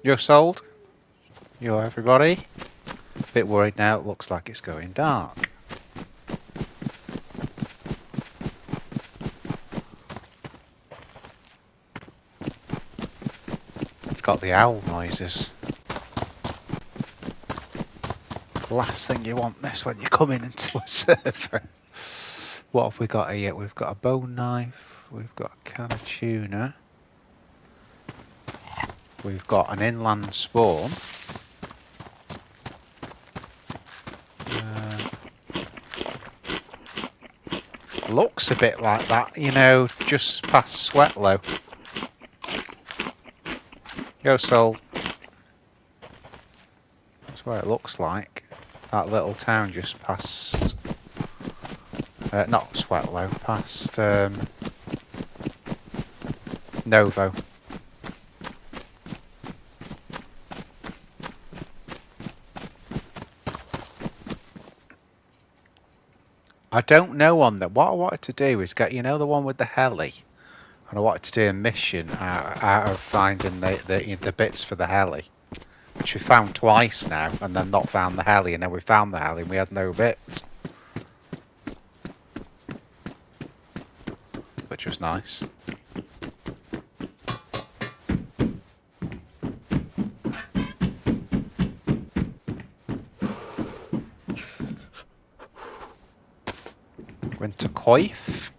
You're sold? You everybody? Bit worried now, it looks like it's going dark. It's got the owl noises. Last thing you want this when you come into a server. What have we got here? We've got a bone knife, we've got a can of tuna, we've got an inland spawn. Looks a bit like that, you know, just past Sweatlow. Go soul. That's what it looks like. That little town just past... not Sweatlow, past Novo. I don't know on that. What I wanted to do is get, you know, the one with the heli, and I wanted to do a mission out of finding the bits for the heli, which we found twice now, and then not found the heli, and then we found the heli and we had no bits, which was nice. Went to Wolff.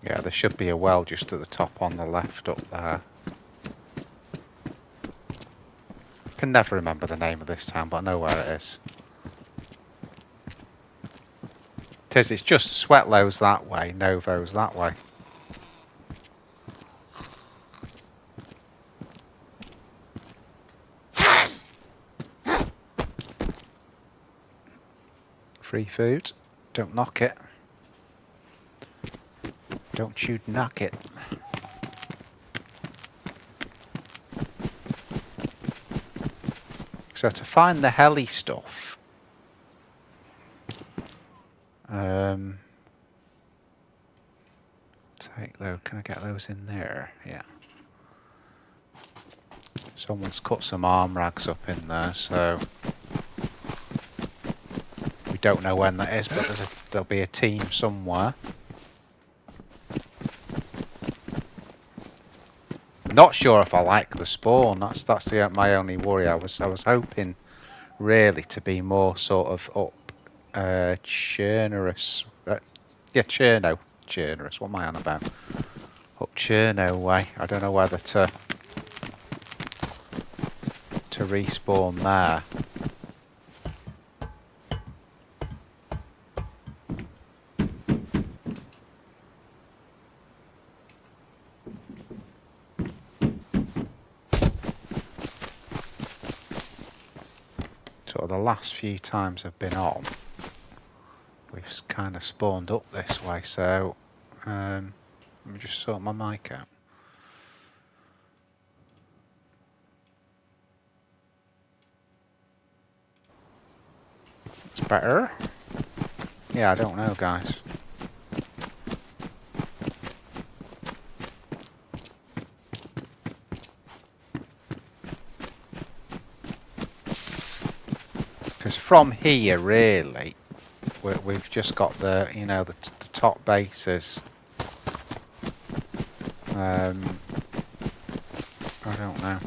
Yeah, there should be a well just at the top on the left up there. Can never remember the name of this town, but I know where it is. It's just Sweatlow's that way, Novo's that way. Free food. Don't knock it. Don't you knock it. So to find the heli stuff, take those. Can I get those in there? Yeah. Someone's cut some arm rags up in there, so we don't know when that is, but there'll be a team somewhere. Not sure if I like the spawn. That's my only worry. I was hoping really to be more sort of up Chernarus. Yeah, Chernarus. What am I on about? Up Cherno way. I don't know whether to respawn there. Sort of the last few times I've been on, we've kind of spawned up this way, so let me just sort my mic out. It's better. Yeah, I don't know, guys. Because from here, really, we've just got the, you know, the top bases. I don't know.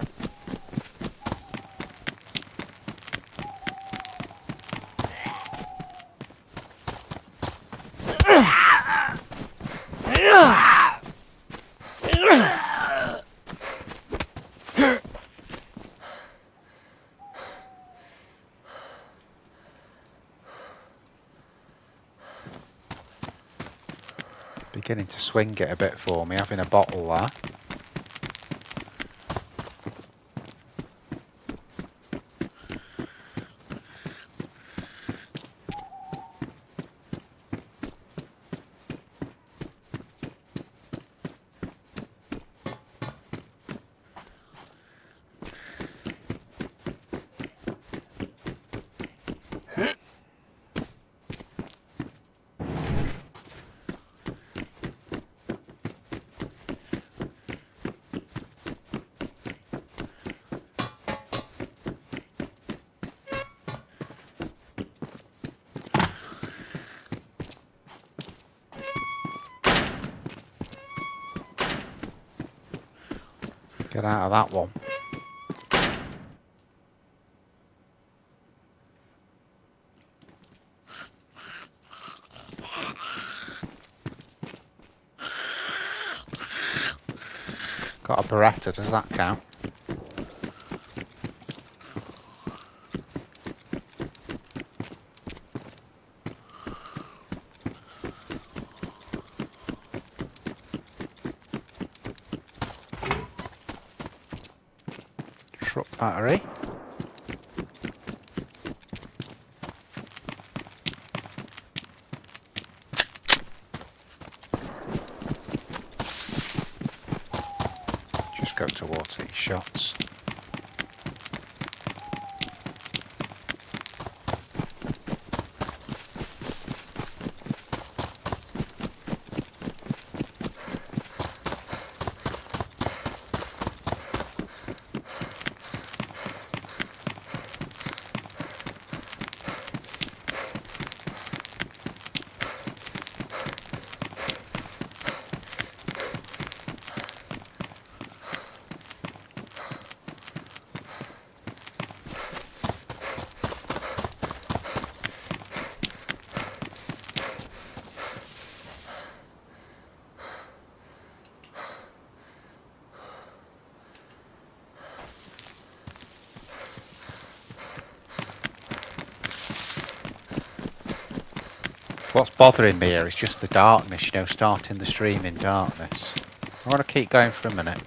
Beginning to swing it a bit for me, having a bottle there. Get out of that one. Got a Beretta, does that count? Truck battery. Just go towards these shots. What's bothering me here is just the darkness, you know, starting the stream in darkness. I want to keep going for a minute.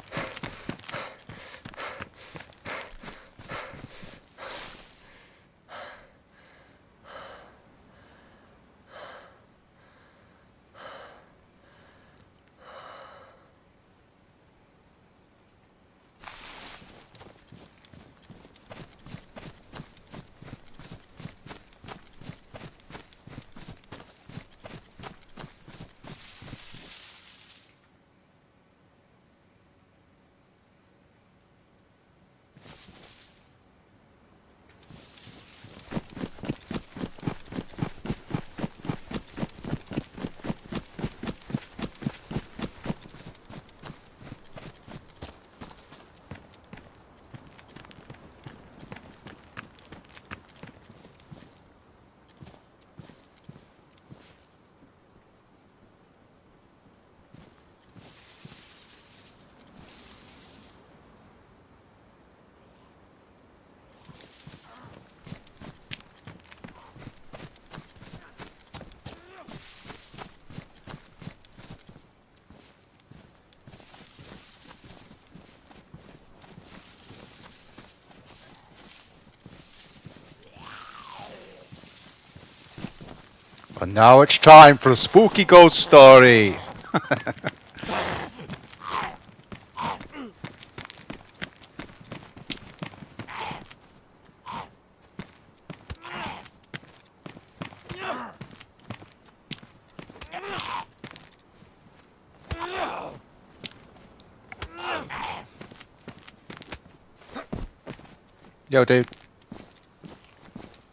And now it's time for a spooky ghost story. Yo, dude.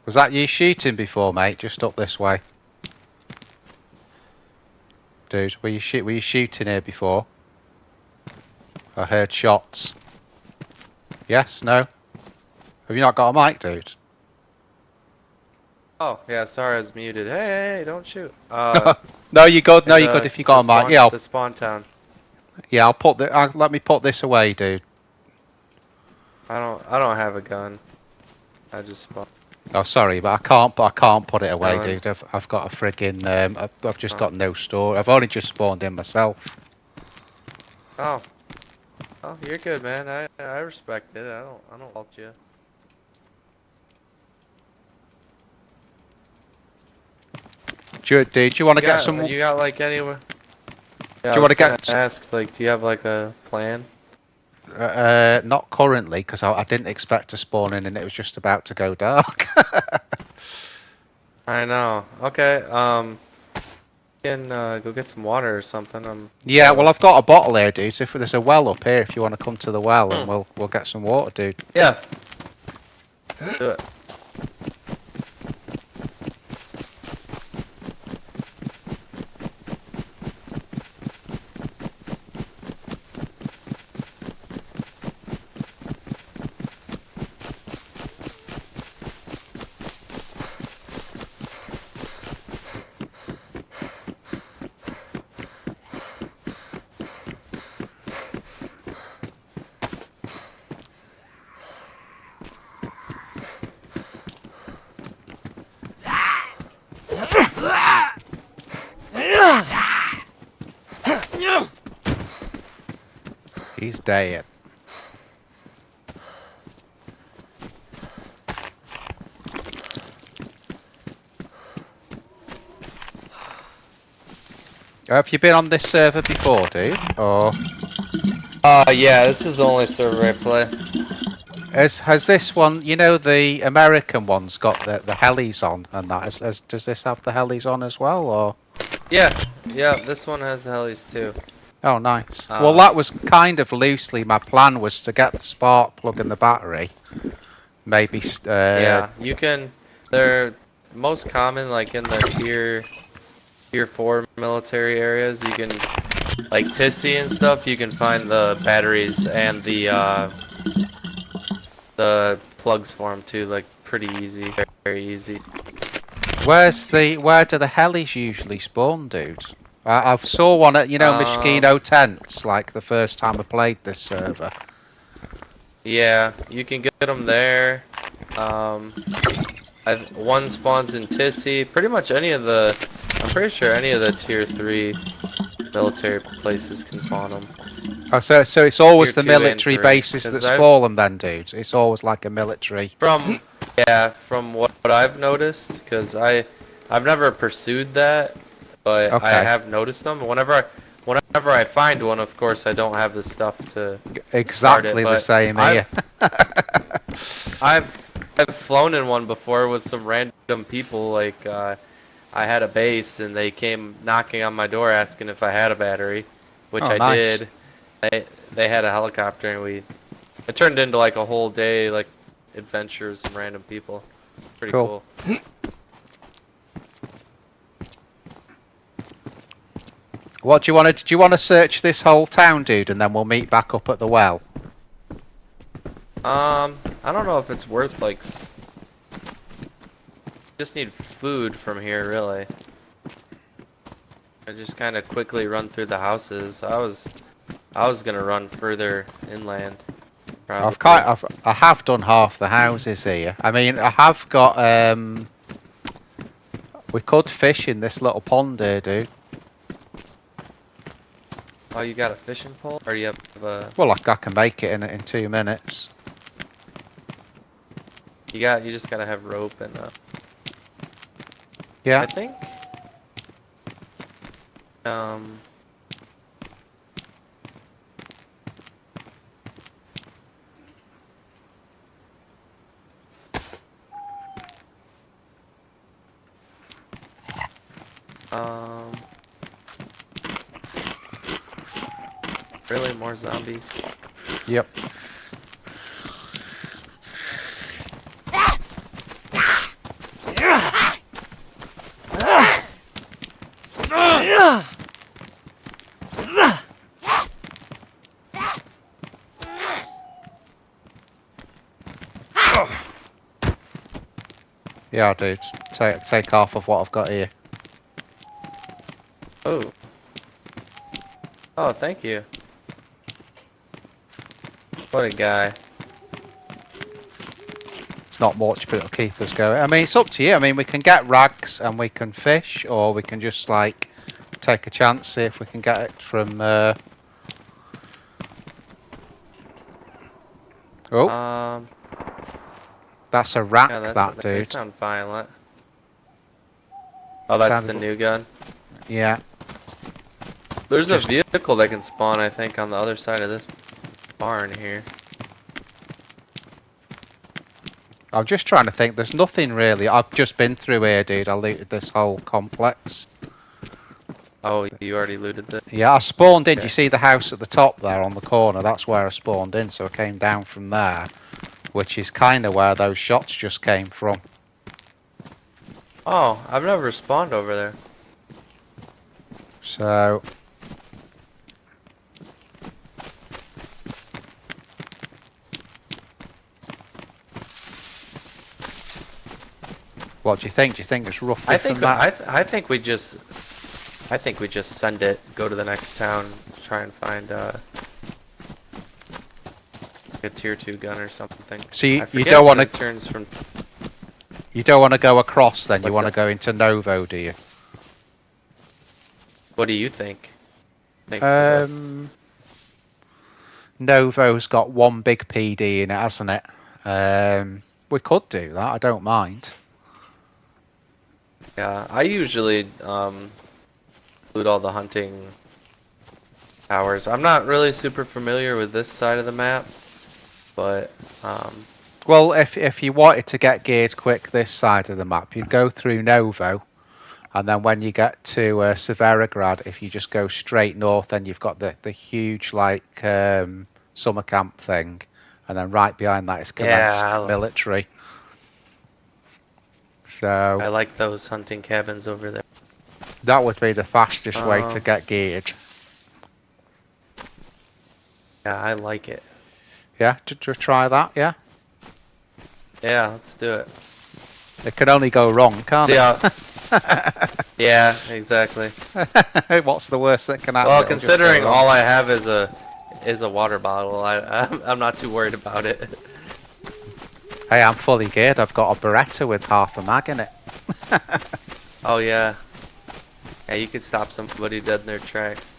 Was that you shooting before, mate? Just up this way. Dude, were you shooting here before? I heard shots. Yes? No? Have you not got a mic, dude? Oh, yeah, sorry, I was muted. Hey, don't shoot. No, you're good. No, you're good if you got a mic. Yeah, the spawn town. yeah, I'll put the. Let me put this away, dude. I don't have a gun. I just spawned. Oh, sorry, but I can't put it away, No. dude. I've got a friggin'. I've just got no store. I've only just spawned in myself. Oh. Oh, you're good, man. I respect it. I don't fault you. Dude, do you want to get some? You got like anywhere? Yeah, Do you want to get? ask like, do you have like a plan? Not currently, because I didn't expect to spawn in, and it was just about to go dark. I know. Okay. You can go get some water or something. Yeah, well, I've got a bottle here, dude. So if there's a well up here, if you want to come to the well, and we'll get some water, dude. Yeah. Do it. He's dead. Have you been on this server before, dude? Or Yeah, this is the only server I play. has this one, you know, the American one's got the helis on and that? Does this have the helis on as well, or? Yeah, yeah, this one has helis too. Oh, nice. Well, that was kind of loosely my plan, was to get the spark plug and the battery. Maybe. Yeah, you can. They're most common, like in the tier 4 military areas. You can, like Tissy and stuff. You can find the batteries and the plugs for them too. Like pretty easy, very easy. Where do the helis usually spawn, dude? I saw one at, you know, Mishkino tents, like the first time I played this server. Yeah, you can get them there. One spawns in Tissy. Pretty much any of the, I'm pretty sure any of the tier 3 military places can spawn them. Oh, so it's always Tier the 2 and military 3, bases 'cause that spawn them then, dudes. It's always like a military. From what I've noticed, because I've never pursued that, but Okay. I have noticed them. Whenever I find one, of course, I don't have the stuff to Exactly start it, the same here. I've flown in one before with some random people. Like I had a base, and they came knocking on my door asking if I had a battery, which I nice. did. They had a helicopter, and it turned into like a whole day like adventure with some random people. Pretty cool. What do you want to? Do you want to search this whole town, dude, and then we'll meet back up at the well? I don't know if it's worth like. Just need food from here, really. I just kind of quickly run through the houses. I was gonna run further inland. Probably. I have done half the houses here. I mean, I have got. We could fish in this little pond here, dude. Oh, you got a fishing pole, or do you have a? Well, I can make it in 2 minutes. You just gotta have rope and. Yeah. I think. Really, more zombies? Yep. Yeah, dude. Take half of what I've got here. Oh. Oh, thank you. What a guy. It's not much, but it'll keep us going. I mean, it's up to you. I mean, we can get rags and we can fish, or we can just, like, take a chance, see if we can get it from... Oh. That's a rack, yeah, that dude. They sound violent. Oh, that's the new gun? Yeah. There's a vehicle that can spawn, I think, on the other side of this barn here. I'm just trying to think. There's nothing really. I've just been through here, dude. I looted this whole complex. Oh, you already looted it? Yeah, I spawned in. Okay. You see the house at the top there on the corner? That's where I spawned in, so I came down from there, which is kind of where those shots just came from. Oh, I've never spawned over there. So... What do you think? Do you think it's roughly from that? I think we just send it, go to the next town, try and find a tier 2 gun or something. So you don't want to turns from. You don't want to go across then. You What's want to that? go into Novo, do you? What do you think? Think's the best? Novo's got one big PD in it, hasn't it? We could do that. I don't mind. Yeah, I usually include all the hunting towers. I'm not really super familiar with this side of the map, but Well, if you wanted to get geared quick this side of the map, you'd go through Novo, and then when you get to Severograd, if you just go straight north, then you've got the huge like summer camp thing, and then right behind that is Commence yeah, military. I So like those hunting cabins over there. that would be the fastest way to get geared. Yeah, I like it. Yeah, to try that. Yeah, Yeah, let's do it. it can only go wrong, can't Yeah. Yeah, exactly. it? What's the worst that can happen? Well, It'll just go considering wrong. all I have is a water bottle, I'm not too worried about it. Hey, I'm fully geared. I've got a Beretta with half a mag in it. Oh yeah. Yeah, you could stop somebody dead in their tracks.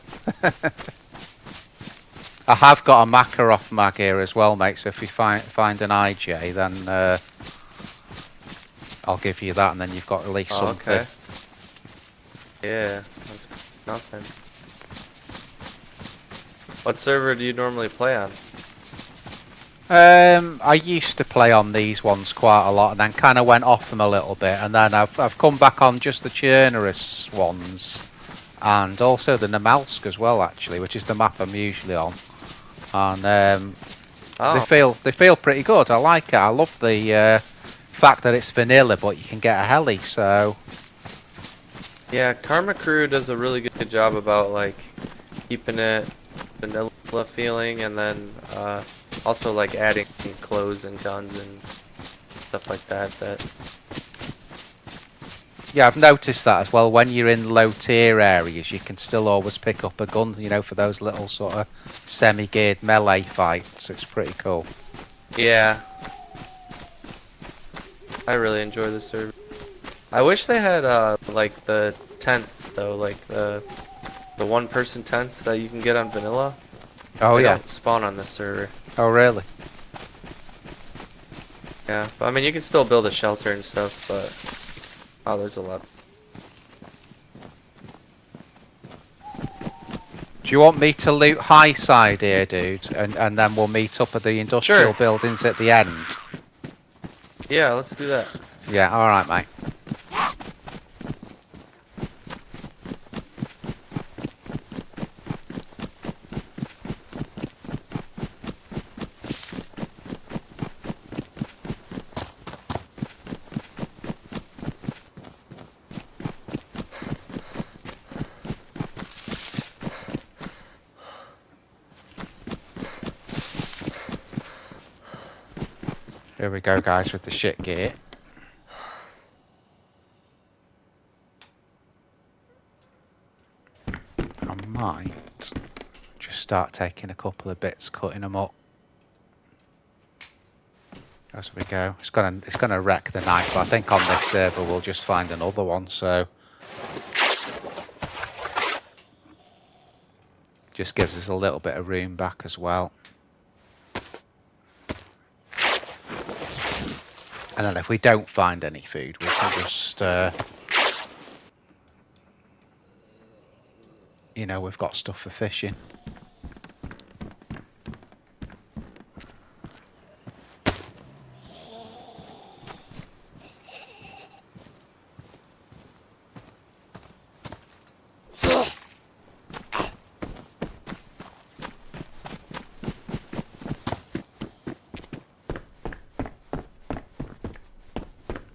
I have got a Makarov mag here as well, mate. So if you find an IJ, then I'll give you that, and then you've got at least something. Okay. Yeah, that's nothing. What server do you normally play on? I used to play on these ones quite a lot, and then kind of went off them a little bit, and then I've come back on just the Chernarus ones, and also the Namalsk as well, actually, which is the map I'm usually on. And they feel pretty good. I like it. I love the fact that it's vanilla, but you can get a heli. So Yeah, Karma Crew does a really good job about like keeping it vanilla feeling, and then also like adding clothes and guns and stuff like that. yeah, I've noticed that as well. When you're in low tier areas, you can still always pick up a gun, you know, for those little sort of semi-geared melee fights. It's pretty cool. Yeah, I really enjoy this server. I wish they had like the tents though, like the one-person tents that you can get on vanilla. Oh They yeah. don't spawn on this server. Oh really? Yeah, but I mean you can still build a shelter and stuff, but oh, there's a lot. Do you want me to loot high side here, dude? And then we'll meet up at the industrial Sure. buildings at the end. Yeah, let's do that. Yeah, alright, mate. Here we go, guys, with the shit gear. I might just start taking a couple of bits, cutting them up as we go. It's gonna wreck the night, but I think on this server we'll just find another one. So just gives us a little bit of room back as well. And then if we don't find any food, we can just, you know, we've got stuff for fishing.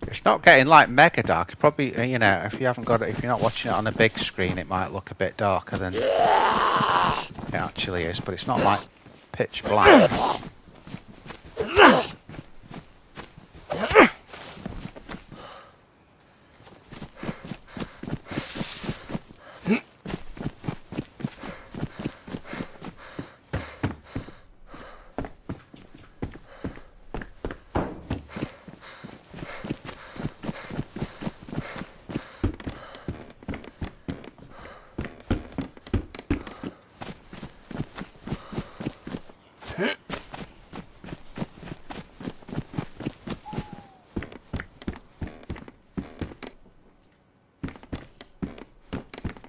It's not getting like mega dark. It probably, you know, if you haven't got it, if you're not watching it on a big screen, it might look a bit darker than it actually is. But it's not like pitch black.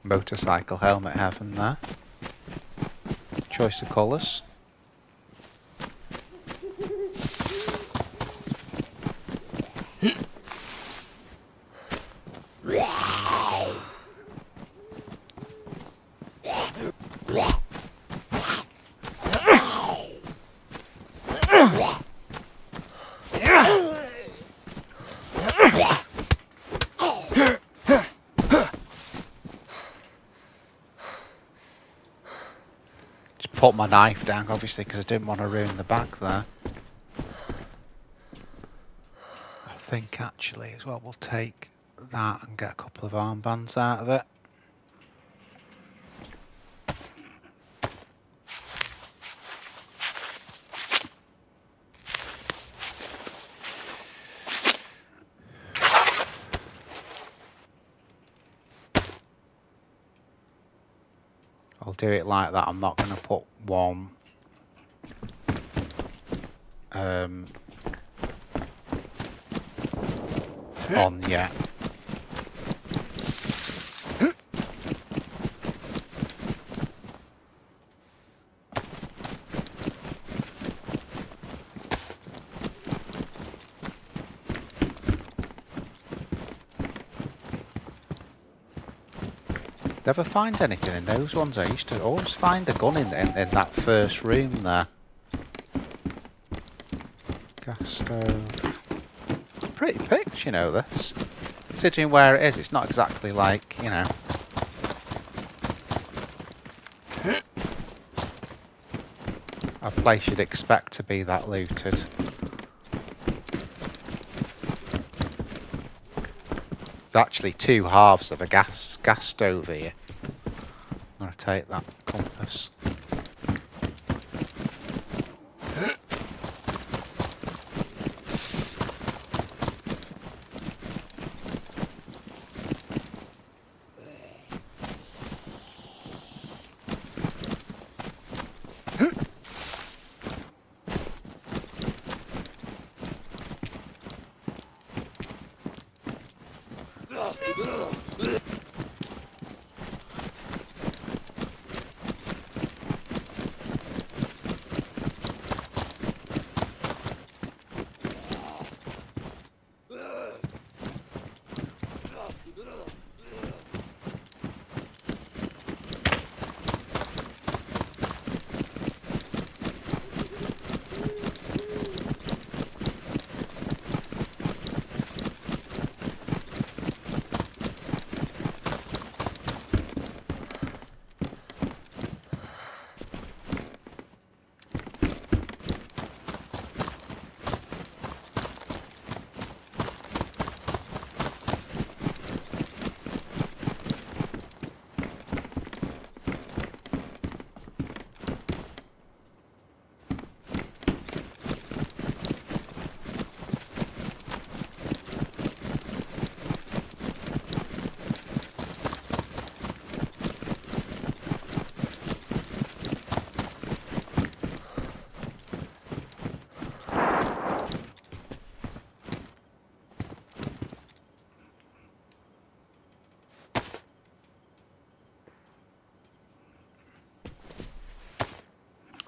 motorcycle helmet heaven there. Choice of colours. Put my knife down, obviously, because I didn't want to ruin the back there. I think actually as well we'll take that and get a couple of armbands out of it. I'll do it like that. I'm not going to put one on yet. Never find anything in those ones. I used to always find a gun in that first room there. Gas stove. Pretty pitch, you know, this. Considering where it is, it's not exactly like, you know. A place you'd expect to be that looted. There's actually two halves of a gas stove here. I'm going to take that compass.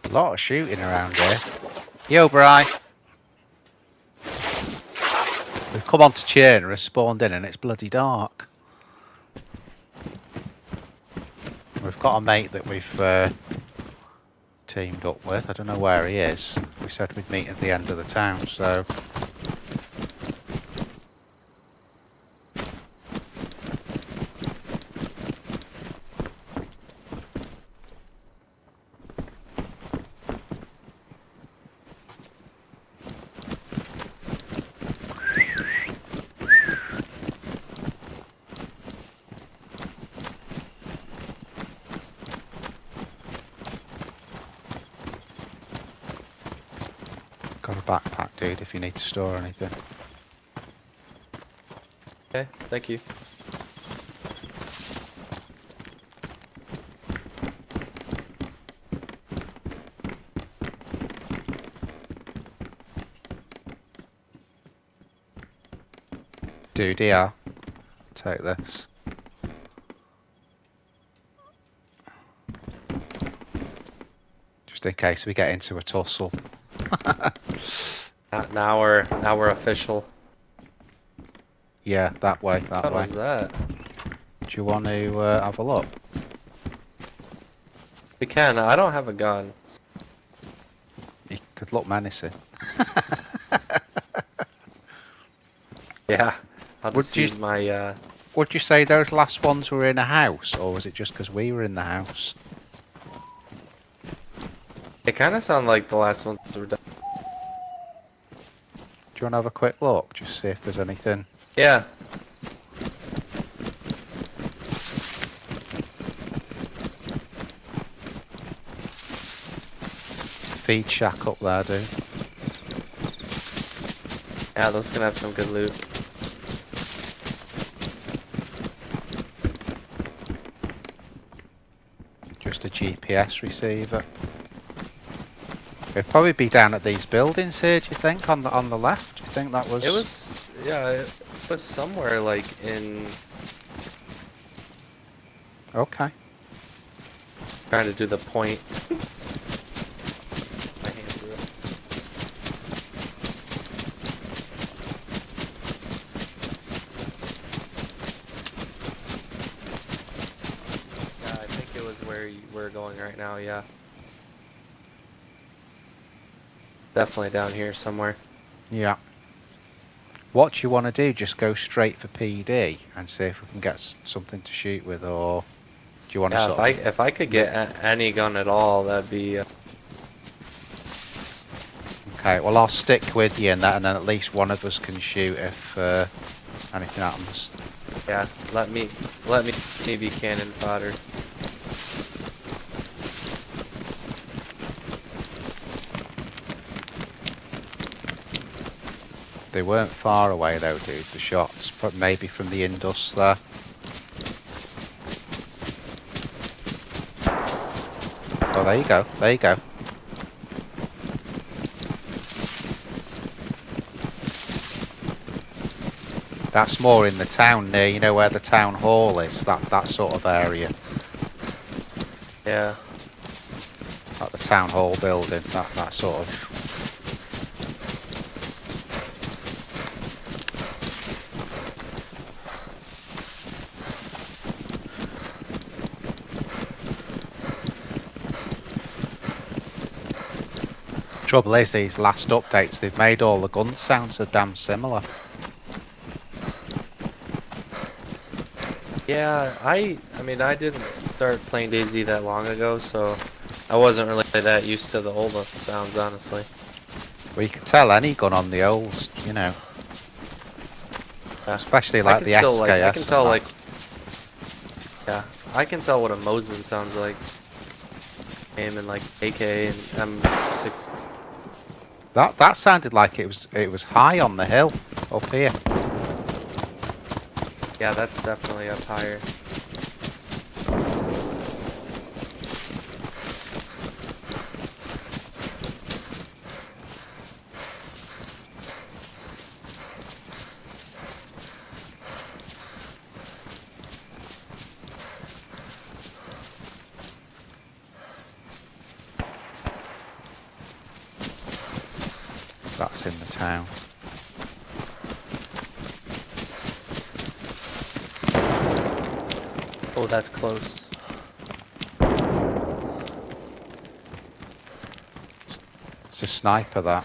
A lot of shooting around here. Yo, Bri. We've come on to Chernarus, spawned in, and it's bloody dark. We've got a mate that we've teamed up with. I don't know where he is. We said we'd meet at the end of the town, so... Got a backpack, dude, if you need to store anything. Okay, thank you. Dude, yeah. Take this. Just in case we get into a tussle. Now we're official. Yeah, that way, that What way. was that? Do you want to have a look? We can. I don't have a gun. You could look menacing. Yeah. I'll Would just you- use my. Would you say those last ones were in a house, or was it just because we were in the house? It kind of sounded like the last ones were done. Do you want to have a quick look? Just see if there's anything. Yeah. Feed shack up there, dude. Yeah, those can have some good loot. Just a GPS receiver. It'd probably be down at these buildings here. Do you think on the left? Do you think that was? It was. Yeah. It was somewhere like in. Okay. Trying to do the point. My hand drew it. Yeah, I think it was where we're going right now, yeah. Definitely down here somewhere. Yeah. What do you want to do? Just go straight for PD and see if we can get something to shoot with, or do you want to Yeah, sort if I could get any gun at all, that'd be. Okay, well I'll stick with you in that, and then at least one of us can shoot if anything happens. Yeah, let me be cannon fodder. They weren't far away though, dude, the shots, but maybe from the Indus there. Oh, there you go, there you go. That's more in the town near, you know where the town hall is, that sort of area. Yeah. Like the town hall building, that sort of. Trouble is, these last updates, they've made all the gun sounds so damn similar. Yeah, I mean, I didn't start playing DayZ that long ago, so I wasn't really that used to the old sounds, honestly. Well, you can tell any gun on the old, you know. Yeah. Especially like the SKS. I can tell, and like, yeah, I can tell what a Mosin sounds like. Aiming like AK and M6. that sounded like it was high on the hill up here. Yeah, that's definitely up higher. That's in the town. Oh, that's close. It's a sniper, that.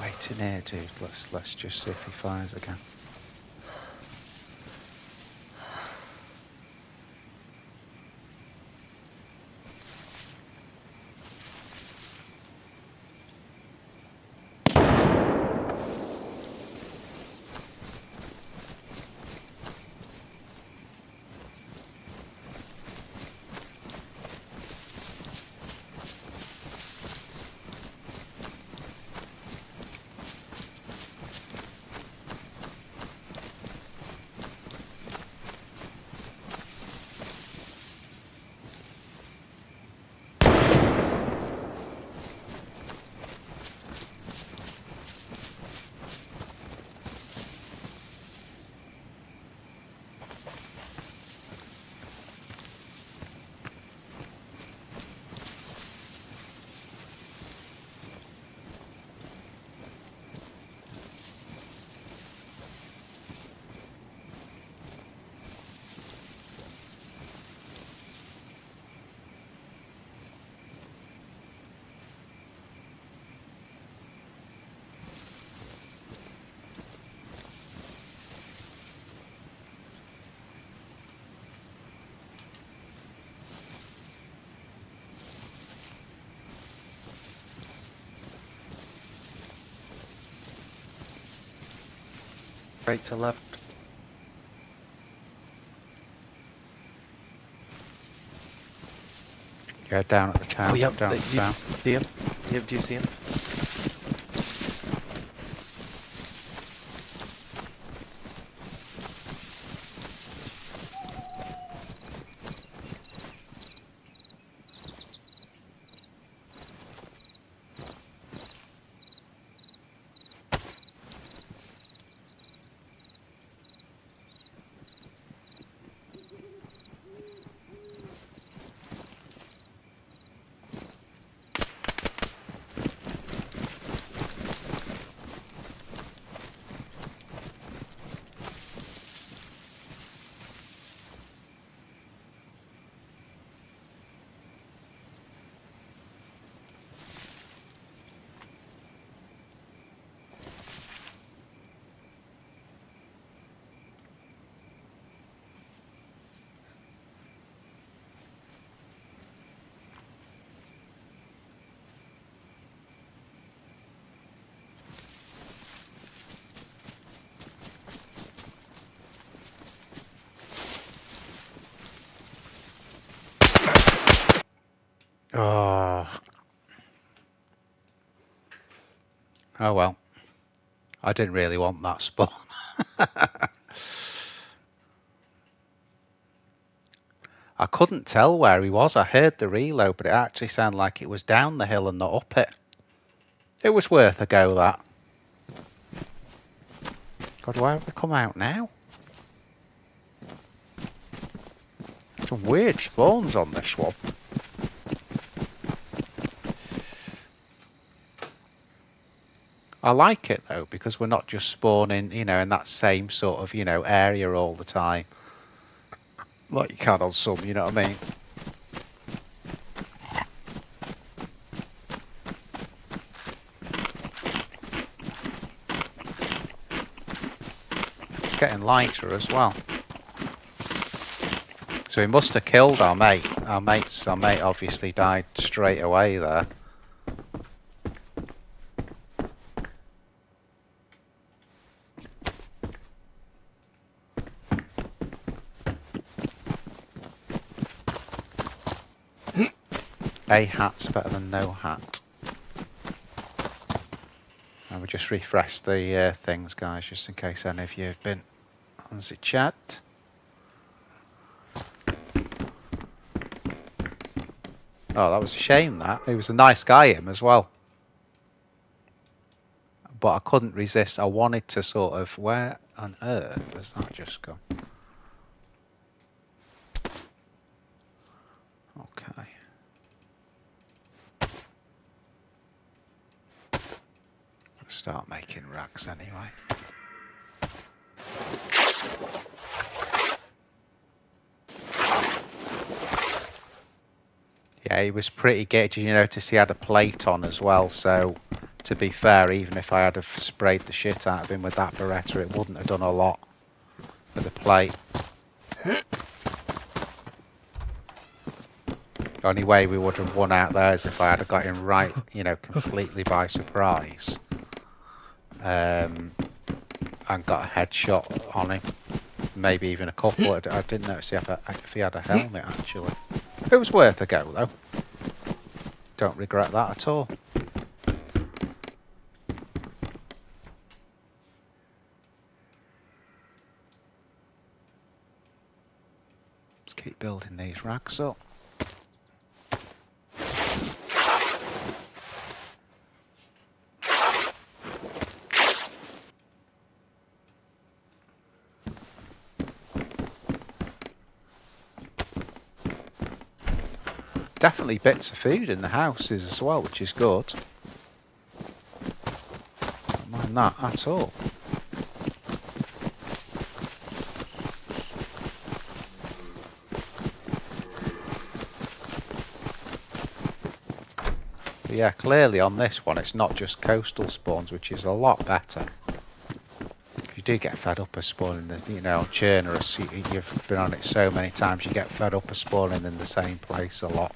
Waiting here, dude. Let's just see if he fires again. Right to left. Yeah, down at the town. Oh, yep. Down Do at the you town. see him? Do you see him? Oh. Oh well. I didn't really want that spawn. I couldn't tell where he was. I heard the reload, but it actually sounded like it was down the hill and not up it. It was worth a go, that. God, why have we come out now? Some weird spawns on this one. I like it though, because we're not just spawning, you know, in that same sort of, you know, area all the time. Like you can on some, you know what I mean? It's getting lighter as well. So he must have killed our mate. Our mate obviously died straight away there. A hat's better than no hat. And we just refresh the things, guys, just in case any of you have been on the chat. Oh, that was a shame, that. He was a nice guy, him, as well. But I couldn't resist. I wanted to sort of... Where on earth has that just gone? Okay. Let's start making rags anyway. Yeah, he was pretty giddy. You notice he had a plate on as well, so to be fair, even if I had have sprayed the shit out of him with that Beretta, it wouldn't have done a lot with the plate. The only way we would have won out there is if I had got him right, you know, completely by surprise. And got a headshot on him. Maybe even a couple. I didn't notice if he had a helmet, actually. It was worth a go, though. Don't regret that at all. Let's keep building these racks up. Definitely bits of food in the houses as well, which is good. Don't mind that at all. But yeah, clearly on this one it's not just coastal spawns, which is a lot better. You do get fed up of spawning, you know, on Chernarus, you've been on it so many times, you get fed up of spawning in the same place a lot.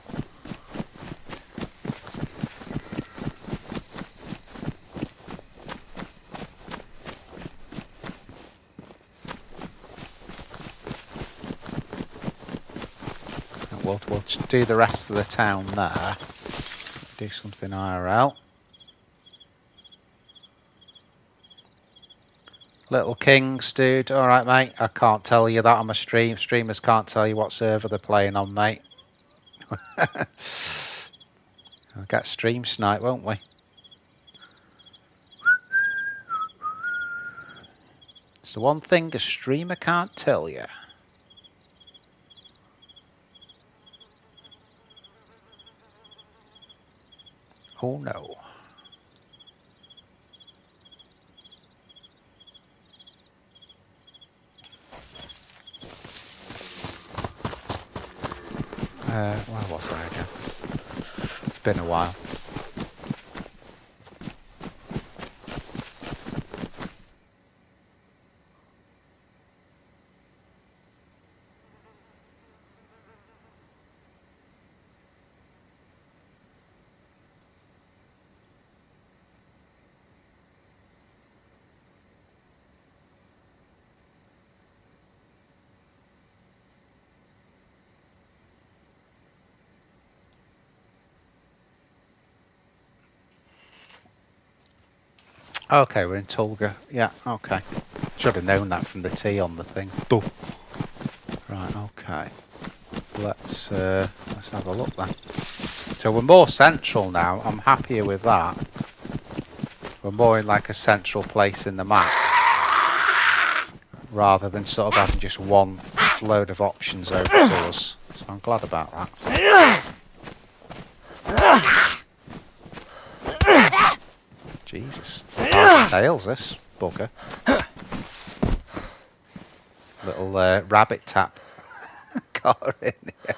we'll do the rest of the town there. Do something IRL. Little Kings, dude. Alright, mate. I can't tell you that on my stream. Streamers can't tell you what server they're playing on, mate. We'll get stream snipe, won't we? It's the one thing a streamer can't tell you. Oh no. Where was I again? It's been a while. Okay, we're in Tulga. Yeah, okay. Should have known that from the T on the thing. Duh. Right, okay. Let's have a look then. So we're more central now. I'm happier with that. We're more in like a central place in the map, rather than sort of having just one load of options over to us. So I'm glad about that. Jesus. Tails, this bugger. Little rabbit tap. Got her in the end.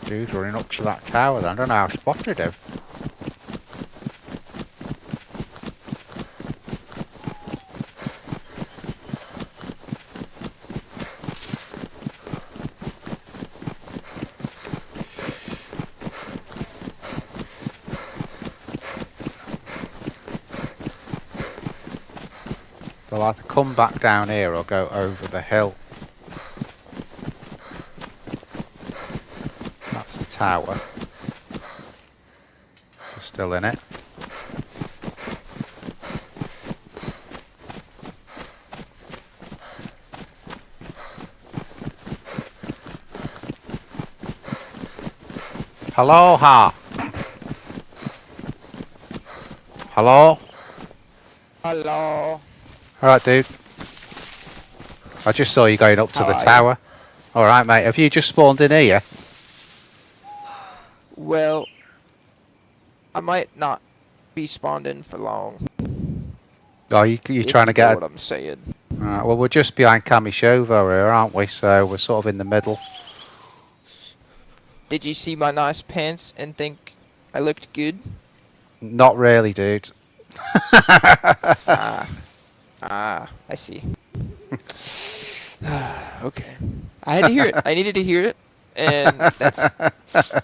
Dude's running up to that tower then. I don't know how I spotted him. They'll either come back down here or go over the hill. That's the tower. They're still in it. Hello, ha. Hello? Hello. Alright, dude. I just saw you going up to the tower. Alright, mate. Have you just spawned in here? Well, I might not be spawned in for long. Oh, you're trying to get what I'm saying. Alright, well, we're just behind Kamishovo here, aren't we? So we're sort of in the middle. Did you see my nice pants and think I looked good? Not really, dude. I see. Okay. I had to hear it. I needed to hear it, and that's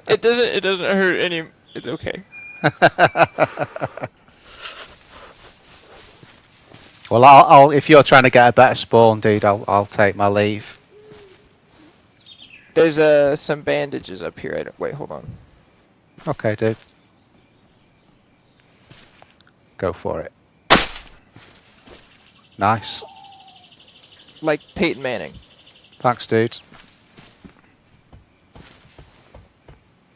it. Doesn't hurt any. It's okay. Well, I'll if you're trying to get a better spawn, dude, I'll take my leave. There's some bandages up here. Wait, hold on. Okay, dude. Go for it. Nice. Like Peyton Manning. Thanks, dude.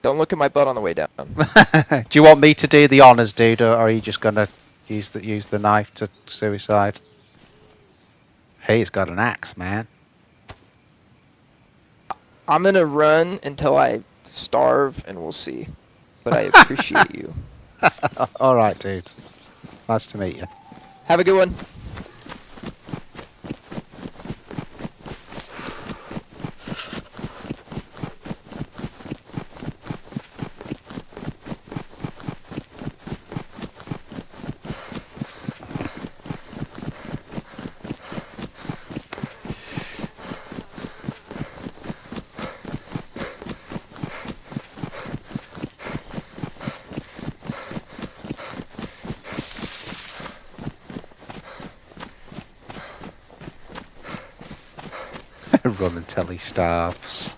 Don't look at my butt on the way down. Do you want me to do the honours, dude, or are you just gonna use the knife to suicide? Hey, he's got an axe, man. I'm gonna run until I starve, and we'll see. But I appreciate you. All right, dude. Nice to meet you. Have a good one. Run until he starves.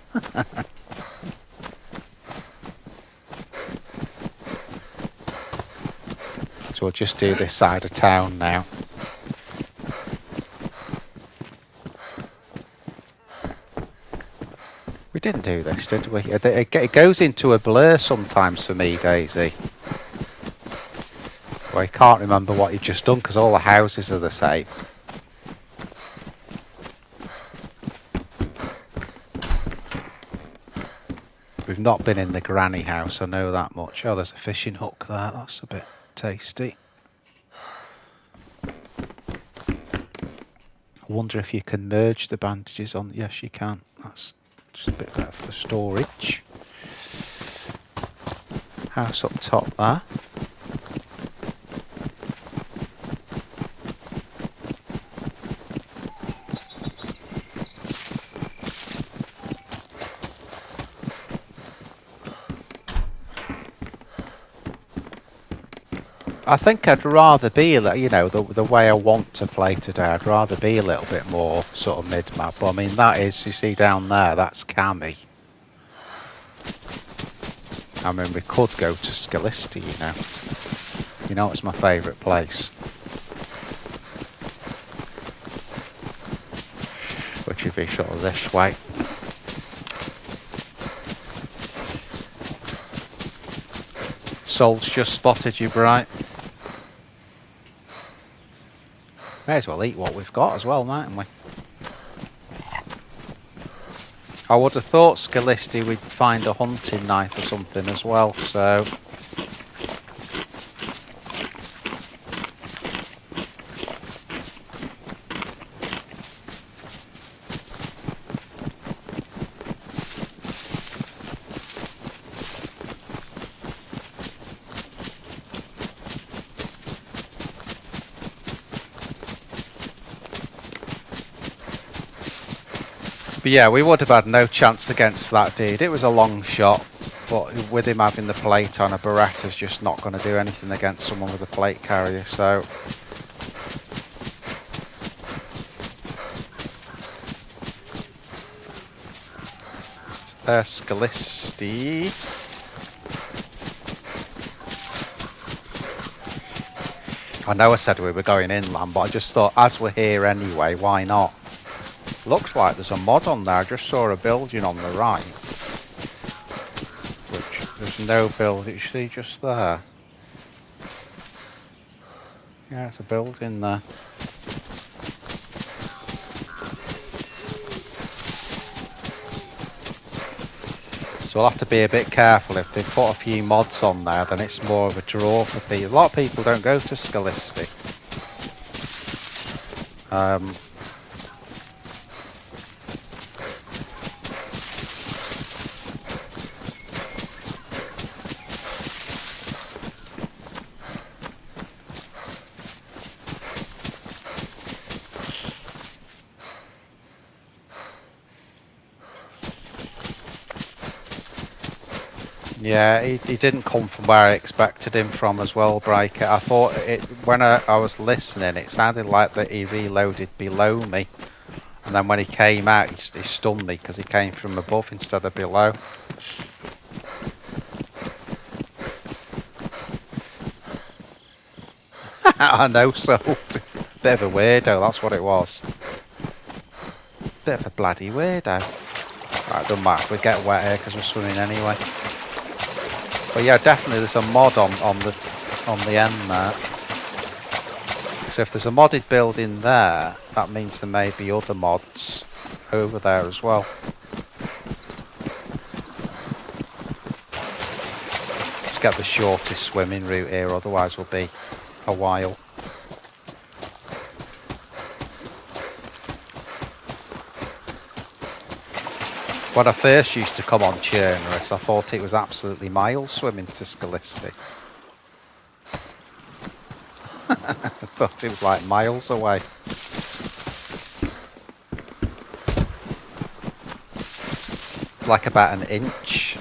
So we'll just do this side of town now. We didn't do this, did we? It goes into a blur sometimes for me, DayZ. Well, I can't remember what you've just done because all the houses are the same. We've not been in the granny house, I know that much. Oh, there's a fishing hook there, that's a bit tasty. I wonder if you can merge the bandages on. Yes, you can. That's just a bit better for the storage. House up top there. I think I'd rather be, you know, the way I want to play today, I'd rather be a little bit more sort of mid-map. But I mean, that is, you see down there, that's Cami. I mean, we could go to Scalisti, you know. You know, it's my favourite place. Which would be sort of this way. Soul's just spotted you, Bright. May as well eat what we've got as well, mightn't we? I would have thought Scalisti we'd find a hunting knife or something as well, so... But yeah, we would have had no chance against that dude. It was a long shot, but with him having the plate on, a Beretta's just not going to do anything against someone with a plate carrier, so... Scalisti. I know I said we were going inland, but I just thought, as we're here anyway, why not? Looks like there's a mod on there. I just saw a building on the right. Which, there's no building. You see just there? Yeah, it's a building there. So we'll have to be a bit careful. If they put a few mods on there, then it's more of a draw for people. A lot of people don't go to Scalisti. Yeah, he didn't come from where I expected him from as well, Breaker. I thought when I was listening, it sounded like that he reloaded below me. And then when he came out, he stunned me because he came from above instead of below. I know, so bit of a weirdo, that's what it was. Bit of a bloody weirdo. Right, doesn't matter if we get wet here because we're swimming anyway. But yeah, definitely there's a mod on the end there. So if there's a modded building there, that means there may be other mods over there as well. Just get the shortest swimming route here, otherwise we'll be a while. When I first used to come on Chernarus, I thought it was absolutely miles swimming to Scalisti. I thought it was like miles away. Like about an inch.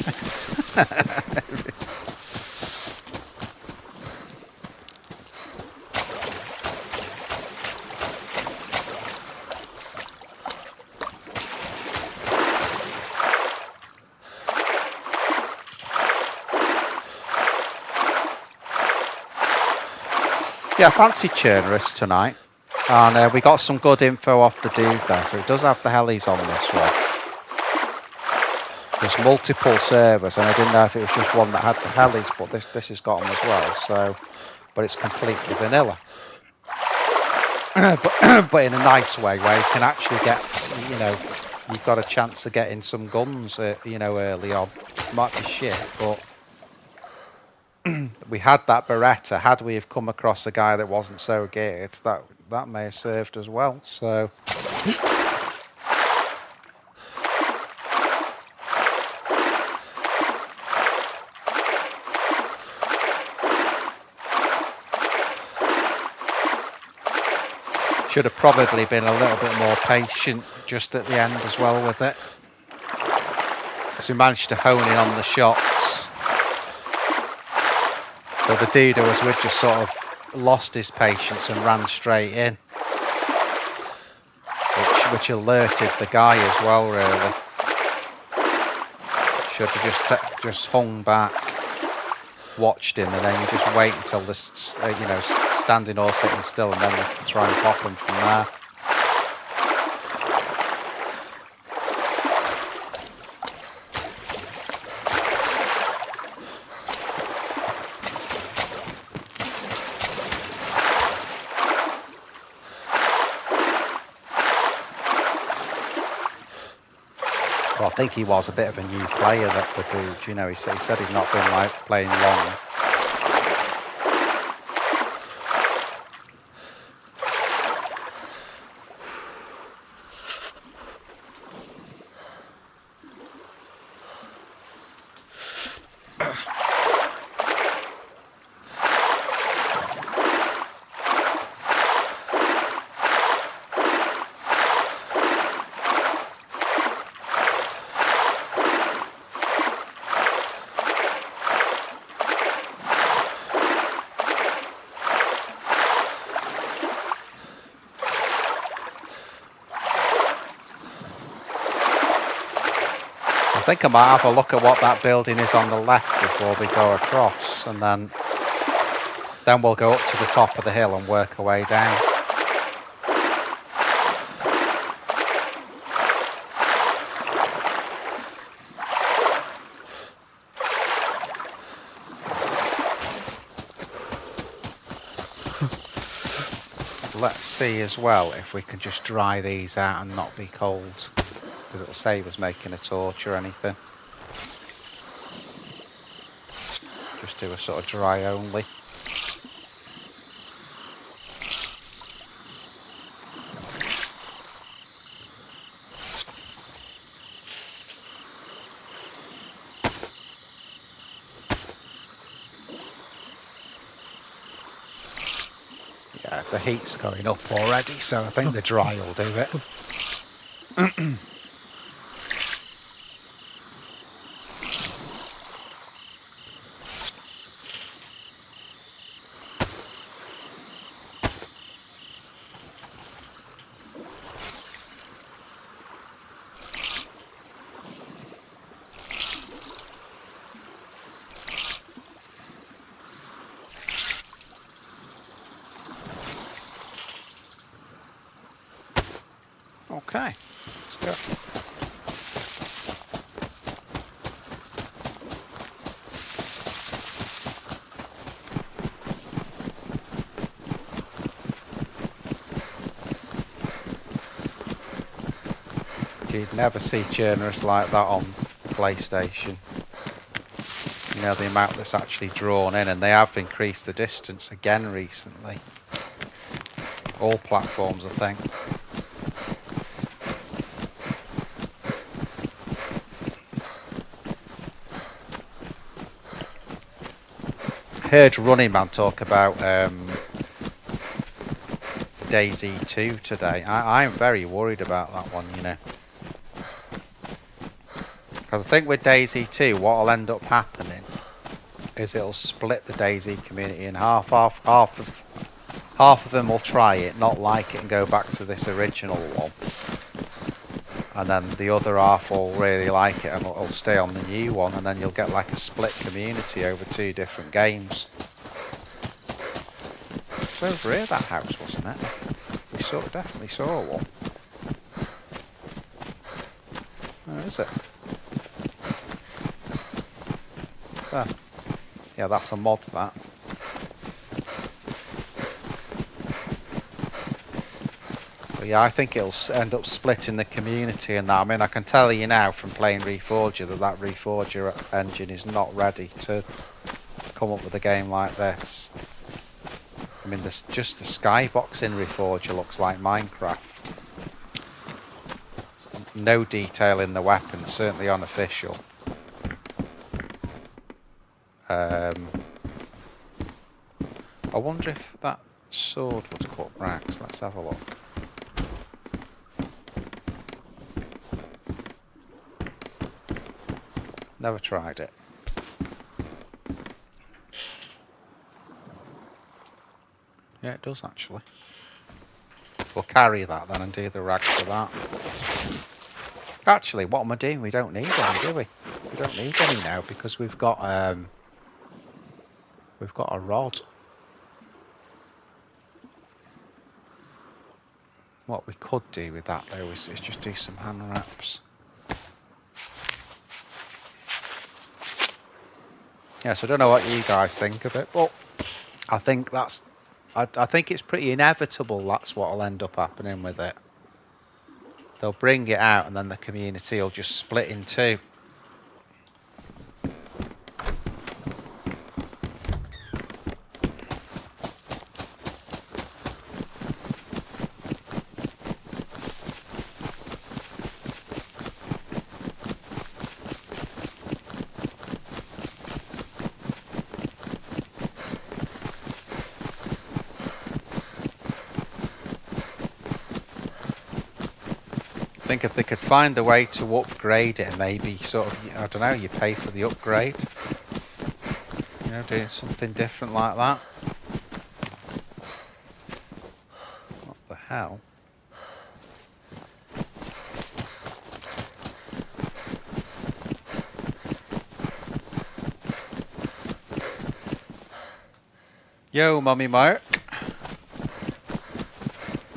Yeah, I fancy Chernarus tonight. And we got some good info off the dude there, so it does have the helis on this one. There's multiple servers, and I didn't know if it was just one that had the helis, but this has got them as well. So, but it's completely vanilla, but in a nice way, where you can actually get, you know, you've got a chance of getting some guns, you know, early on. Might be shit, but we had that Beretta. Had we have come across a guy that wasn't so geared, that may have served as well. So. Should have probably been a little bit more patient just at the end as well with it. Because we managed to hone in on the shots. But the dude who was with just sort of lost his patience and ran straight in. Which alerted the guy as well, really. Should have just hung back, watched him, and then you just wait until this, you know, standing or sitting still, and then try and pop them from there. Well, I think he was a bit of a new player, that the dude, you know, he said he'd not been like playing long. I think I might have a look at what that building is on the left before we go across, and then we'll go up to the top of the hill and work our way down. Let's see as well if we can just dry these out and not be cold, because it'll save us making a torch or anything. Just do a sort of dry only. Yeah, the heat's going up already, so I think the dry will do it. Okay, let's go. You'd never see Chernarus like that on PlayStation. You know, the amount that's actually drawn in, and they have increased the distance again recently. All platforms, I think. I heard Running Man talk about DayZ 2 today. I'm very worried about that one, you know. Because I think with DayZ 2, what will end up happening is it'll split the DayZ community in half. Half of them will try it, not like it, and go back to this original one. And then the other half will really like it and will stay on the new one, and then you'll get like a split community over two different games. was over here, that house, wasn't it? We definitely saw one. Where is it? There. Yeah, that's a mod, that. But yeah, I think it'll end up splitting the community and that. I mean, I can tell you now from playing Reforger that Reforger engine is not ready to come up with a game like this. I mean, just the skybox in Reforger looks like Minecraft. No detail in the weapon, certainly unofficial. I wonder if that sword would cut racks. Let's have a look. Never tried it. Yeah, it does actually. We'll carry that then and do the rags for that. Actually, what am I doing? We don't need any, do we? We don't need any now because we've got a rod. What we could do with that though is just do some hand wraps. Yeah, so I don't know what you guys think of it, but I think I think it's pretty inevitable that's what'll end up happening with it. They'll bring it out and then the community will just split in two. I think if they could find a way to upgrade it, maybe sort of, I don't know, you pay for the upgrade. You know, doing something different like that. What the hell? Yo, Mummy Mark.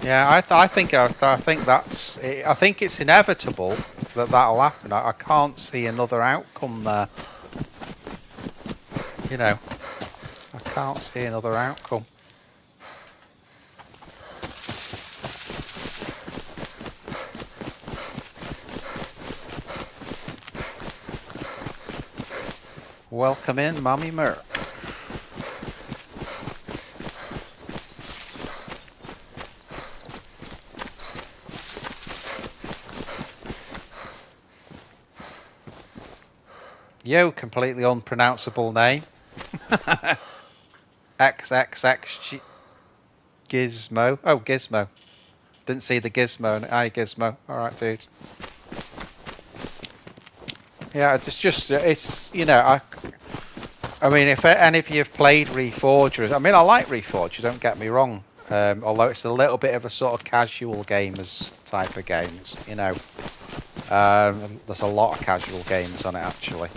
Yeah, I think that's. I think it's inevitable that that'll happen. I can't see another outcome there. You know, I can't see another outcome. Welcome in, Mummy Merc. Yo, completely unpronounceable name. XXX Gizmo. Oh, Gizmo. Didn't see the Gizmo. Aye, Gizmo. Alright, dude. Yeah, it's you know, I mean, if any of you have played Reforger, I mean, I like Reforger, don't get me wrong. Although it's a little bit of a sort of casual gamers type of games, you know. There's a lot of casual games on it, actually.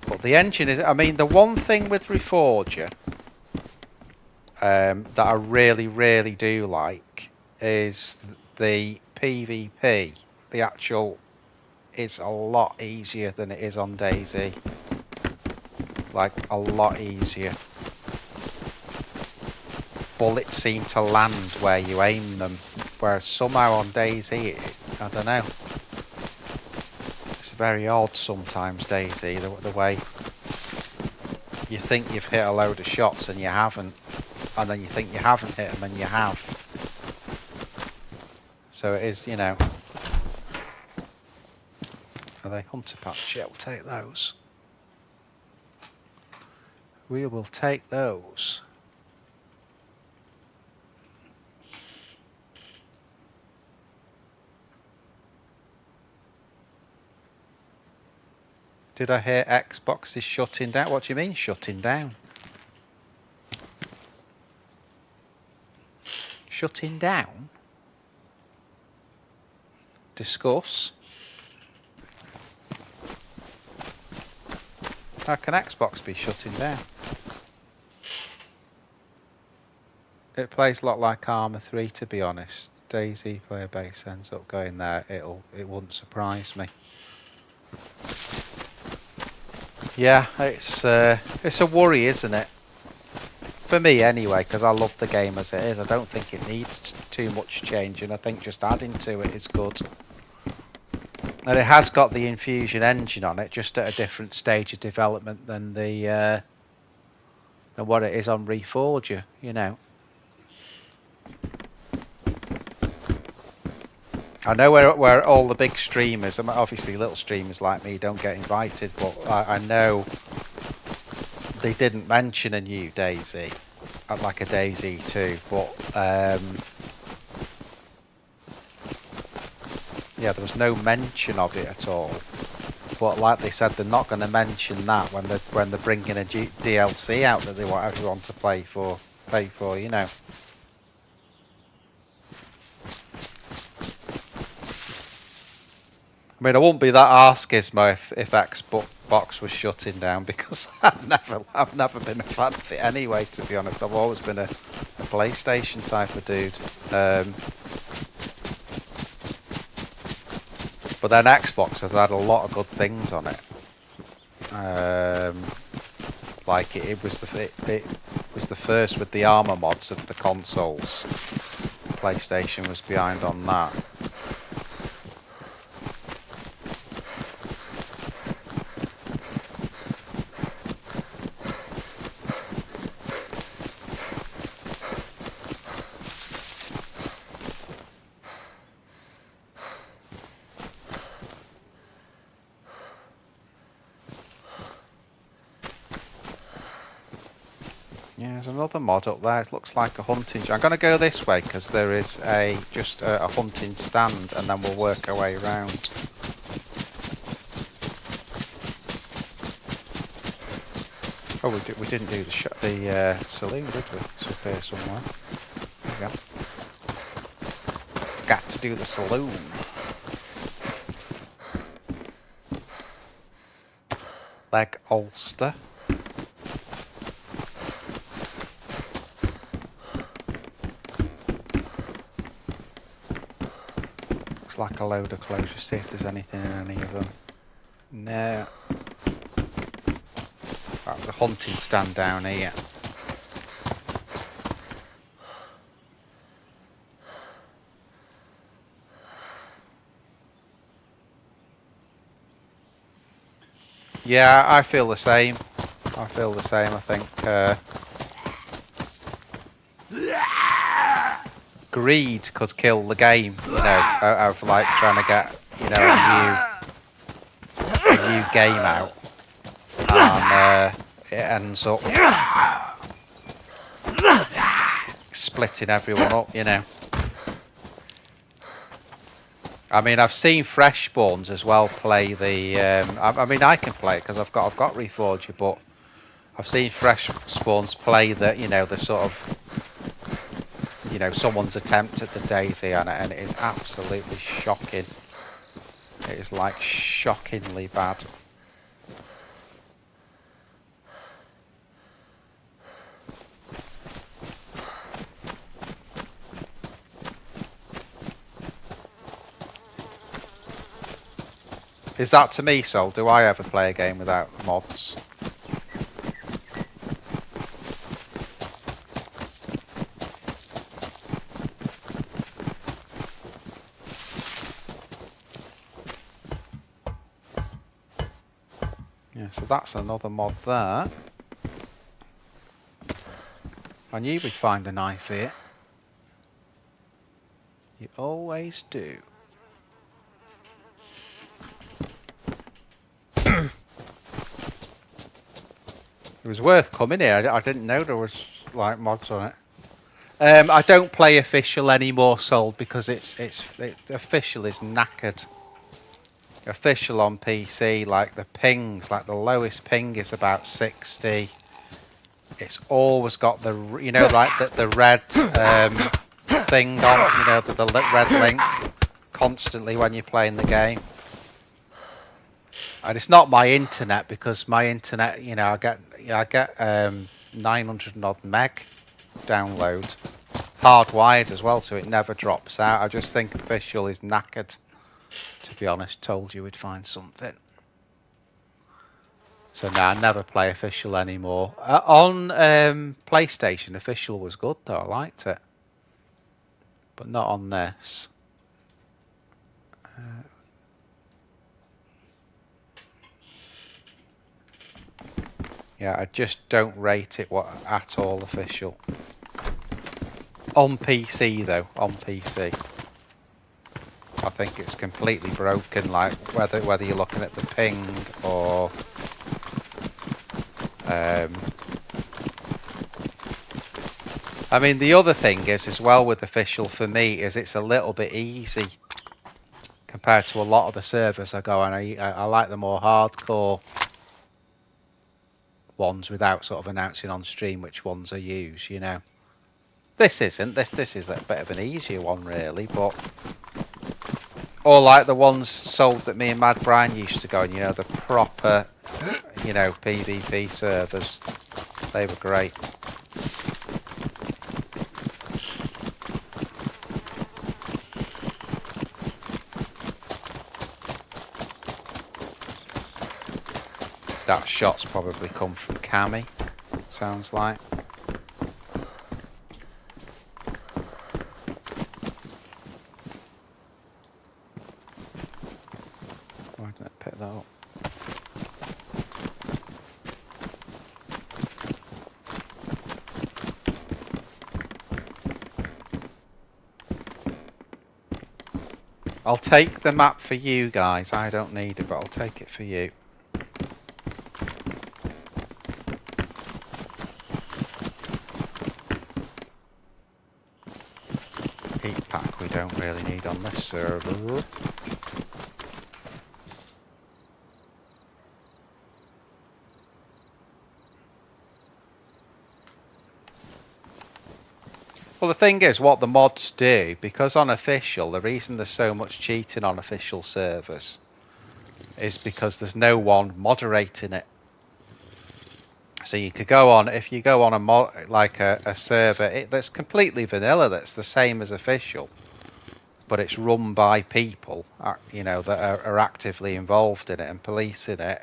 But the engine is, I mean, the one thing with Reforger that I really, really do like is the PvP. The actual is a lot easier than it is on DayZ. Like, a lot easier. Bullets seem to land where you aim them, whereas somehow on DayZ, I don't know. It's very odd sometimes, DayZ, the way you think you've hit a load of shots and you haven't, and then you think you haven't hit them and you have. So it is, you know. Are they hunter patch? Yeah, we'll take those. We will take those. Did I hear Xbox is shutting down? What do you mean shutting down? Shutting down? Discuss. How can Xbox be shutting down? It plays a lot like Arma 3, to be honest. DayZ player base ends up going there. It wouldn't surprise me. Yeah, it's a worry, isn't it? For me anyway, because I love the game as it is. I don't think it needs too much change, and I think just adding to it is good. And it has got the Infusion engine on it, just at a different stage of development than the than what it is on Reforger, you know. I know where all the big streamers, I mean, obviously little streamers like me don't get invited, but I know they didn't mention a new DayZ, like a DayZ 2, but yeah, there was no mention of it at all. But like they said, they're not going to mention that when they're bringing a DLC out that they want everyone to pay for, you know. I mean, I wouldn't be that arse Gizmo if Xbox was shutting down, because I've never been a fan of it anyway. To be honest, I've always been a PlayStation type of dude. But then Xbox has had a lot of good things on it. Like it was the first with the armor mods of the consoles. PlayStation was behind on that. Yeah, there's another mod up there. It looks like a hunting. I'm going to go this way because there is just a hunting stand, and then we'll work our way around. Oh, we didn't do the saloon, did we? It's up here somewhere. There we go. Got to do the saloon. Leg holster. Looks like a load of clothes. Just see if there's anything in any of them. No. That was a hunting stand down here. Yeah, I feel the same. I think greed could kill the game, you know, of like trying to get, you know, a new game out, and it ends up splitting everyone up, you know. I mean, I've seen Fresh Spawns as well play the. I mean, I can play it because I've got Reforger, but I've seen Fresh Spawns play the, you know, the sort of, you know, someone's attempt at the DayZ on it, and it is absolutely shocking. It is like shockingly bad. Is that to me, Sol? Do I ever play a game without mods? Yeah, so that's another mod there. I knew we'd find a knife here. You always do. It was worth coming here. I didn't know there was like mods on it. I don't play official anymore, Sol, because official is knackered. Official on PC, like the pings, like the lowest ping is about 60. It's always got the, you know, like the red thing on, you know, the red link constantly when you're playing the game. And it's not my internet, because my internet, you know, I get 900 and odd meg download, hardwired as well, so it never drops out. I just think official is knackered. To be honest, told you we'd find something. So now I never play official anymore. On PlayStation, official was good though. I liked it, but not on this. Yeah, I just don't rate it at all official. On PC though, on PC, I think it's completely broken. Like whether you're looking at the ping or I mean the other thing is as well with official for me is it's a little bit easy compared to a lot of the servers I go on. I like the more hardcore ones without sort of announcing on stream which ones I use, you know. This isn't. This is a bit of an easier one really, but or like the ones sold that me and Mad Brian used to go on, you know, the proper, you know, PvP servers. They were great. That shot's probably come from Cammy, sounds like. Why didn't I pick that up? I'll take the map for you guys. I don't need it, but I'll take it for you. Heat pack we don't really need on this server. Well, the thing is, what the mods do, because on official, the reason there's so much cheating on official servers is because there's no one moderating it. So you could go on, if you go on a server that's completely vanilla, that's the same as official, but it's run by people, you know, that are actively involved in it and policing it,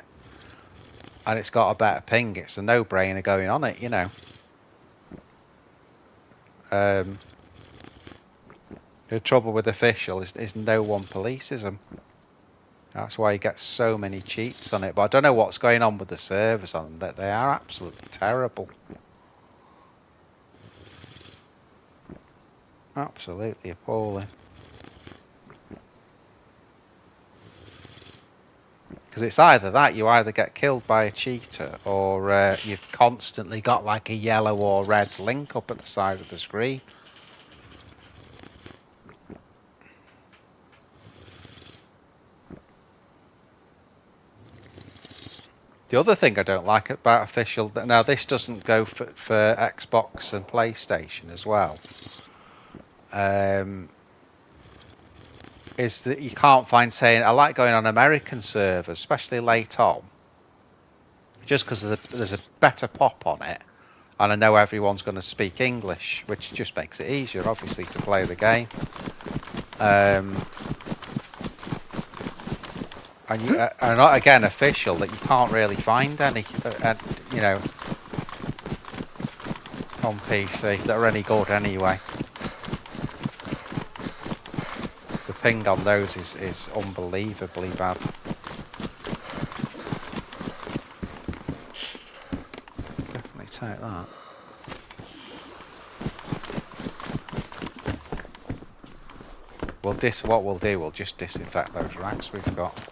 and it's got a better ping, it's a no-brainer going on it, you know. The trouble with official is no one polices them. That's why you get so many cheats on it. But I don't know what's going on with the servers on them. That they are absolutely terrible. Absolutely appalling. Because it's either that, you either get killed by a cheater, or you've constantly got like a yellow or red link up at the side of the screen. The other thing I don't like about official, now this doesn't go for Xbox and PlayStation as well, is that you can't find saying, I like going on American servers, especially late on, just because there's a better pop on it, and I know everyone's going to speak English, which just makes it easier, obviously, to play the game. And not again official that you can't really find any, you know, on PC that are any good anyway. The ping on those is unbelievably bad. Definitely take that. What we'll do, we'll just disinfect those racks we've got.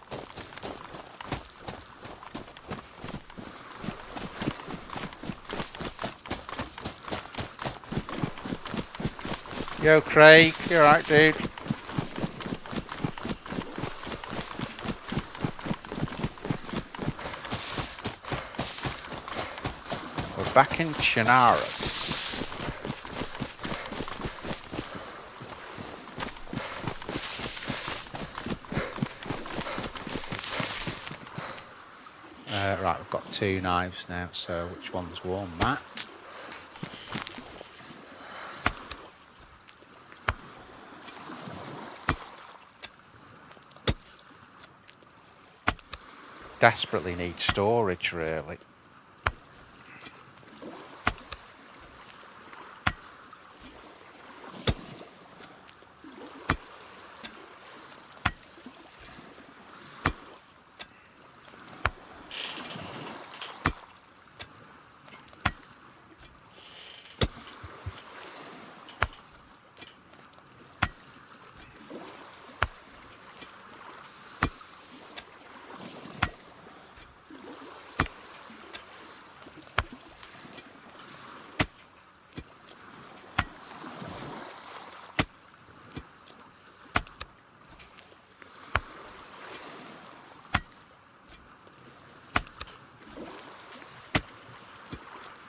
Yo, Craig, you alright, dude? We're back in Chernarus. Right, we've got 2 knives now, so which one's warm? Matt? Desperately need storage, really.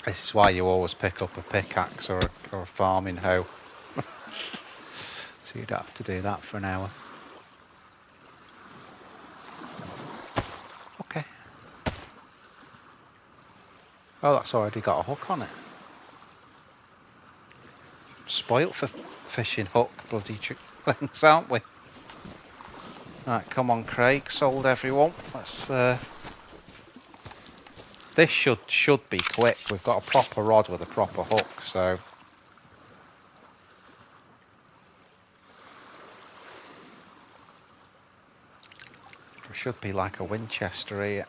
This is why you always pick up a pickaxe or a farming hoe. So you don't have to do that for an hour. Okay. Oh, that's already got a hook on it. Spoilt for fishing hook bloody things, aren't we? Right, come on, Craig. Sold everyone. Let's. This should be quick. We've got a proper rod with a proper hook, so. It should be like a Winchester here.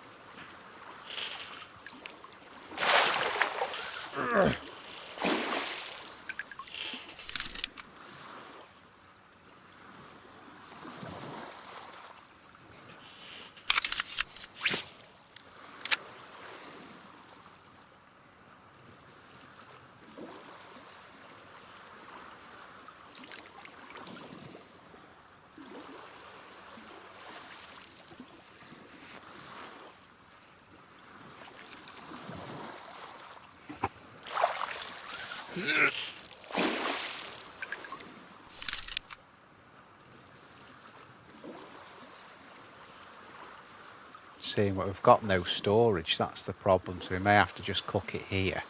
Seeing what we've got no storage, that's the problem, so we may have to just cook it here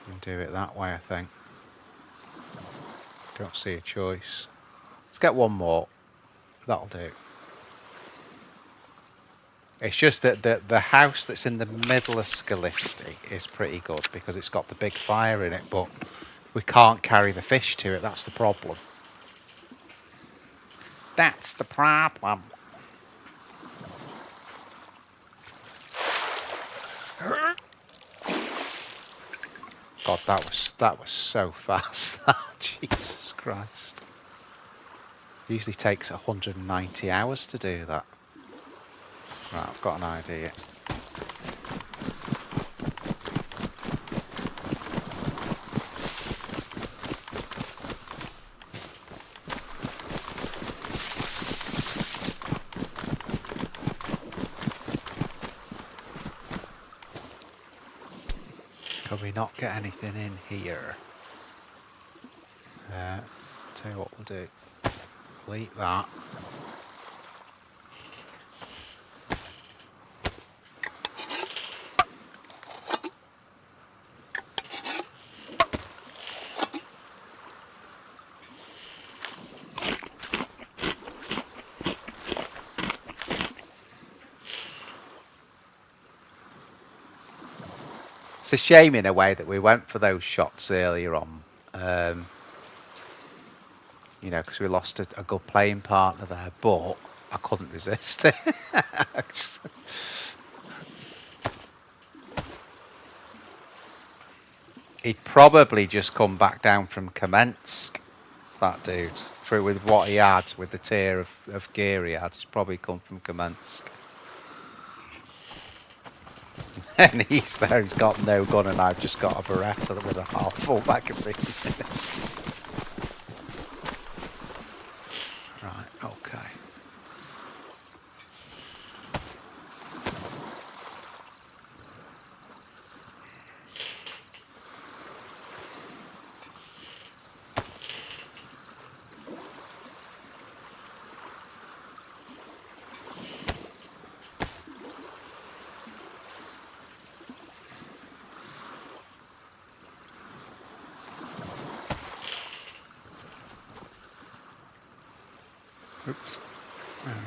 and do it that way, I think. Don't see a choice. Let's get one more. That'll do. It's just that the house that's in the middle of Scalisty is pretty good because it's got the big fire in it, but we can't carry the fish to it. That's the problem. That's the problem. God, that was so fast. Jesus Christ. It usually takes 190 hours to do that. Right, I've got an idea. Can we not get anything in here? Tell you what we'll do. Delete that. It's a shame in a way that we went for those shots earlier on. You know, because we lost a good playing partner there, but I couldn't resist. He'd probably just come back down from Kamensk, that dude, through with what he had, with the tier of gear he had. He's probably come from Kamensk. And he's there, he's got no gun, and I've just got a Beretta with a half full magazine. Right, okay.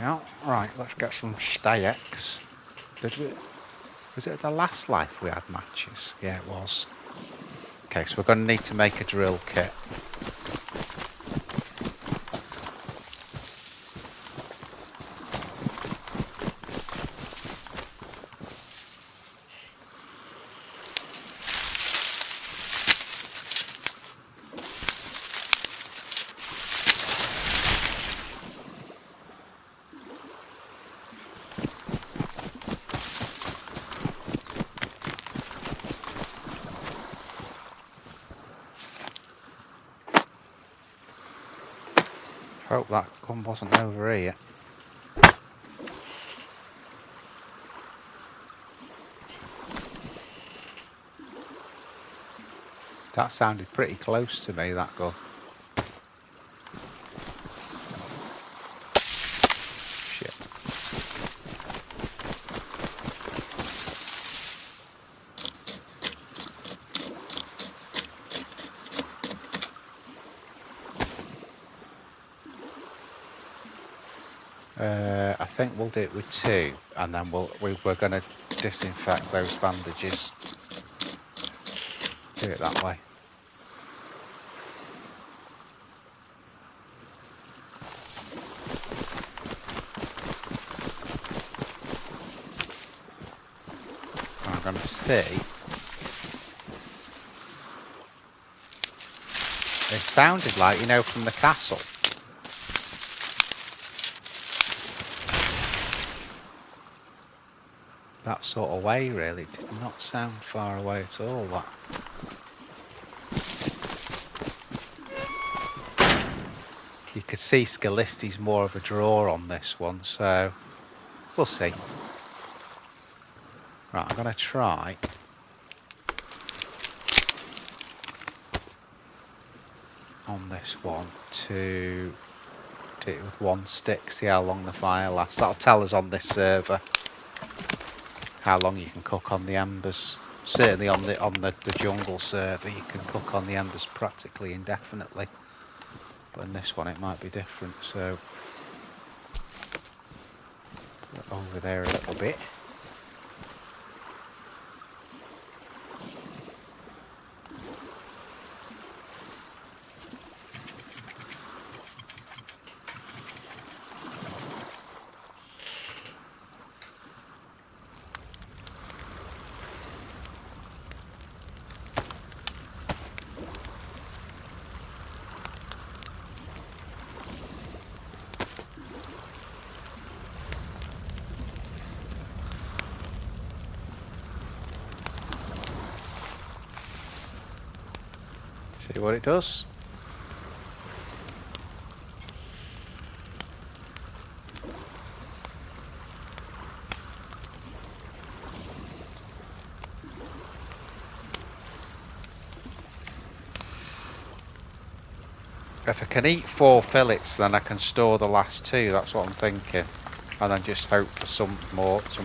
Yeah, right, let's get some stayx. Did we? Was it the last life we had matches? Yeah, it was. Okay, so we're going to need to make a drill kit. Hope that gun wasn't over here. That sounded pretty close to me, that gun. Shit. I think we'll do it with 2, and then we're going to disinfect those bandages. Do it that way. I'm going to see. It sounded like, you know, from the castle. That sort of way, really. It did not sound far away at all, that. You could see Scalisti's more of a draw on this one, so we'll see. Right, I'm going to try. On this one to do it with 1 stick, see how long the fire lasts. That'll tell us on this server how long you can cook on the embers. Certainly on the jungle server you can cook on the embers practically indefinitely. But in this one it might be different, so put it over there a little bit. See what it does. If I can eat 4 fillets, then I can store the last 2. That's what I'm thinking, and then just hope for some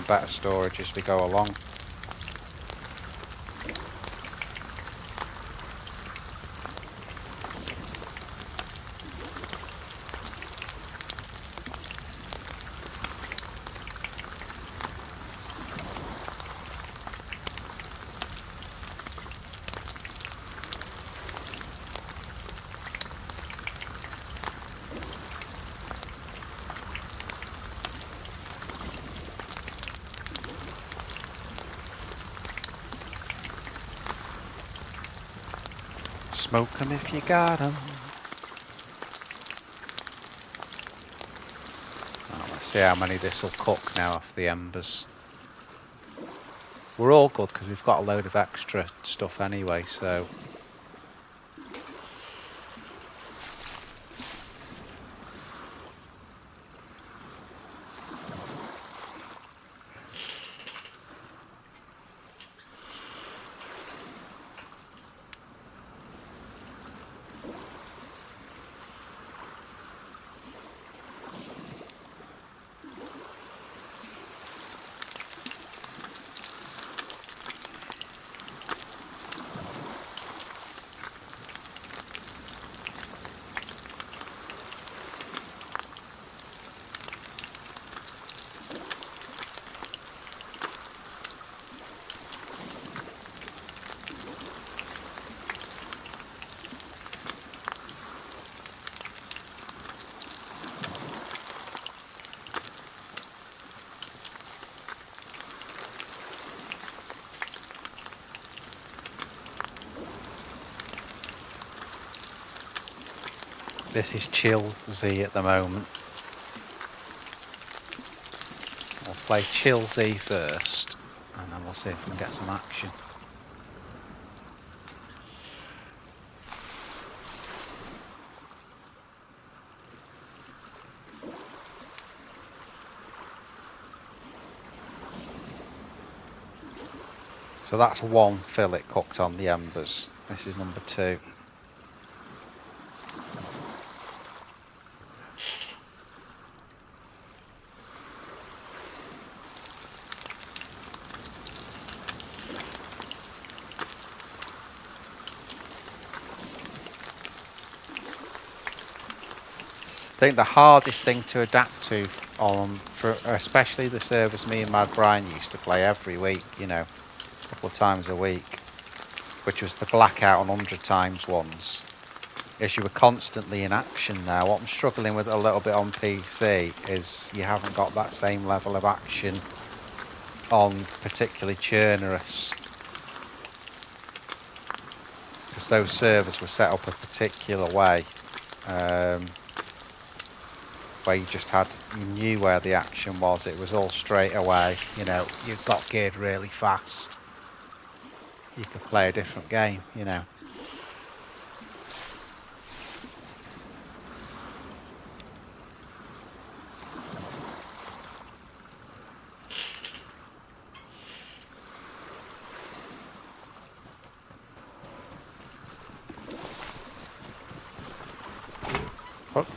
better storage as we go along. Smoke 'em if you got 'em. Oh, let's see how many this will cook now off the embers. We're all good because we've got a load of extra stuff anyway, so. This is Chill Z at the moment. We'll play Chill Z first, and then we'll see if we can get some action. So that's one fillet cooked on the embers. This is number 2. I think the hardest thing to adapt to for especially the servers me and Mad Brian used to play every week, you know, a couple of times a week, which was the blackout on 100 times ones, is you were constantly in action now. What I'm struggling with a little bit on PC is you haven't got that same level of action on particularly Chernarus, because those servers were set up a particular way. Where you knew where the action was, it was all straight away, you know, you got geared really fast, you could play a different game, you know.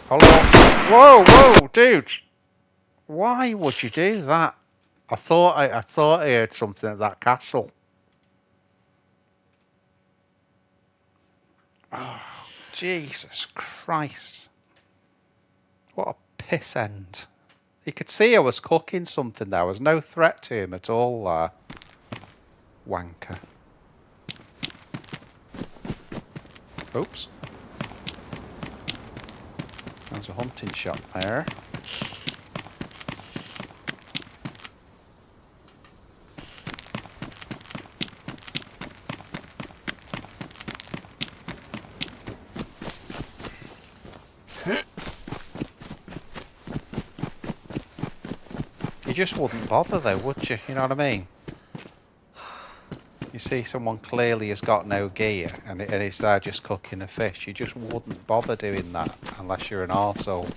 Hello. Whoa, dude! Why would you do that? I thought I heard something at that castle. Oh, Jesus Christ! What a piss end! You could see I was cooking something. There was no threat to him at all. Wanker. Oops. There's a hunting shot there. You just wouldn't bother though, would you? You know what I mean? You see someone clearly has got no gear and it's there just cooking a fish. You just wouldn't bother doing that unless you're an arsehole.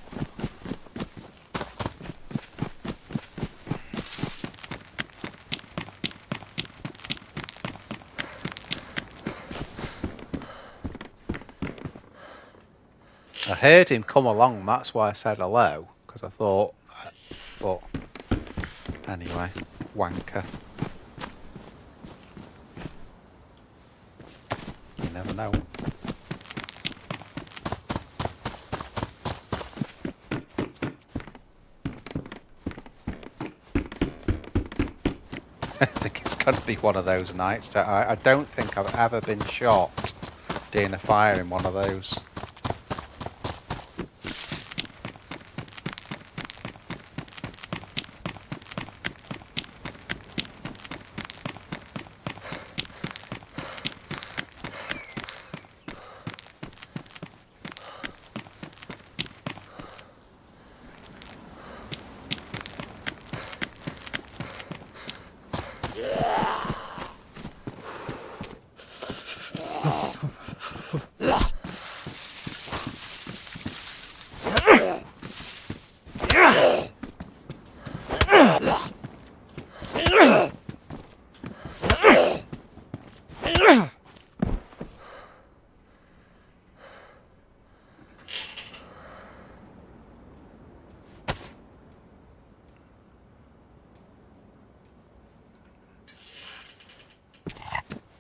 I heard him come along, that's why I said hello, because I thought, but anyway, wanker. You never know. I think it's going to be one of those nights. I don't think I've ever been shot doing a fire in one of those.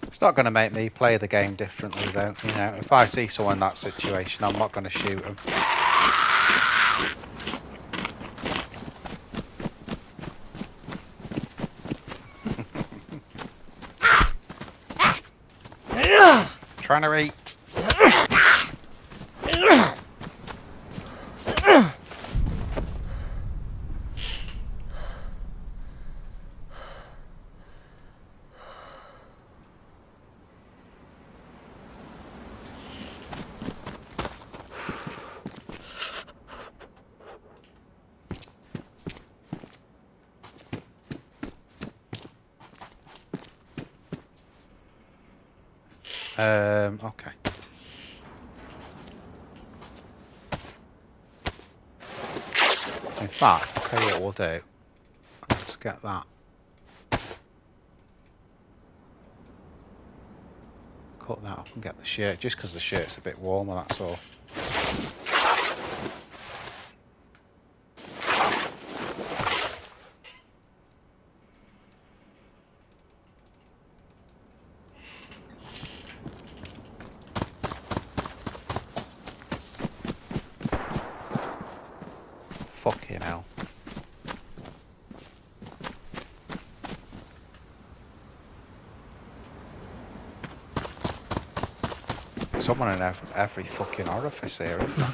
It's not going to make me play the game differently though, you know, if I see someone in that situation I'm not going to shoot them. Trying to eat. Okay. In fact, I'll tell you what we'll do. Let's get that. Cut that up and get the shirt, just because the shirt's a bit warmer, that's all. Fucking hell. Someone in every fucking orifice here, isn't there?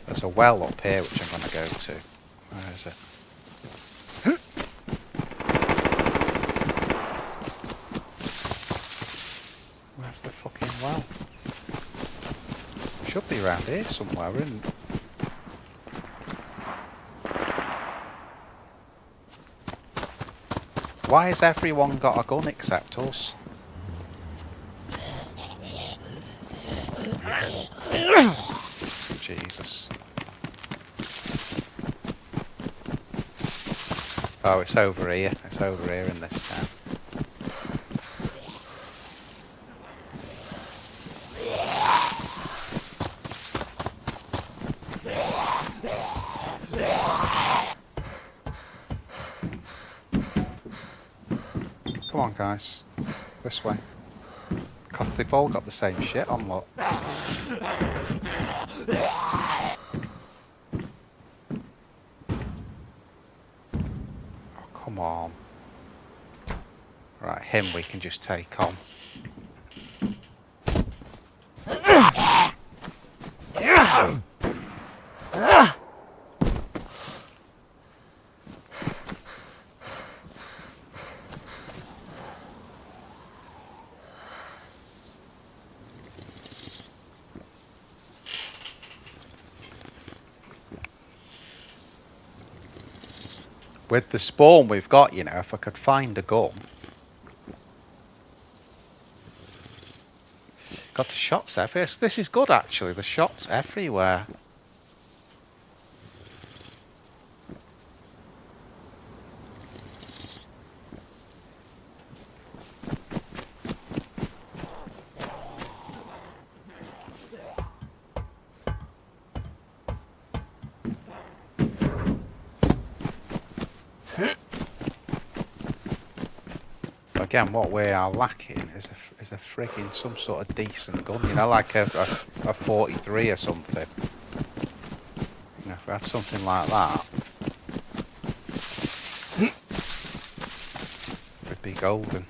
There's a well up here which I'm going to go to. Where is it? Where's the fucking well? Should be around here somewhere, isn't it? Why has everyone got a gun except us? Jesus. Oh, it's over here. It's over here in this town. Come on, guys. This way. God, they've all got the same shit on, look. Come on. Right, him we can just take on. With the spawn we've got, you know, if I could find a gun. Got the shots everywhere. This is good, actually. The shots everywhere. Again, what we are lacking is a frigging some sort of decent gun, you know, like a 43 or something. You know, if we had something like that, it'd be golden.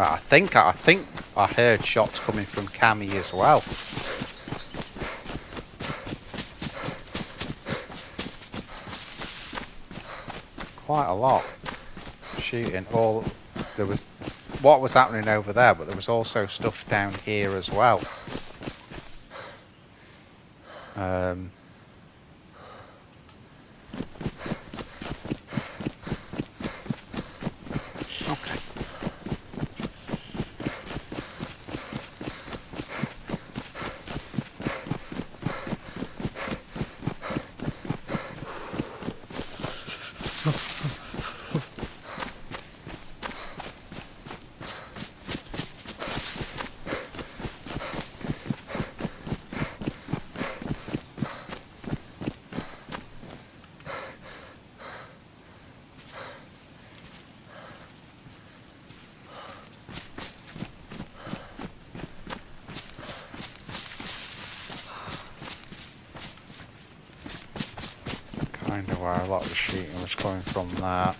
I think I heard shots coming from Cammy as well. Quite a lot shooting. There was what was happening over there, but there was also stuff down here as well. Kind of where a lot of the shooting was coming from there.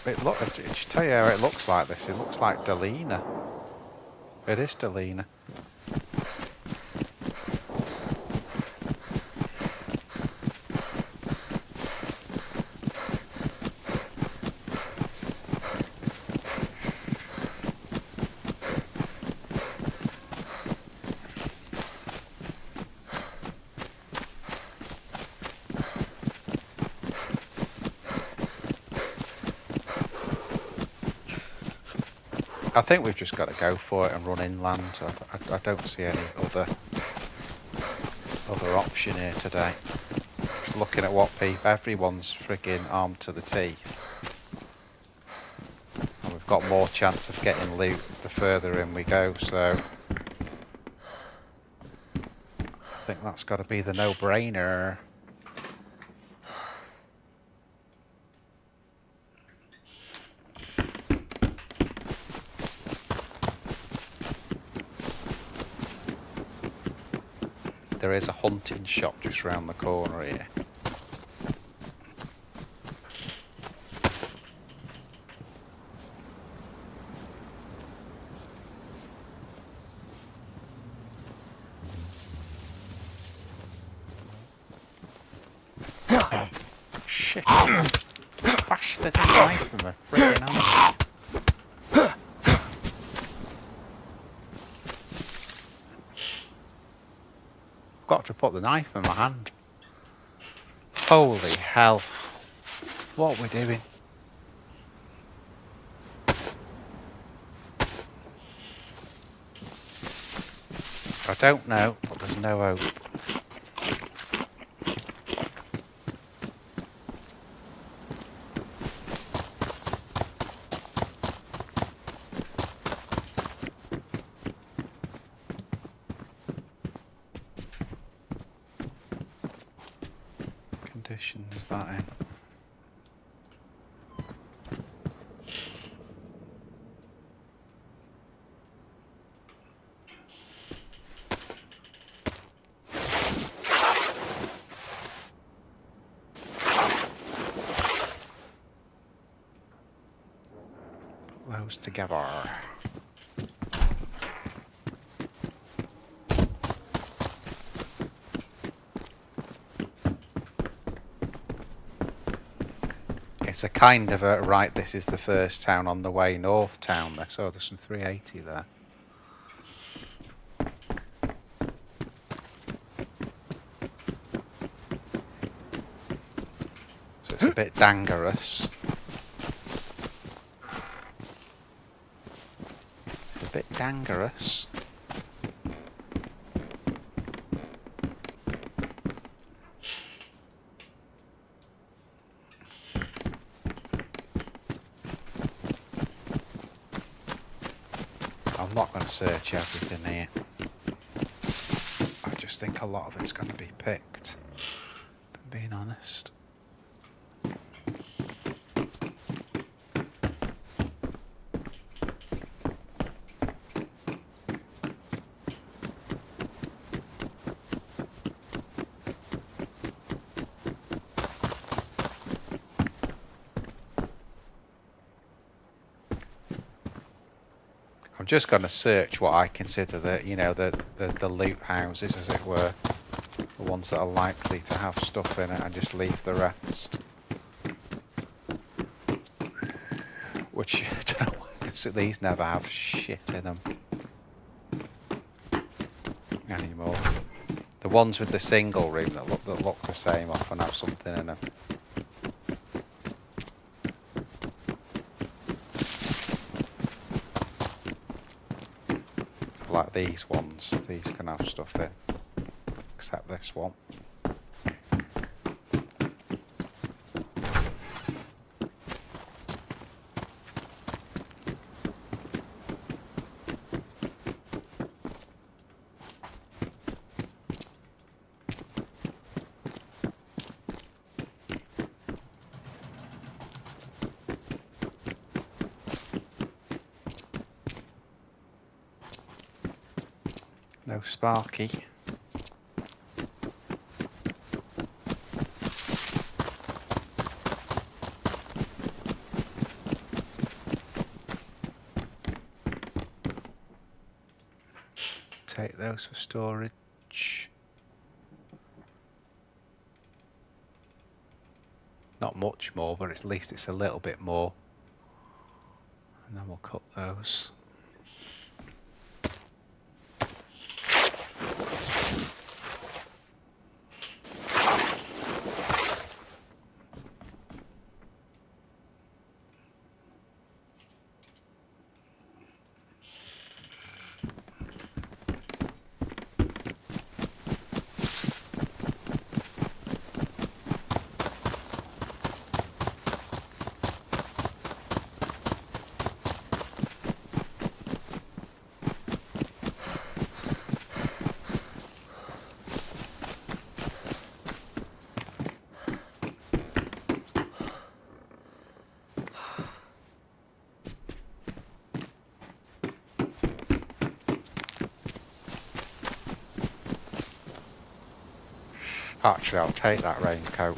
I should tell you how it looks like this. It looks like Delina. It is Delina. I think we've just got to go for it and run inland. I don't see any other option here today. Just looking at what people, everyone's frigging armed to the teeth. And we've got more chance of getting loot the further in we go, so I think that's got to be the no-brainer. There is a hunting shop just round the corner here. Shit. Bashed the knife from a friggin' hand. Got to put the knife in my hand. Holy hell. What we're doing. I don't know, but there's no hope. Condition is that in? Put those together. It's a kind of a, right, this is the first town on the way north town there, so there's some 380 there. So it's a bit dangerous. It's a bit dangerous. I'm not going to search everything here. I just think a lot of it's going to be picked, if I'm being honest. I'm just going to search what I consider the loot houses, as it were, the ones that are likely to have stuff in it, and just leave the rest. Which I don't know. So these never have shit in them anymore. The ones with the single room that look the same often have something in them. Like these ones, these can have stuff in, except this one. No Sparky. take those for storage. Not much more, but at least it's a little bit more. And then we'll cut those. Actually, I'll take that raincoat.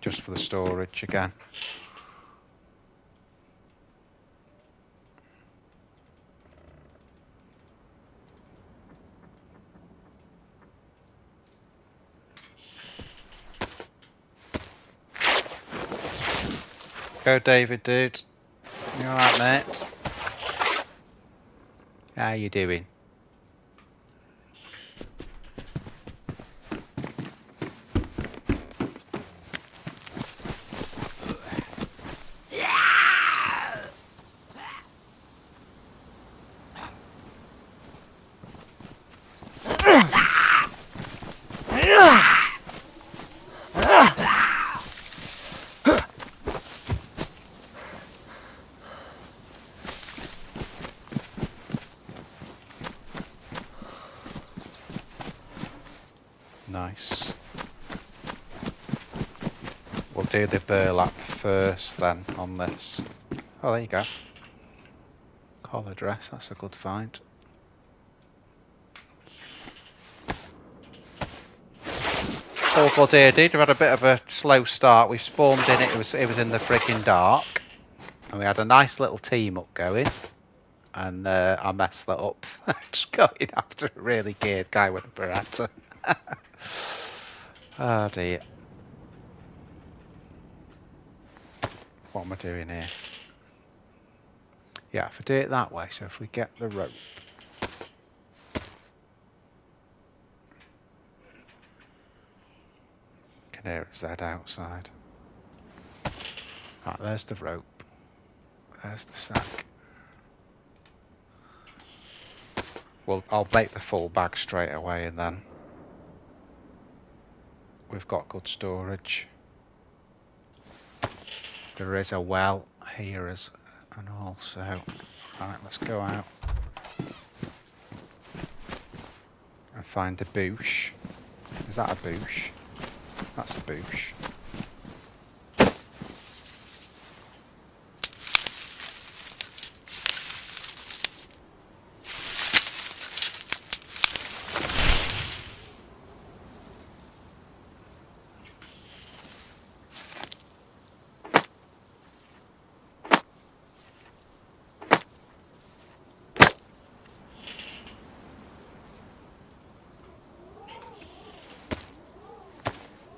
Just for the storage again. Go, David, dude. You alright, mate? How you doing? Nice. We'll do the burlap first then on this. Oh, there you go. Collar dress, that's a good find. Oh god, dear, dude, we've had a bit of a slow start. We spawned in it was in the freaking dark. And we had a nice little team up going. And I messed that up. Just going after a really geared guy with a Beretta. Oh dear. What am I doing here? Yeah, if I do it that way, so if we get the rope. Can hear a Z outside. Right, there's the rope. There's the sack. Well, I'll make the full bag straight away and then we've got good storage. There is a well here and also, right, let's go out and find a bush. Is that a bush? That's a bush.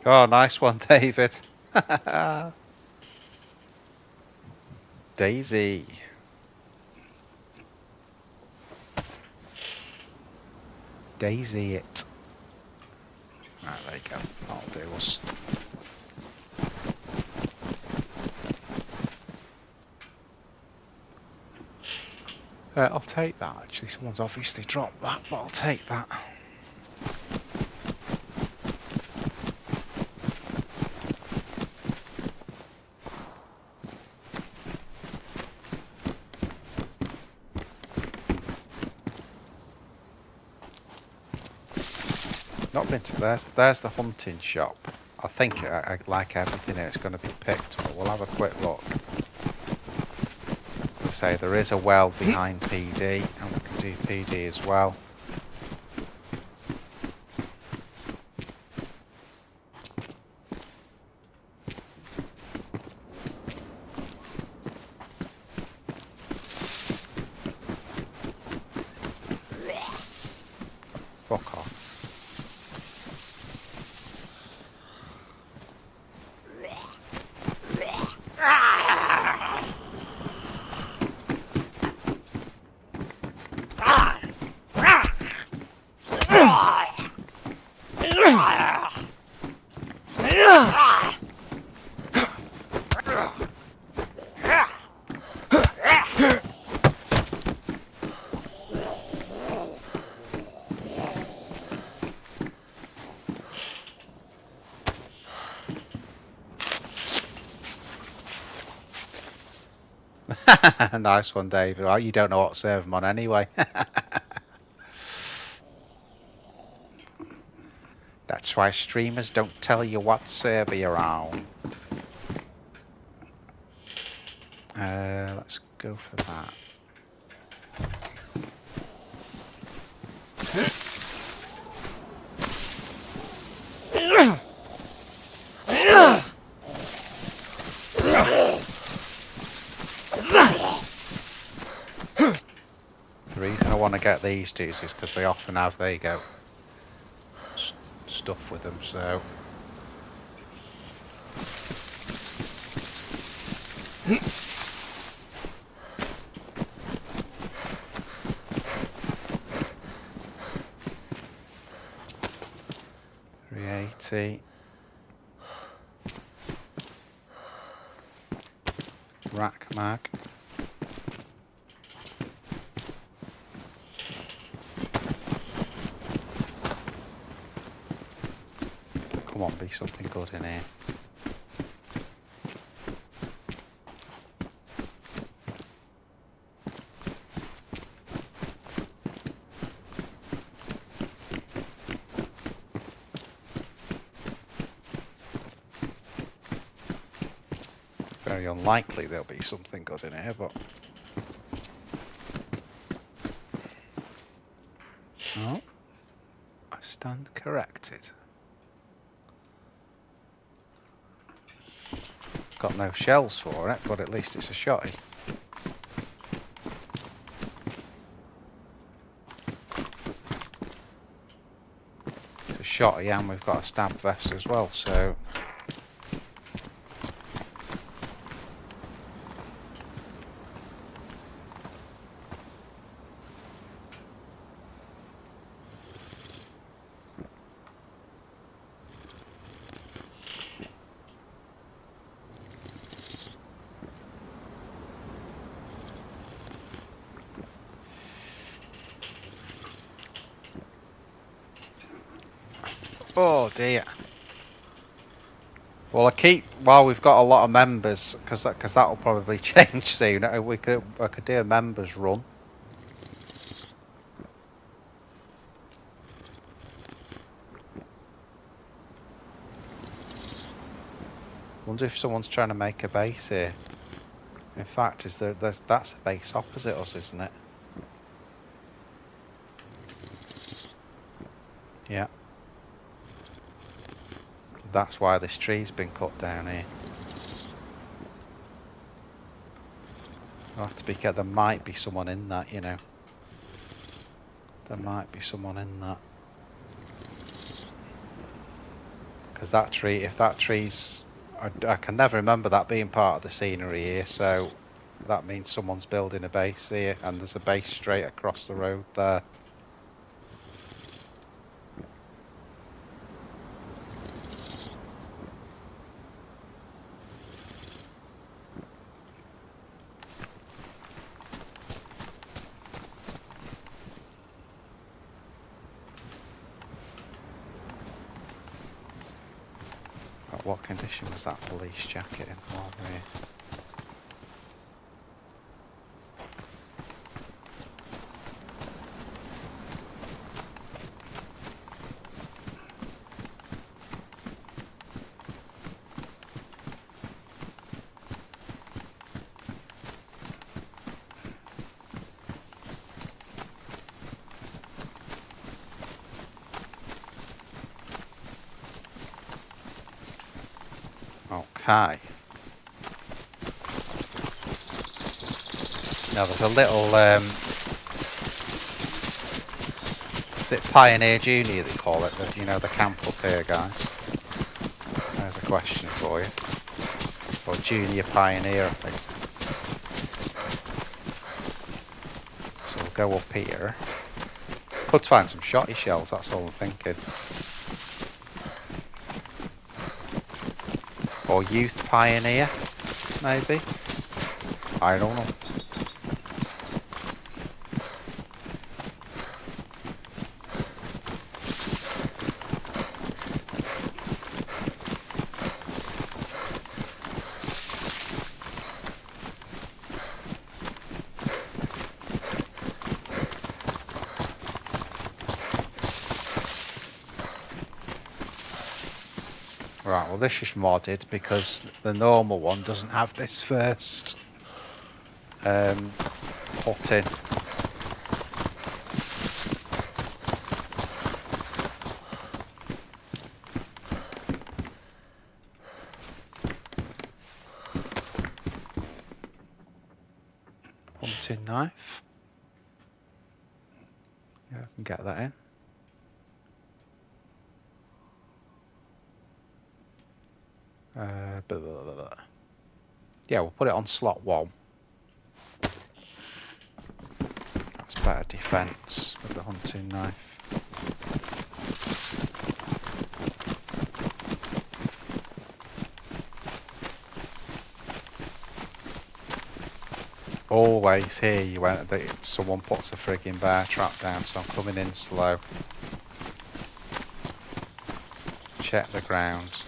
Oh, nice one, David. DayZ. DayZ it. Right, there you go. That'll do us. I'll take that, actually. Someone's obviously dropped that, but I'll take that. Not been to there's the hunting shop. I think like everything here, it's going to be picked, but we'll have a quick look. We'll say there is a well behind PD, and we can do PD as well. Nice one, Dave. Well, you don't know what server I'm on anyway. That's why streamers don't tell you what server you're on. Let's go for that. The reason I want to get these dudes is because they often have, there you go, stuff with them, so... $380. Rack mag. Come on, be something good in here. Very unlikely there'll be something good in here, but... Oh, I stand corrected. Got no shells for it, but at least it's a shotty. It's a shotty and we've got a stab vest as well, so... Oh dear. Well, while we've got a lot of members, because that'll probably change soon. I could do a members run. Wonder if someone's trying to make a base here. In fact, that's a base opposite us, isn't it? Yeah. That's why this tree's been cut down here. I'll have to be careful. There might be someone in that, you know. There might be someone in that. Because that tree, if that tree's... I can never remember that being part of the scenery here, so that means someone's building a base here, and there's a base straight across the road there. What condition was that police jacket in while we're here? Okay. Now there's a little, is it Pioneer Junior they call it? You know, the camp up here, guys. There's a question for you. Or Junior Pioneer, I think. So we'll go up here. Could find some shotty shells, that's all I'm thinking. Or Youth Pioneer, maybe? I don't know. well, this is modded because the normal one doesn't have this first put in. Hunting knife. Yeah, I can get that in. Blah, blah, blah, blah. Yeah, we'll put it on slot 1. That's better defense with the hunting knife. Always hear you when someone puts a frigging bear trap down, so I'm coming in slow. Check the ground.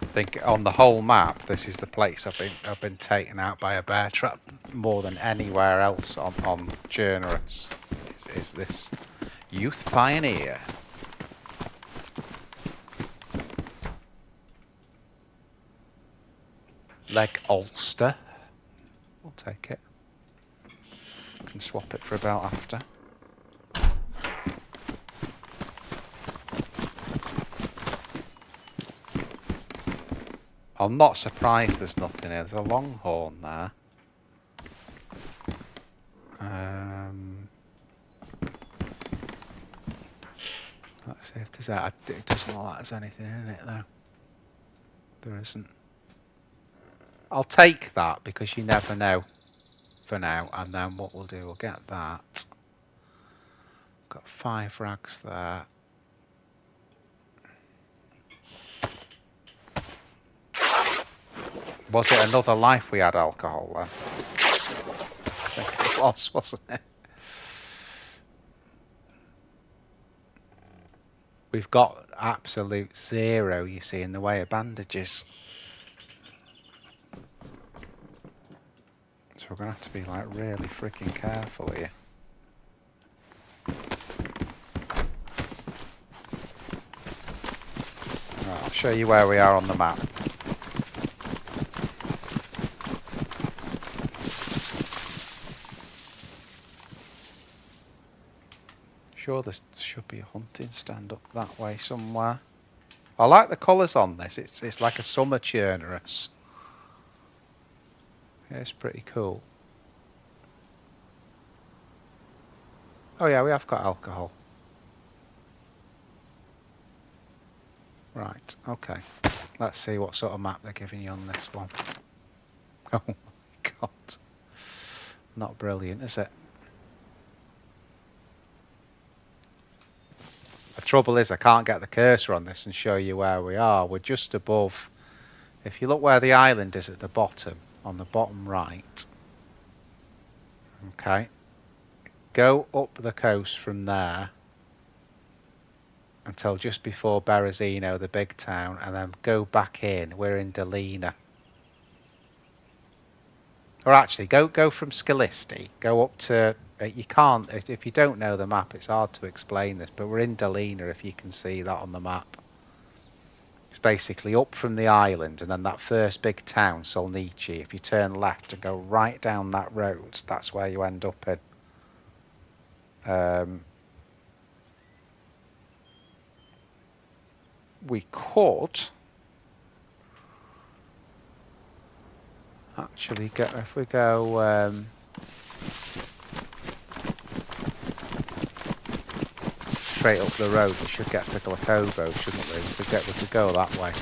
I think on the whole map, this is the place I've been taken out by a bear trap more than anywhere else on Chernarus. Is this youth pioneer? Leg ulster. We'll take it. Can swap it for a belt after. I'm not surprised there's nothing here. There's a longhorn there. Let's see if there's that. It doesn't look like there's anything in it though. There isn't. I'll take that because you never know for now. And then what we'll do, we'll get that. Got 5 rags there. Was it another life we had alcohol then? I think it was, wasn't it? We've got absolute 0, you see, in the way of bandages. So we're going to have to be like really freaking careful here. Right, I'll show you where we are on the map. Sure, there should be a hunting stand up that way somewhere. I like the colours on this. It's like a summer Chernarus. Yeah, it's pretty cool. Oh yeah, we have got alcohol. Right, okay. Let's see what sort of map they're giving you on this one. Oh my god. Not brilliant, is it? The trouble is I can't get the cursor on this and show you where we are. We're just above. If you look where the island is at the bottom, on the bottom right. Okay. Go up the coast from there until just before Berezino, the big town, and then go back in. We're in Delina. Or actually, go from Scalisti, go up to... you can't... If you don't know the map, it's hard to explain this, but we're in Delina, if you can see that on the map. It's basically up from the island, and then that first big town, Solnici, if you turn left and go right down that road, that's where you end up in. We could... actually go, if we go straight up the road, we should get to Glakovo, shouldn't we? We could go that way.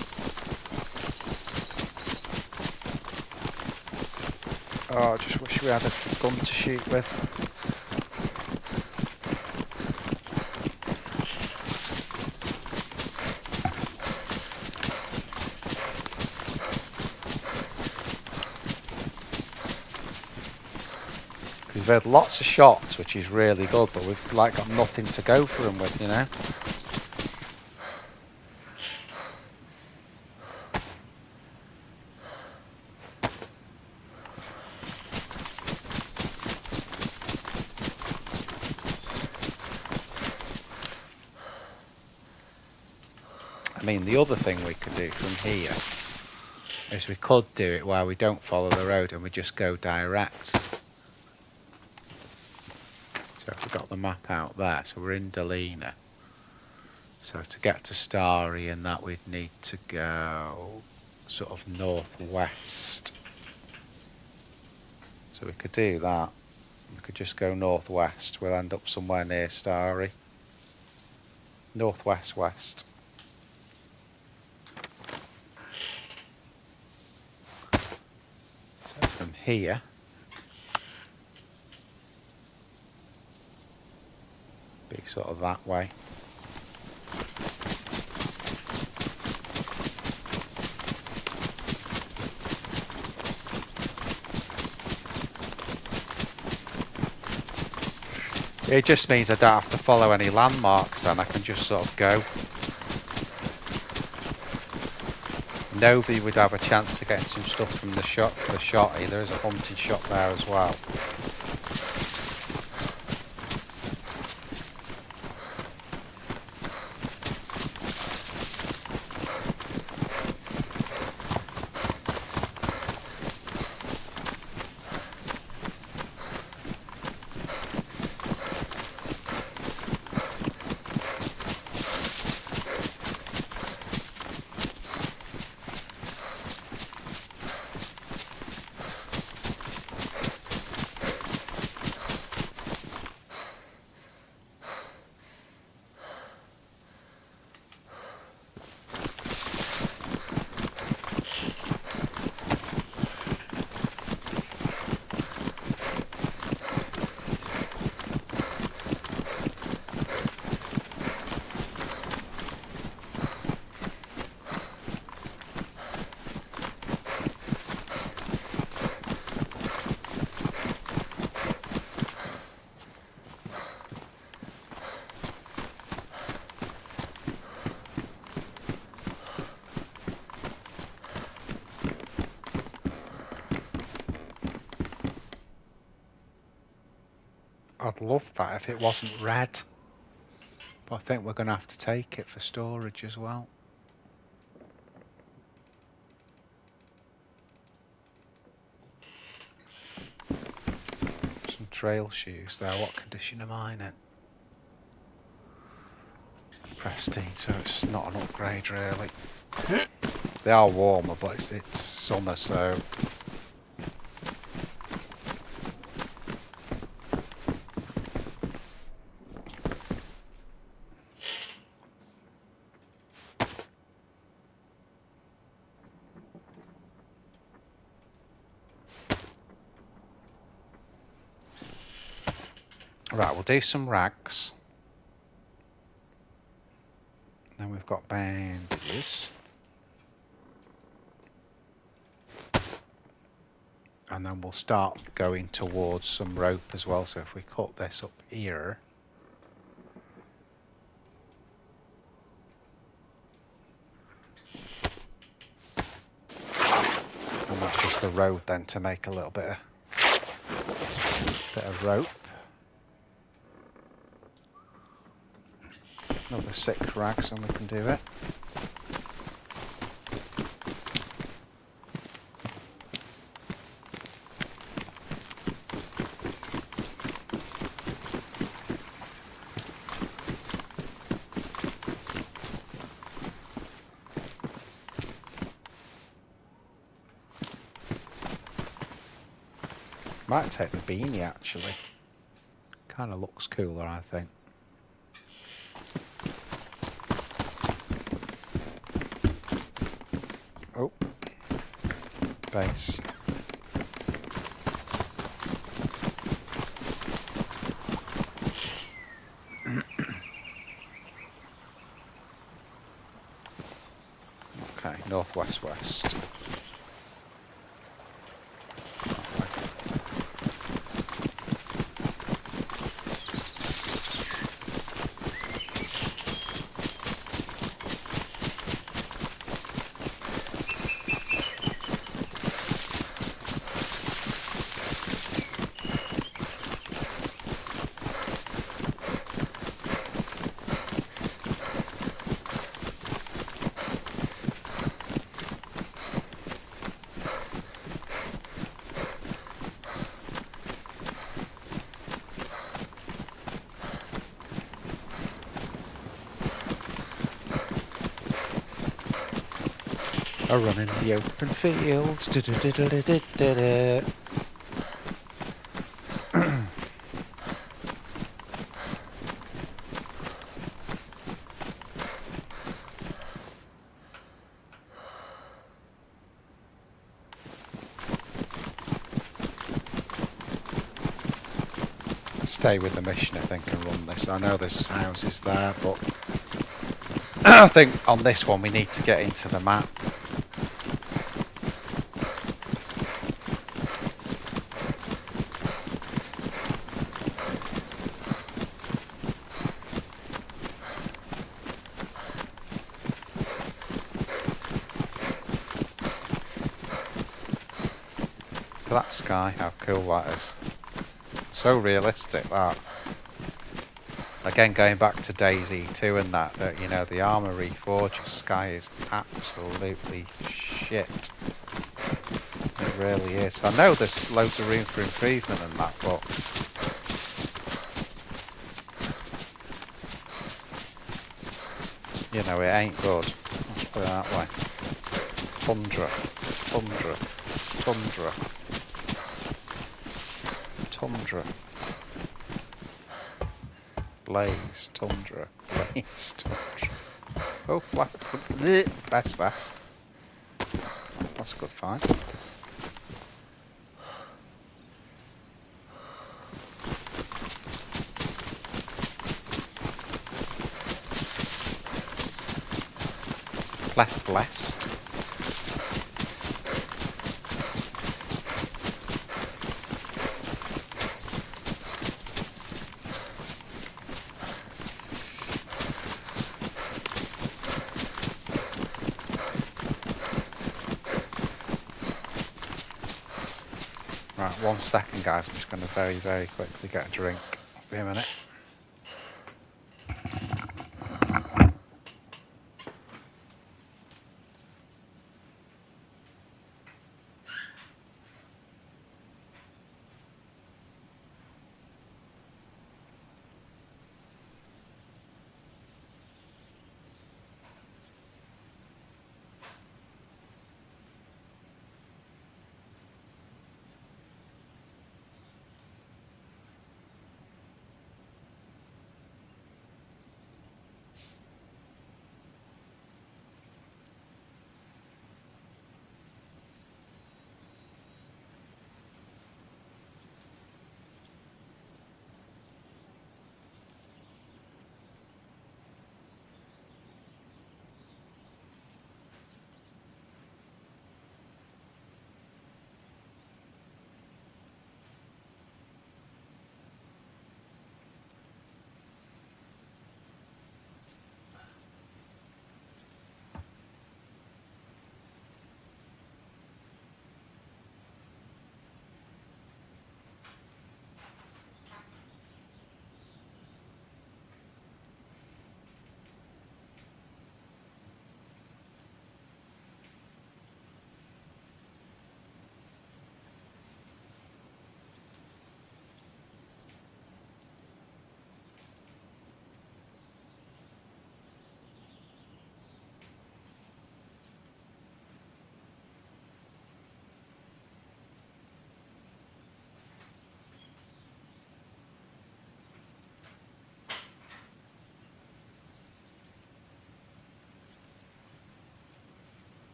Oh, I just wish we had a gun to shoot with. We've had lots of shots, which is really good, but we've like got nothing to go for them with, you know. I mean, the other thing we could do from here is we could do it where we don't follow the road and we just go direct. So if we've got the map out there, so we're in Delina. So to get to Starry and that we'd need to go sort of northwest. So we could do that. We could just go northwest. We'll end up somewhere near Starry. Northwest west. So from here, be sort of that way. It just means I don't have to follow any landmarks then, I can just sort of go. Novi would have a chance to get some stuff from the shotty. There is a hunting shop there as well. I'd love that if it wasn't red. But I think we're going to have to take it for storage as well. Some trail shoes there. What condition am I in? Prestige, so it's not an upgrade really. They are warmer, but it's summer, so... Right, we'll do some rags. Then we've got bandages. And then we'll start going towards some rope as well. So if we cut this up here. And that's just the road then to make a little bit of rope. Another 6 rags and we can do it. Might take the beanie actually. Kind of looks cooler, I think. Oh, base. Okay, northwest west. I run in the open fields. Du-du-du-du-du-du-du. Stay with the mission, I think, and run this. I know there's houses there, but I think on this one we need to get into the map. That sky, how cool that is. So realistic, that. Again, going back to DayZ 2 and that, you know, the Armory Forge sky is absolutely shit. It really is. I know there's loads of room for improvement in that, but you know, it ain't good. Let's put it that way. Tundra. Tundra. Tundra. Tundra. Blaze, tundra, blaze, tundra. Oh, black, fast. That's a good find. Blessed. Right, 1 second guys, I'm just going to very quickly get a drink. Be a minute.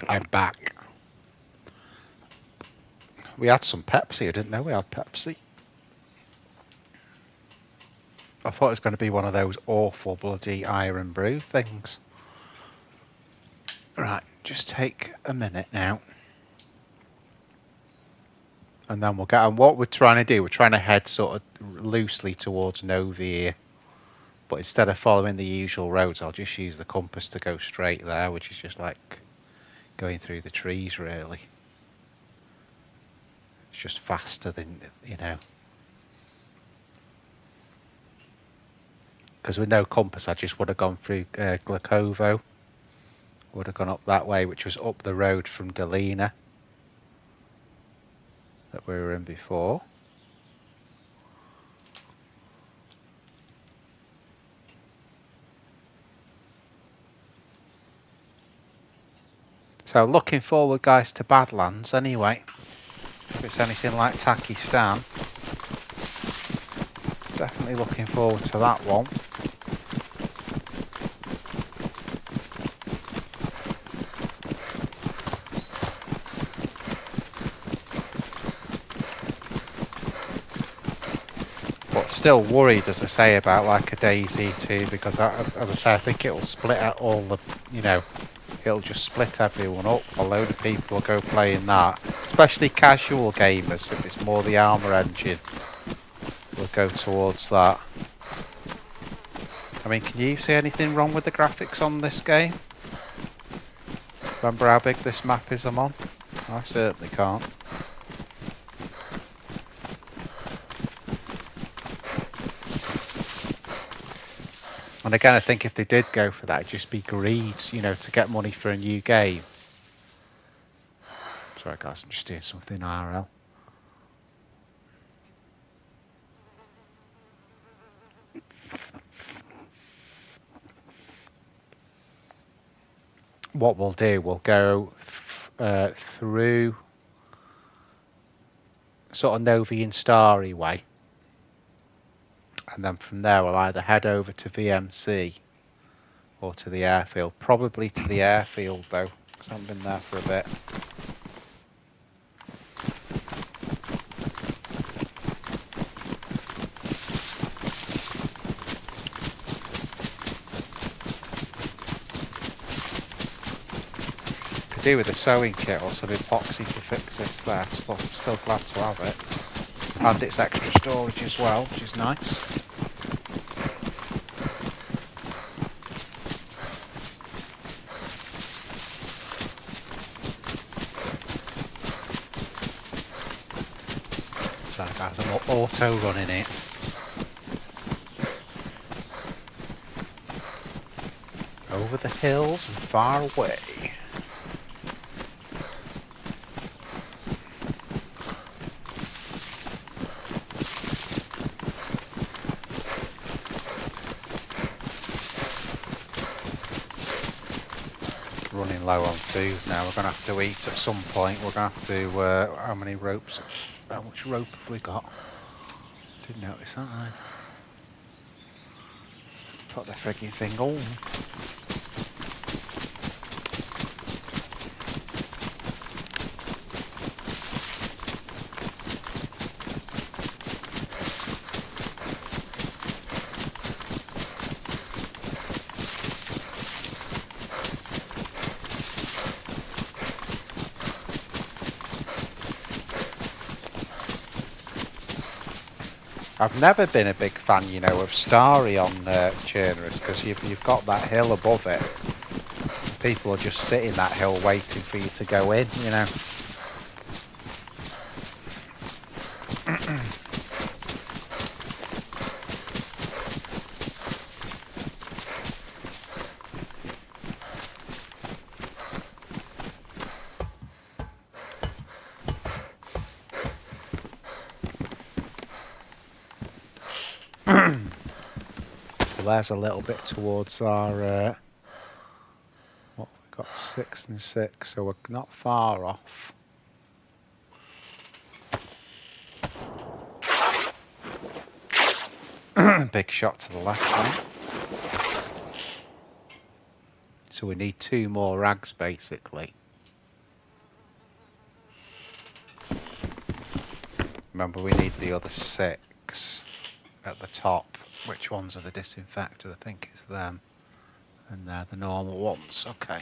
I'm back. We had some Pepsi. I didn't know we had Pepsi. I thought it was going to be one of those awful bloody Iron Brew things. Right, just take a minute now. And then we'll get on. What we're trying to do, we're trying to head sort of loosely towards Nova here. But instead of following the usual roads, I'll just use the compass to go straight there, which is just like going through the trees, really. It's just faster than, you know. Because with no compass, I just would have gone through Glakovo. Would have gone up that way, which was up the road from Delina that we were in before. So looking forward, guys, to Badlands anyway. If it's anything like Takistan, definitely looking forward to that one. But still worried, as I say, about like a DayZ 2 because, as I say, I think it'll split out all the, you know, it'll just split everyone up. A load of people will go playing that, especially casual gamers. If it's more the armor engine, will go towards that. I mean, can you see anything wrong with the graphics on this game? Remember how big this map is I'm on? I certainly can't. And again, I think if they did go for that, it'd just be greed, you know, to get money for a new game. Sorry guys, I'm just doing something IRL. What we'll do, we'll go through sort of Novi and Starry way. And then from there we'll either head over to VMC or to the airfield. Probably to the airfield though, because I haven't been there for a bit. Could do with a sewing kit or some epoxy to fix this vest, but I'm still glad to have it. And it's extra storage as well, which is nice. Sorry guys, I'm auto running it. Over the hills and far away. Running low on food now. We're going to have to eat at some point. We're going to have to, how many ropes? How much rope have we got? Didn't notice that. Put the frigging thing on. I've never been a big fan, you know, of Starry on Chernarus because you've got that hill above it. People are just sitting that hill waiting for you to go in, you know. There's a little bit towards our what we've got 6 and 6, so we're not far off. Big shot to the left there. So we need 2 more rags basically. Remember we need the other 6 at the top. Which ones are the disinfected? I think it's them. And they're the normal ones. Okay.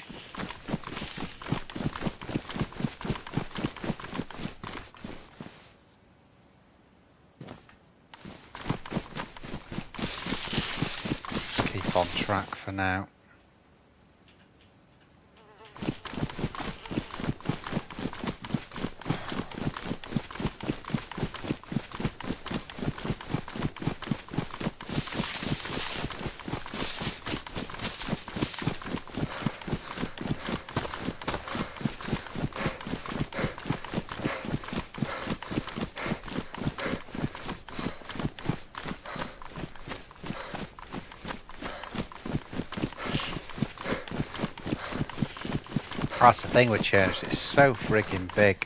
Just keep on track for now. That's the thing with Chernarus, it's so friggin' big.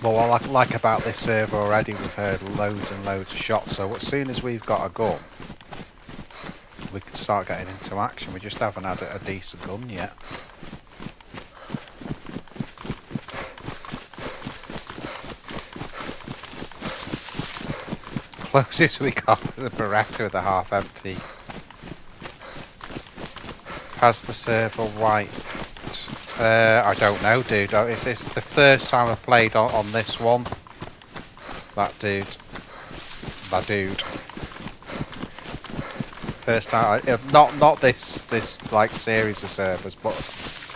But what I like about this server already, we've heard loads and loads of shots, so as soon as we've got a gun, we can start getting into action. We just haven't had a decent gun yet. Closest we got was a Beretta with a half empty. Has the server wiped? I don't know, dude. It's the first time I've played on this one. That dude. First time. Not this like series of servers, but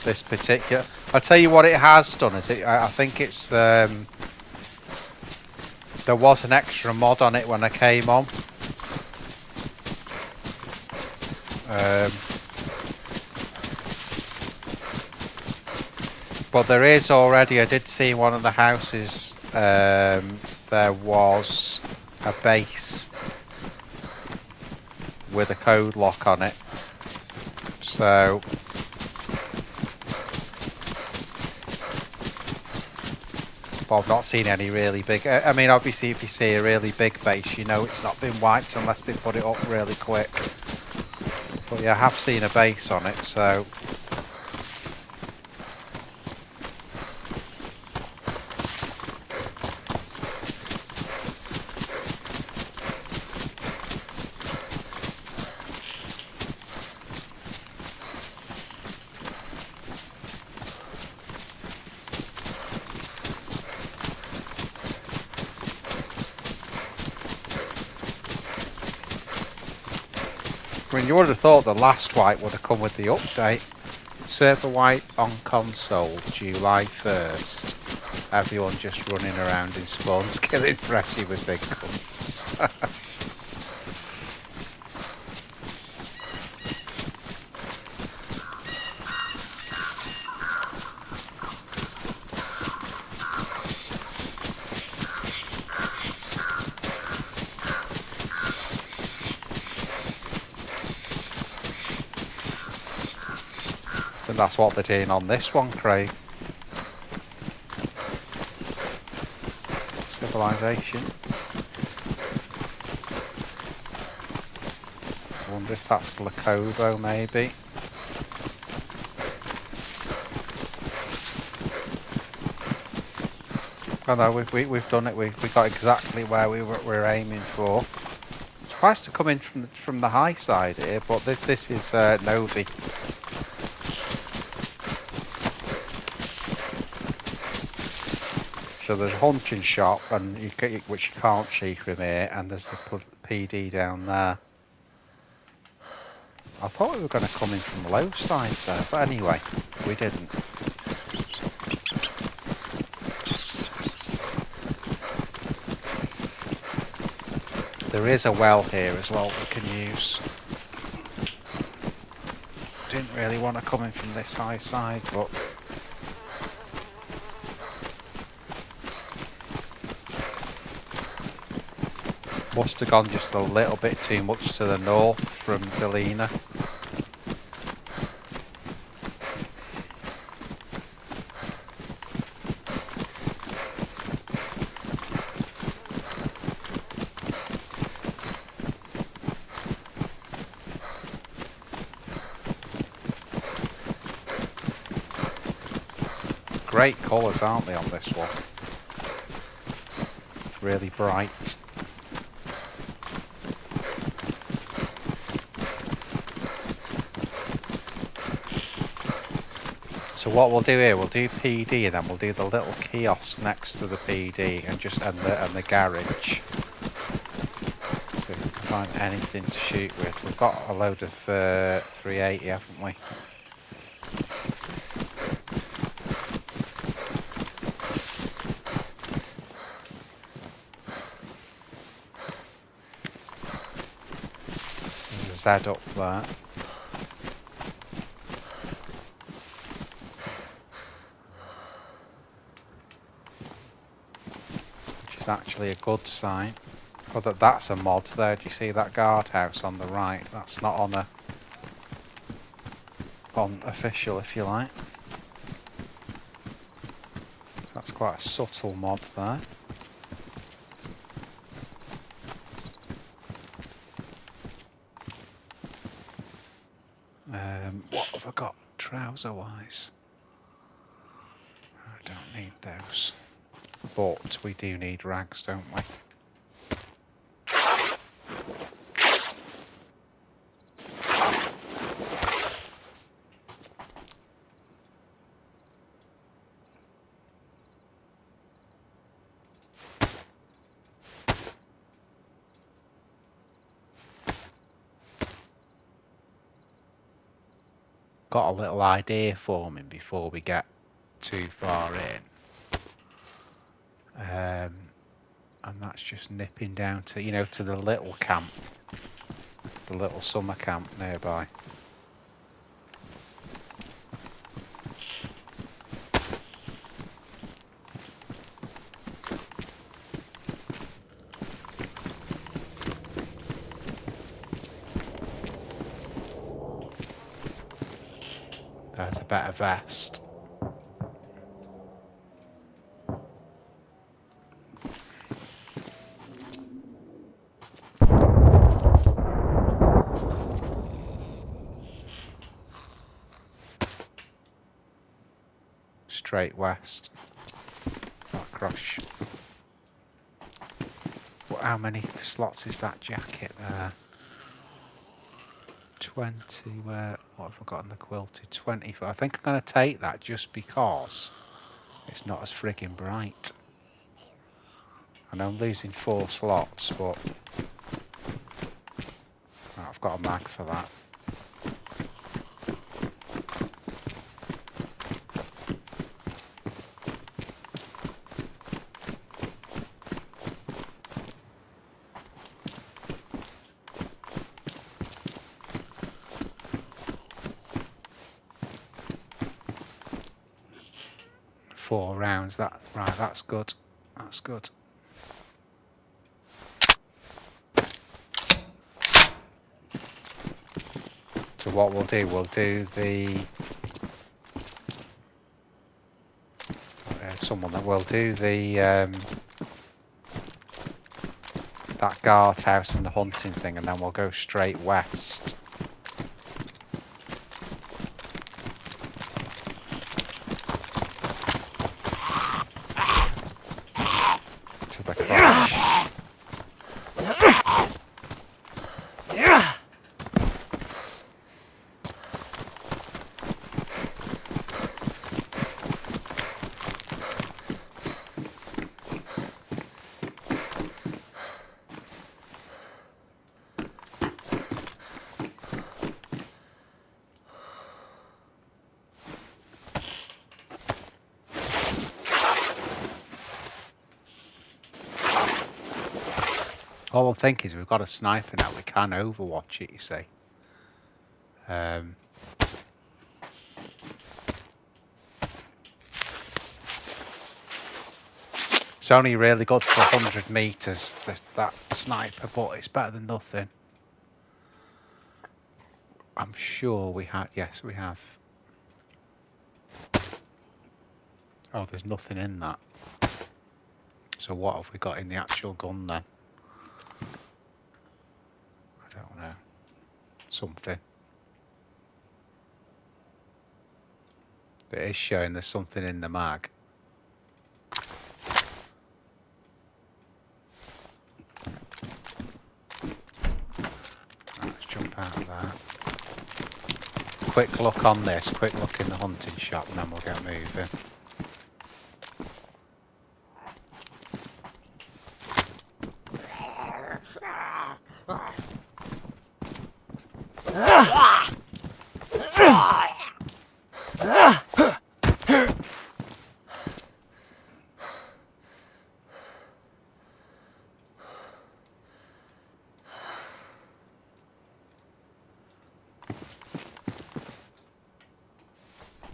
this particular. I'll tell you what it has done. I think it's there was an extra mod on it when I came on. But there is already, I did see one of the houses, there was a base with a code lock on it. So, but I've not seen any really big, I mean obviously if you see a really big base you know it's not been wiped unless they put it up really quick. But yeah, I have seen a base on it, so... I mean, you would have thought the last wipe would have come with the update. Server wipe on console, July 1st. Everyone just running around in spawns, killing Freshie with big guns. And that's what they're doing on this one, Craig. Civilization. I wonder if that's Glacovo, maybe. Oh no, we've done it. We got exactly where we're aiming for. Surprised to come in from the high side here, but this is Novi. So there's a hunting shop, and which you can't see from here, and there's the PD down there. I thought we were going to come in from the low side there, but anyway, we didn't. There is a well here as well we can use. Didn't really want to come in from this high side, but... must have gone just a little bit too much to the north from Delina. Great colours, aren't they, on this one? It's really bright. So what we'll do here, we'll do PD and then we'll do the little kiosk next to the PD and the garage. So if we can find anything to shoot with. We've got a load of 380, haven't we? There's a Z up there. Actually a good sign. Well, that's a mod there. Do you see that guardhouse on the right? That's not on official, if you like. That's quite a subtle mod there. What have I got trouser-wise? I don't need those. But we do need rags, don't we? Got a little idea forming before we get too far in. And that's just nipping down to, you know, to the little camp. The little summer camp nearby. There's a better vest. Straight west. Not crush. Well, how many slots is that jacket there? 20, what have I got in the quilted? 24. I think I'm going to take that just because it's not as frigging bright. I know I'm losing 4 slots, but I've got a mag for that. Four rounds, right, that's good. That's good. So what we'll do the someone that will do the that guardhouse and the hunting thing, and then we'll go straight west. To the crash. All I'm thinking is we've got a sniper now. We can overwatch it, you see. It's only really good for 100 metres, that sniper, but it's better than nothing. I'm sure we had, yes we have. Oh, there's nothing in that. So what have we got in the actual gun then? I don't know. Something. It is showing there's something in the mag. Let's jump out of that. Quick look on this, quick look in the hunting shop, and then we'll get moving.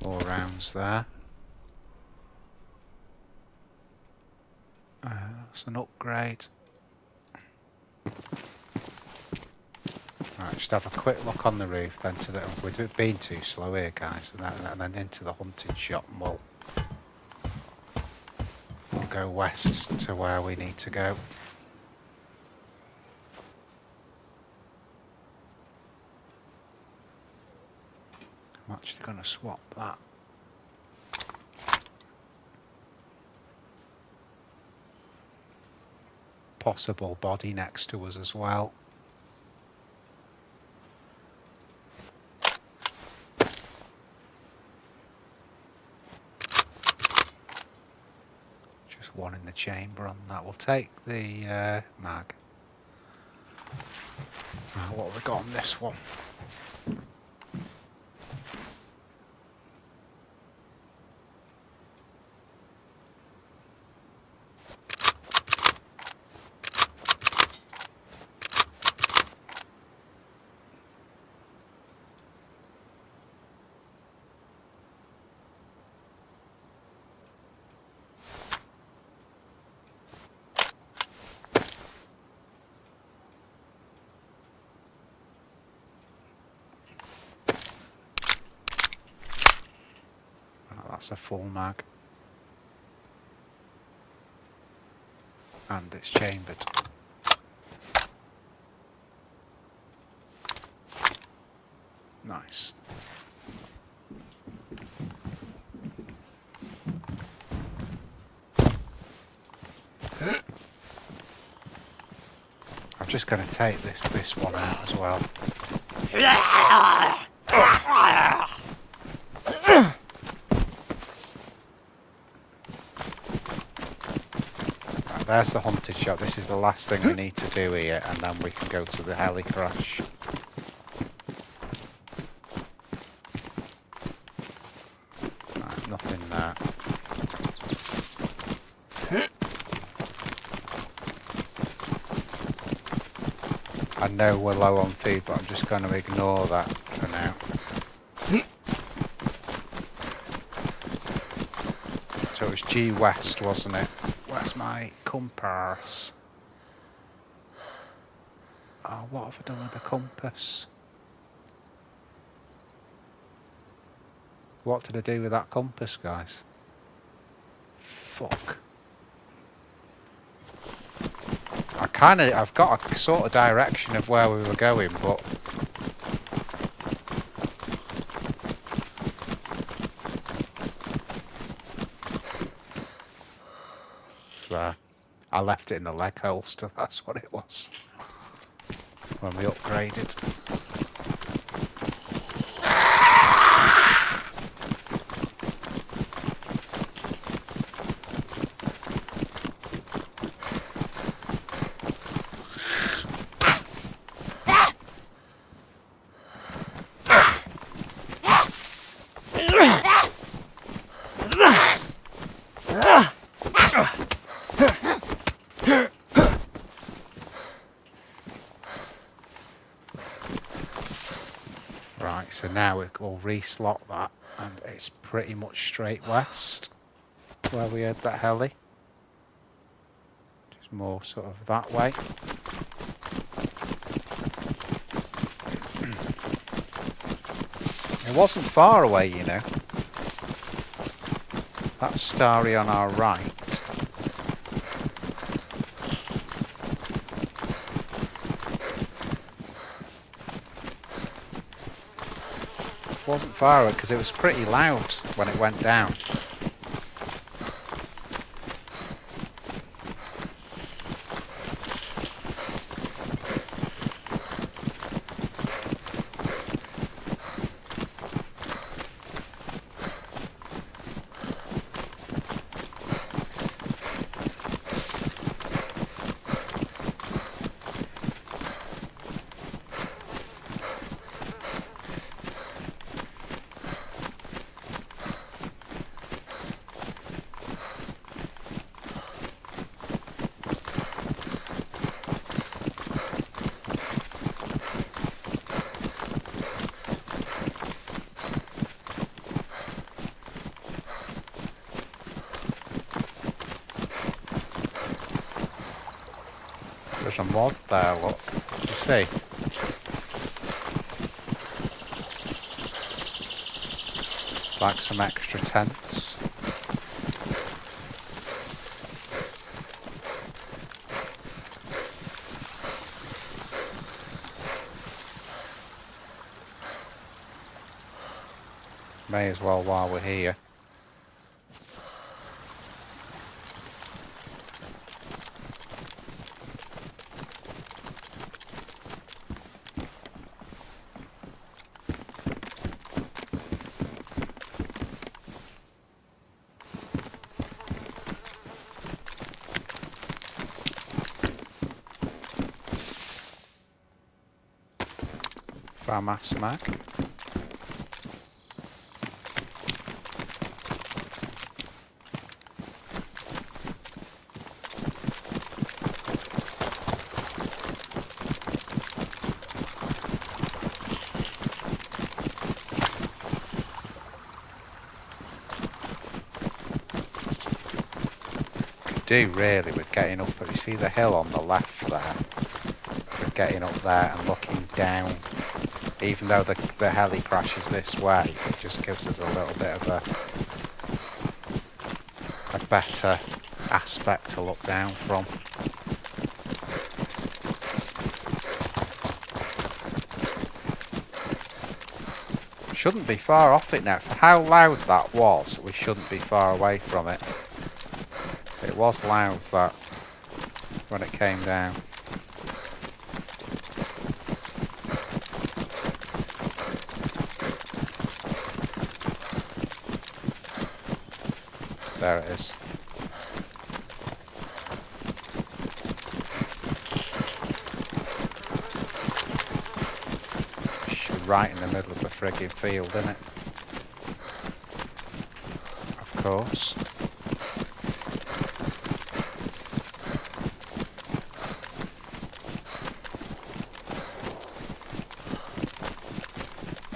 More rounds there. That's an upgrade. Just have a quick look on the roof, then to the. We've been too slow here, guys, and then into the hunting shop, and we'll go west to where we need to go. I'm actually going to swap that. Possible body next to us as well. Just one in the chamber on that. We'll take the mag. Right, what have we got on this one? That's a full mag. And it's chambered. Nice. I'm just going to take this one out as well. There's the hunted shot. This is the last thing we need to do here, and then we can go to the heli crash. Right, nothing there. I know we're low on food, but I'm just going to ignore that for now. So it was G West, wasn't it? Where's my compass? Oh, what have I done with the compass? What did I do with that compass, guys? Fuck. I've got a sort of direction of where we were going, but I left it in the leg holster, that's what it was, when we upgraded. Right, so now we'll re-slot that, and it's pretty much straight west, where we had that heli. Just more sort of that way. It wasn't far away, you know. That's starry on our right. Wasn't far away because it was pretty loud when it went down. There's a mod there, look. You see? Like some extra tents. May as well while we're here. Found Master Mag. Do really with getting up, but you see the hill on the left there, with getting up there and looking down, even though the heli crashes this way, it just gives us a little bit of a better aspect to look down from. Shouldn't be far off it now. For how loud that was, we shouldn't be far away from it. It was loud, that, when it came down. There it is. Right in the middle of the frigging field, isn't it? Of course.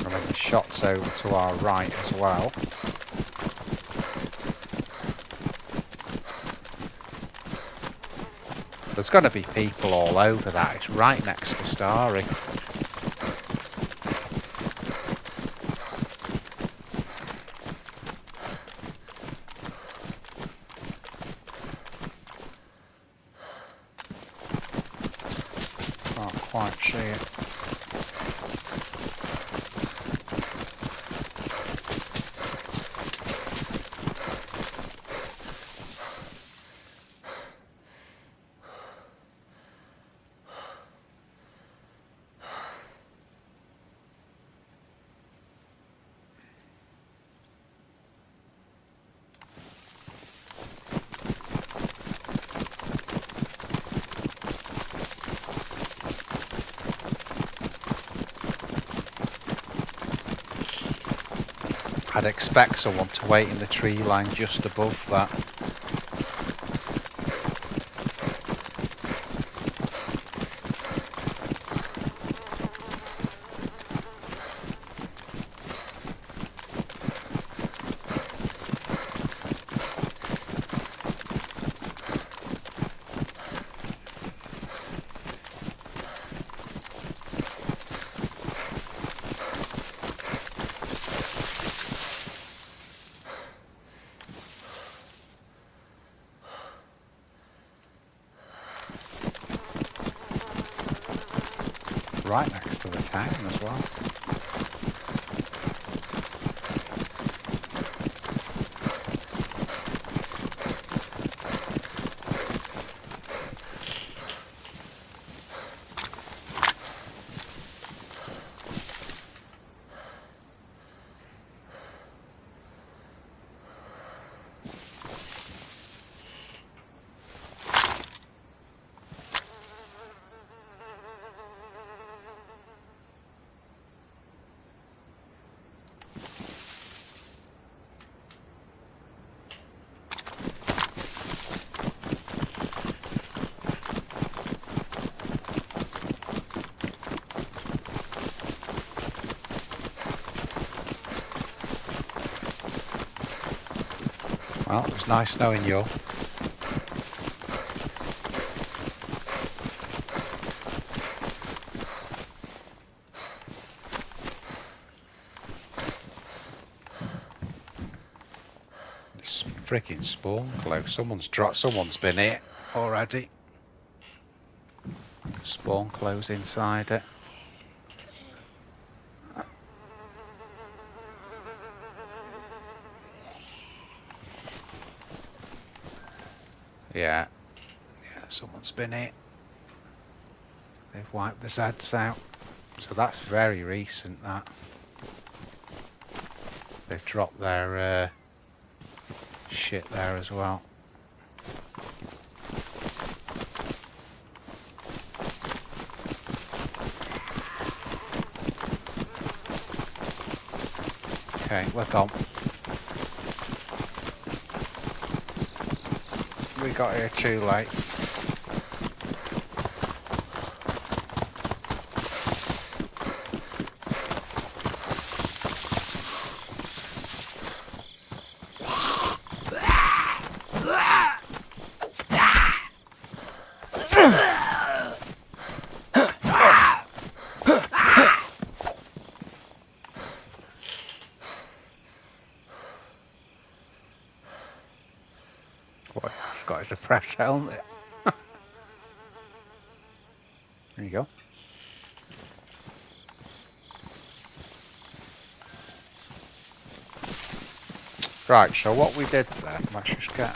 And then the shots over to our right as well. There's going to be people all over that. It's right next to Starry. Can't quite see it. I'd expect someone to wait in the tree line just above that. Right next to the town as well. Well, it was nice knowing you. freaking spawn close. Someone's been here already. Spawn close inside it. Yeah. Yeah, someone's been here. They've wiped the Zeds out. So that's very recent, that. They've dropped their shit there as well. Okay, we're gone. We got here too late. Boy, I've got a fresh helmet. There you go. Right, so what we did there, let's just get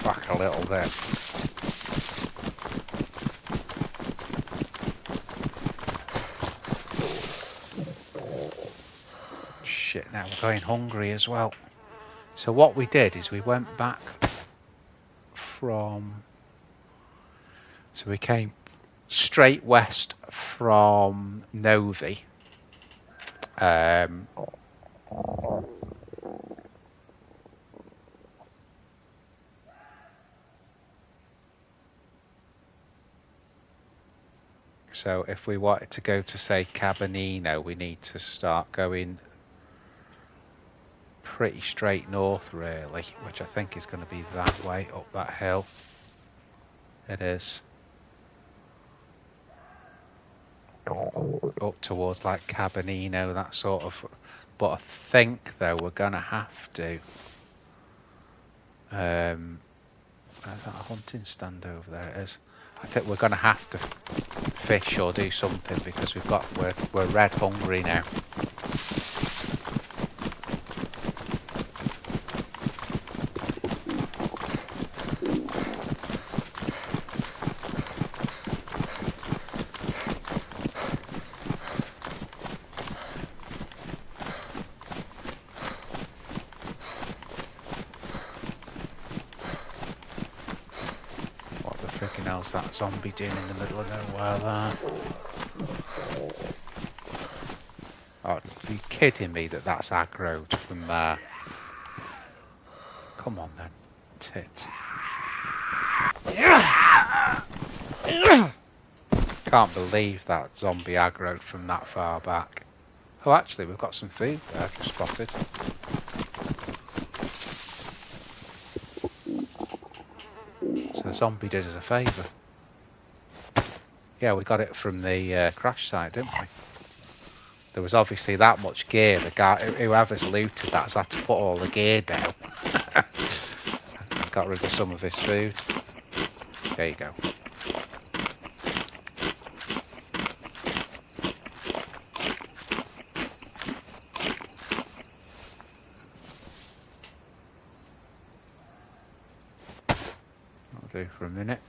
back a little bit. Shit, now we're going hungry as well. So what we did is we went back from... So we came straight west from Novi. So if we wanted to go to, say, Cabanino, we need to start going pretty straight north, really, which I think is going to be that way, up that hill. It is. Up towards, like, Cabanino, that sort of... But I think, though, we're going to have to... There's that hunting stand over there, it is. I think we're going to have to fish or do something because we're red hungry now. That zombie doing in the middle of nowhere there. Oh, are you kidding me that's aggroed from there? Come on then, tit. Can't believe that zombie aggroed from that far back. Oh, actually, we've got some food there, I've just spotted. So the zombie did us a favour. Yeah, we got it from the crash site, didn't we? There was obviously that much gear. The guy, whoever's looted that's had to put all the gear down. Got rid of some of his food. There you go. That'll do for a minute.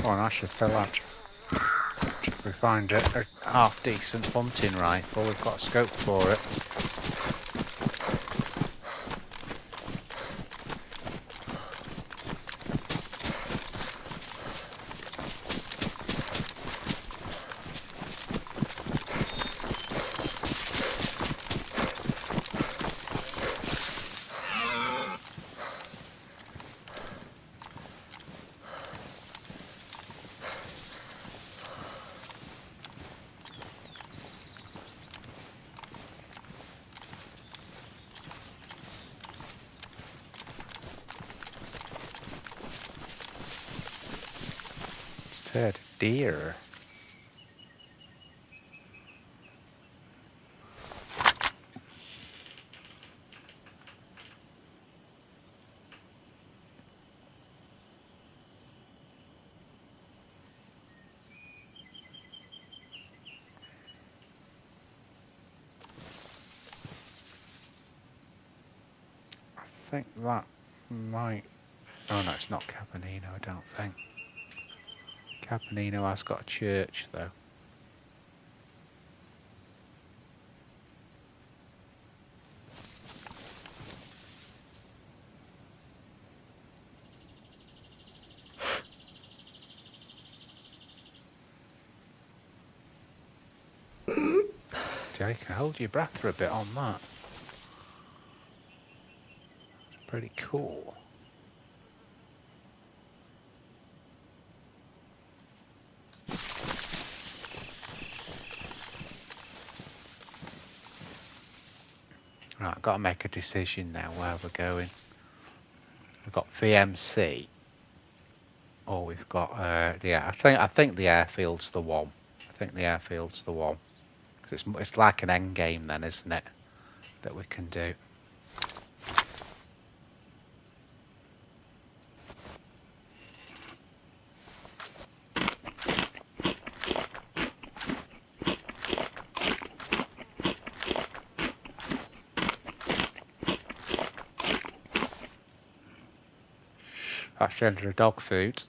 Oh, and I should fill out. If we find a half decent hunting rifle, we've got a scope for it. heard a deer. I think that might... Oh no, it's not Caponino, I don't think. Caponino has got a church though. Yeah, you can hold your breath for a bit on that. It's pretty cool. Right, I've got to make a decision now where we're going. We've got VMC, or we've got yeah. I think the airfield's the one. I think the airfield's the one because it's like an end game then, isn't it? That we can do. That's the end of the dog food.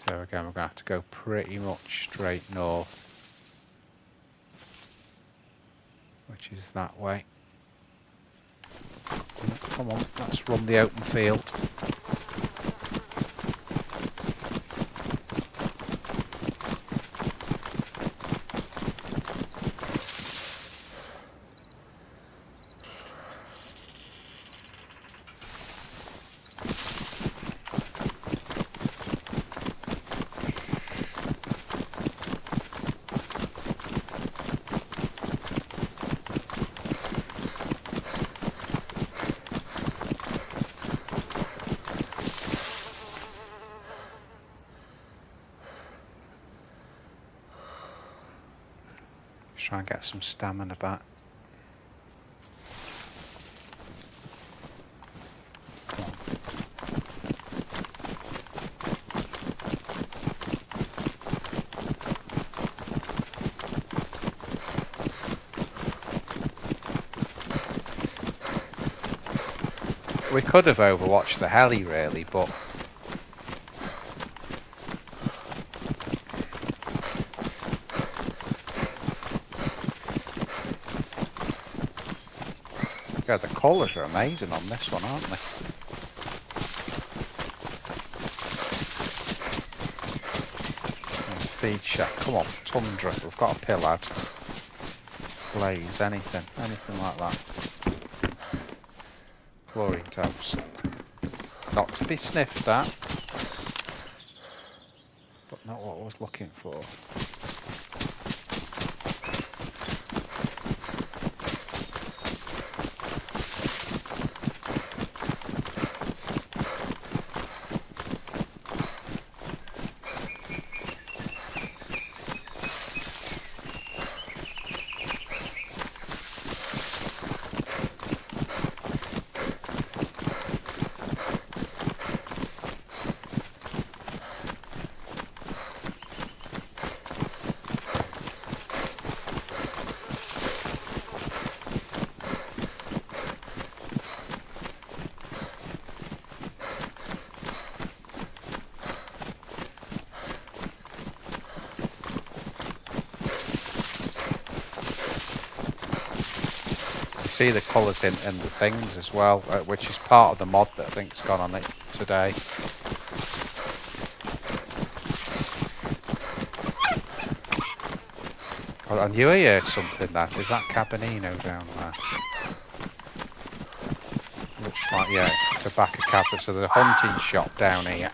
So again, we're going to have to go pretty much straight north, which is that way. Come on, let's run the open field. Try and get some stamina back. We could have overwatched the heli really, but yeah, the colours are amazing on this one, aren't they? Feed shack, come on, tundra, we've got a pillad. Blaze, anything like that. Chlorine toast. Not to be sniffed at, but not what I was looking for. See the colours in the things as well, which is part of the mod that I think's gone on it today. Oh, I knew I heard something then. Is that Caponino down there? Looks like, yeah, it's the back of Caponino. So there's a hunting shop down here.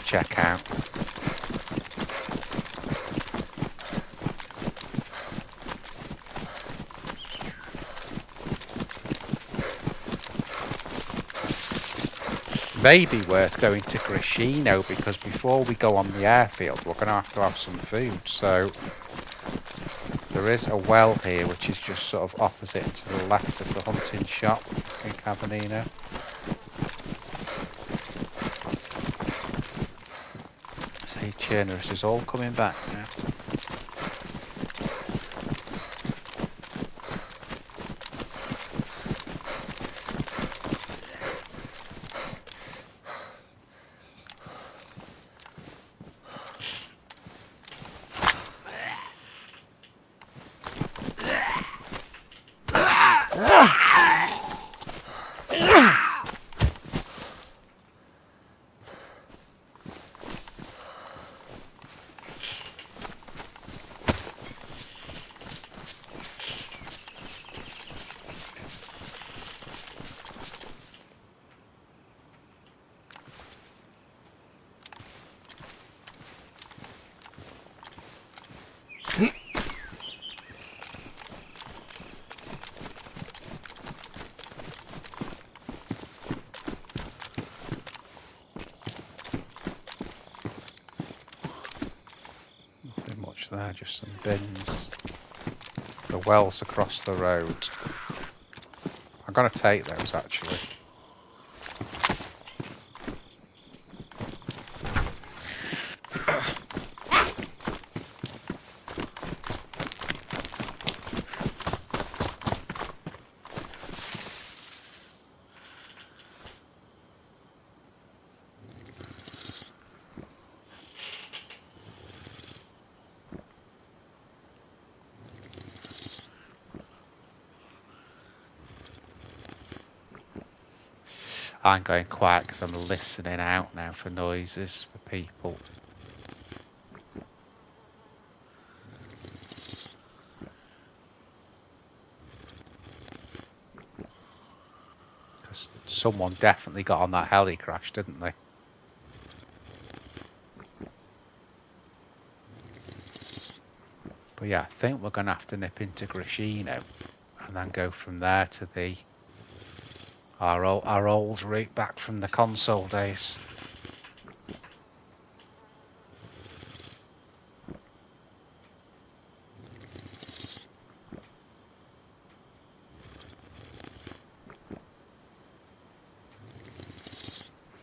Check out. may be worth going to Grishino, because before we go on the airfield we're going to have some food. So there is a well here which is just sort of opposite to the left of the hunting shop in Cabanino. See, Chernarus is all coming back now. Nothing much there, just some bins. The wells across the road. I'm going to take those actually. I'm going quiet because I'm listening out now for noises, for people. Because someone definitely got on that heli crash, didn't they? But yeah, I think we're going to have to nip into Grishino and then go from there to the our old route back from the console days.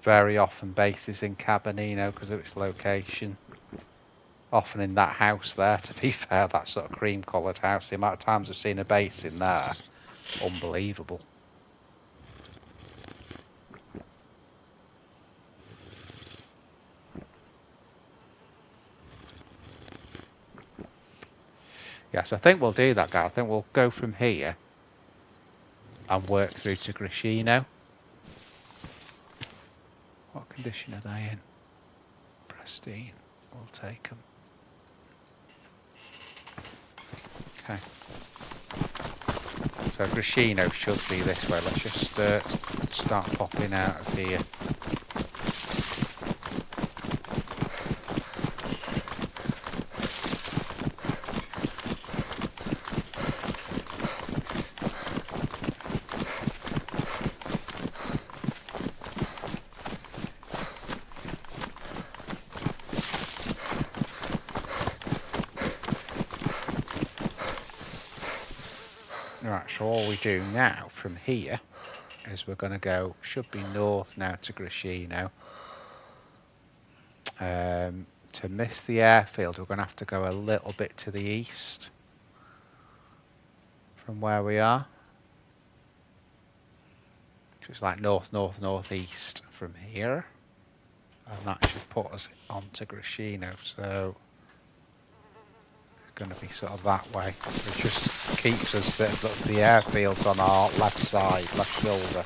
Very often bases in Cabanino because of its location. Often in that house there, to be fair, that sort of cream coloured house. The amount of times I've seen a base in there, unbelievable. Yes, I think we'll do that, guy. I think we'll go from here and work through to Grishino. What condition are they in? Pristine. We'll take them. Okay. So Grishino should be this way. Let's just start popping out of here. Right, so all we do now from here is we're going to go, should be north now to Grishino. To miss the airfield, we're going to have to go a little bit to the east from where we are. So it's like northeast from here. And that should put us onto Grishino, so going to be sort of that way. It just keeps us the airfields on our left side, left shoulder.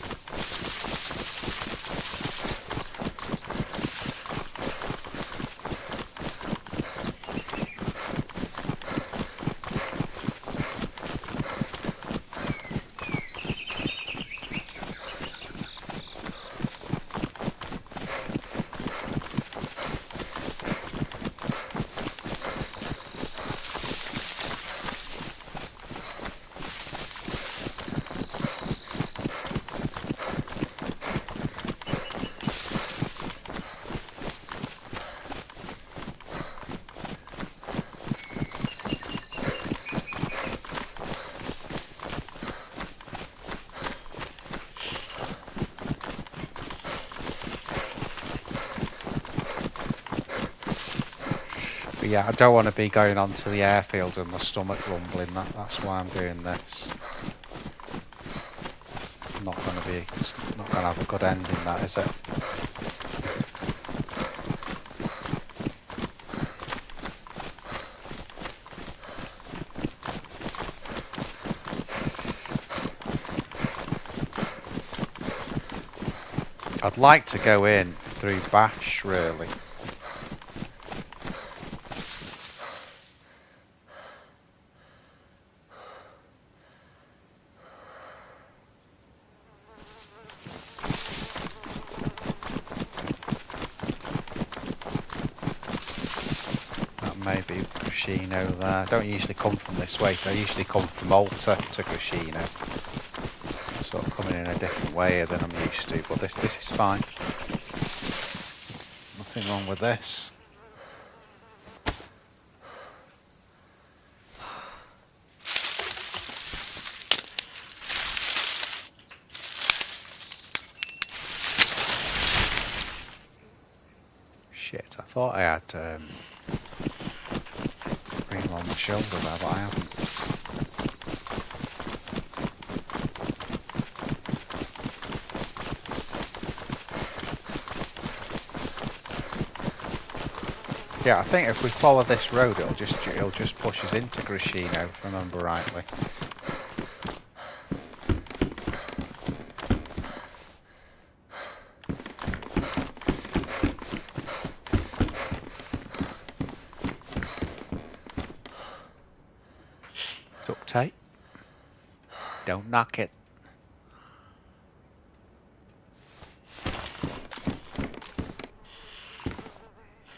But yeah, I don't want to be going onto the airfield and my stomach rumbling. That's why I'm doing this. It's not going to have a good ending, that, is it? I'd like to go in through Bash, really. That may be Grashino there. I don't usually come from this way, I usually come from Alta to Grashino. Sort of coming in a different way than I'm used to, but this is fine. Nothing wrong with this. Shit, I thought I had green on my shoulder there, but I haven't. Yeah, I think if we follow this road, it'll just push us into Grashino, if I remember rightly. Duct tape. Don't knock it.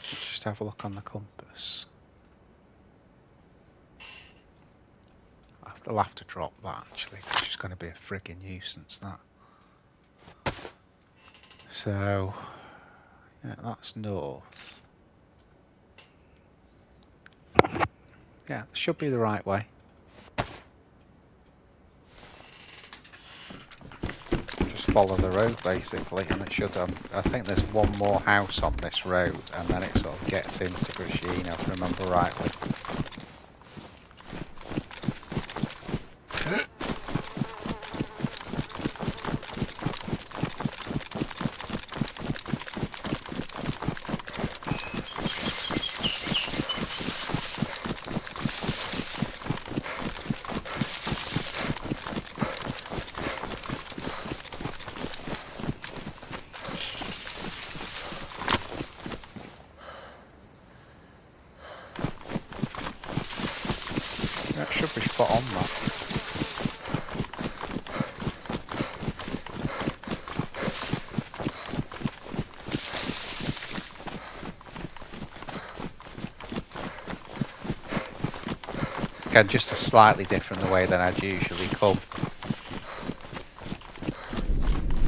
Just have a look on the compass. I'll have to drop that, actually. It's just going to be a frigging nuisance, that. So, yeah, that's north. Yeah, it should be the right way. Just follow the road, basically, and it should. I think there's one more house on this road, and then it sort of gets into Grashino, if I remember rightly. That should be spot on, that. Again, just a slightly different the way than I'd usually come.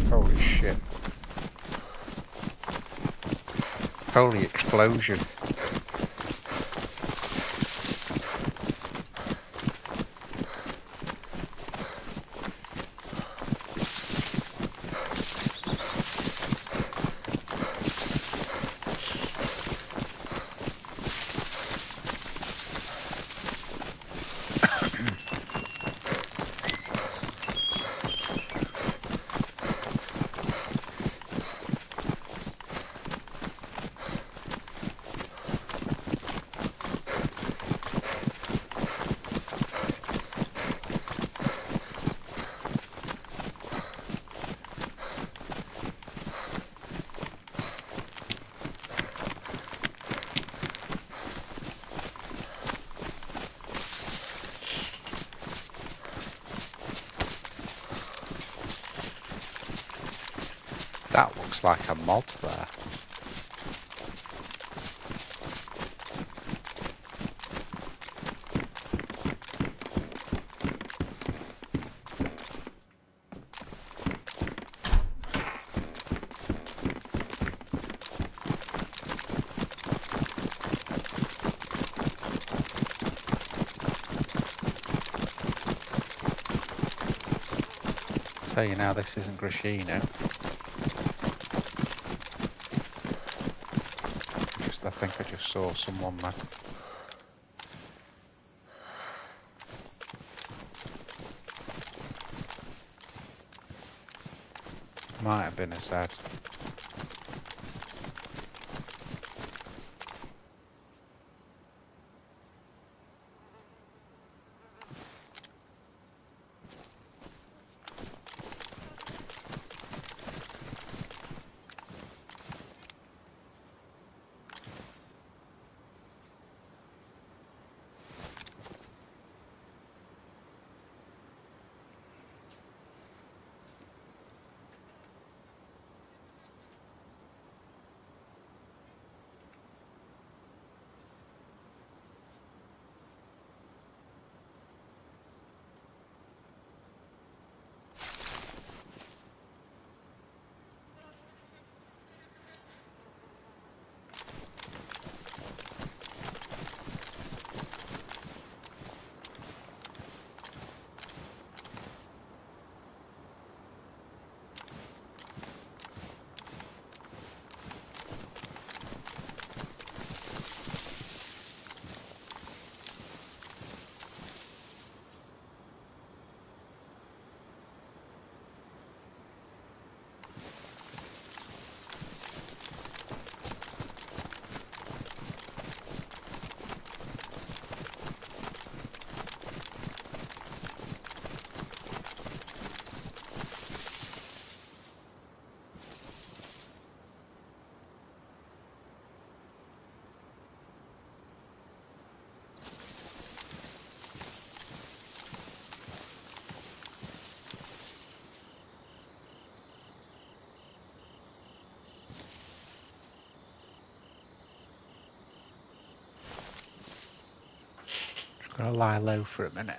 Holy shit. Holy explosion. That looks like a mod there. Tell you now, this isn't Grashino. I think I just saw someone then. Might have been his head. Just gonna lie low for a minute.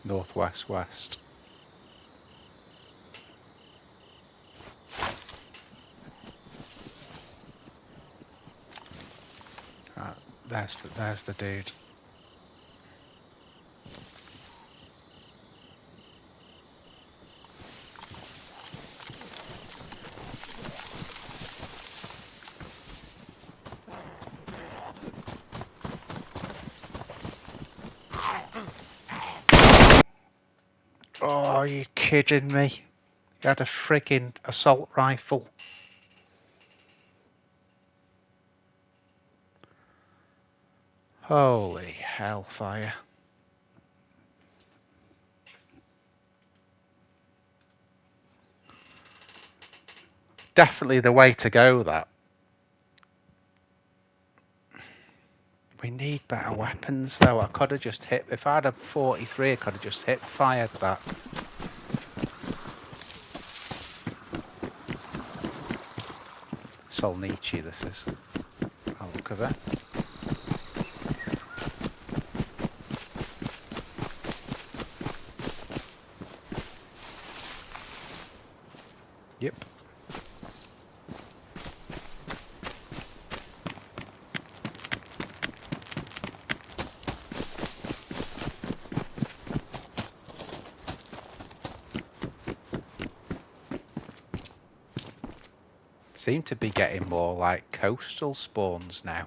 Northwest west. Right, there's the dude. Oh, are you kidding me? He had a friggin' assault rifle. Holy hellfire. Definitely the way to go, that. We need better weapons, though. I could have just hit... If I had a 43, I could have just hip-fired that. Solnichi, this is. I'll look at it. Yep. Seem to be getting more like coastal spawns now.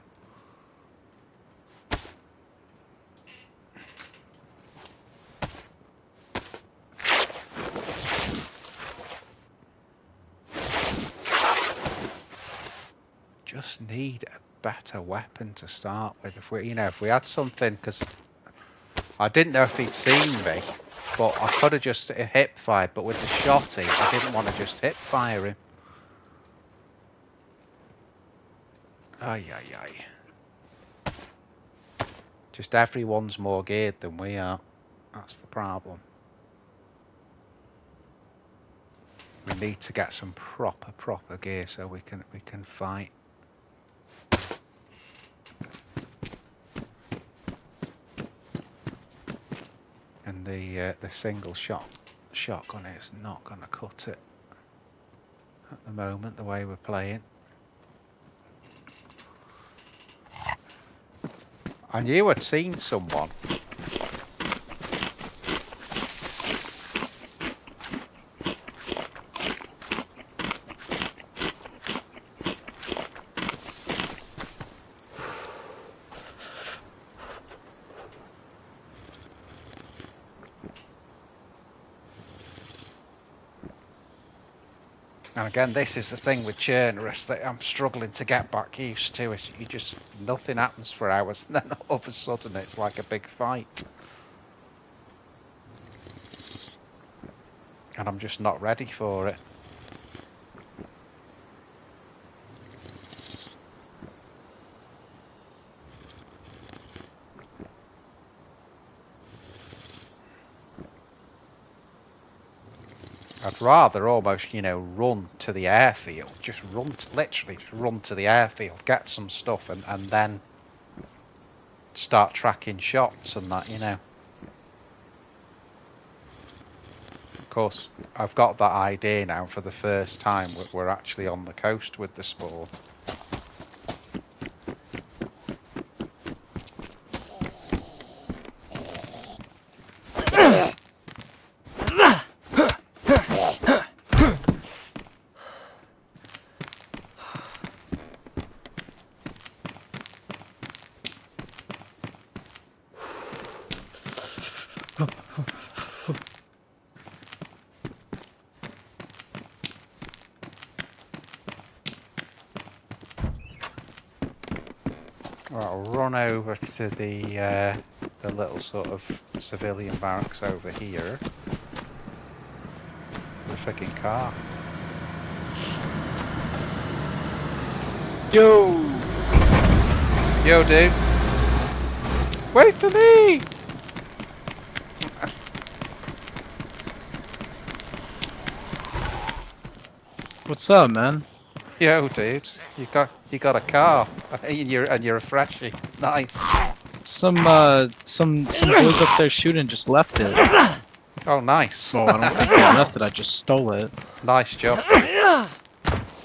Just need a better weapon to start with. If we, if we had something, because I didn't know if he'd seen me, but I could have just hip fired. But with the shotty, I didn't want to just hip fire him. Ay, ay, ay. Just everyone's more geared than we are. That's the problem. We need to get some proper gear so we can fight. And the single shotgun is not gonna cut it at the moment, the way we're playing. I knew I'd seen someone. And again, this is the thing with Chernarus that I'm struggling to get back used to. Is you just, nothing happens for hours, and then all of a sudden it's like a big fight. And I'm just not ready for it. I'd rather almost, you know, run to the airfield. Just run, literally just run to the airfield, get some stuff, and then start tracking shots and that, you know. Of course, I've got that idea now for the first time. We're actually on the coast with the spawn. I'll run over to the little sort of civilian barracks over here. The freaking car. Yo! Yo, dude. Wait for me! What's up, man? Yo, dude. You got a car. And you're a freshie. Nice. Some boys up there shooting just left it. Oh, nice. Well, I don't think they left it. I just stole it. Nice job.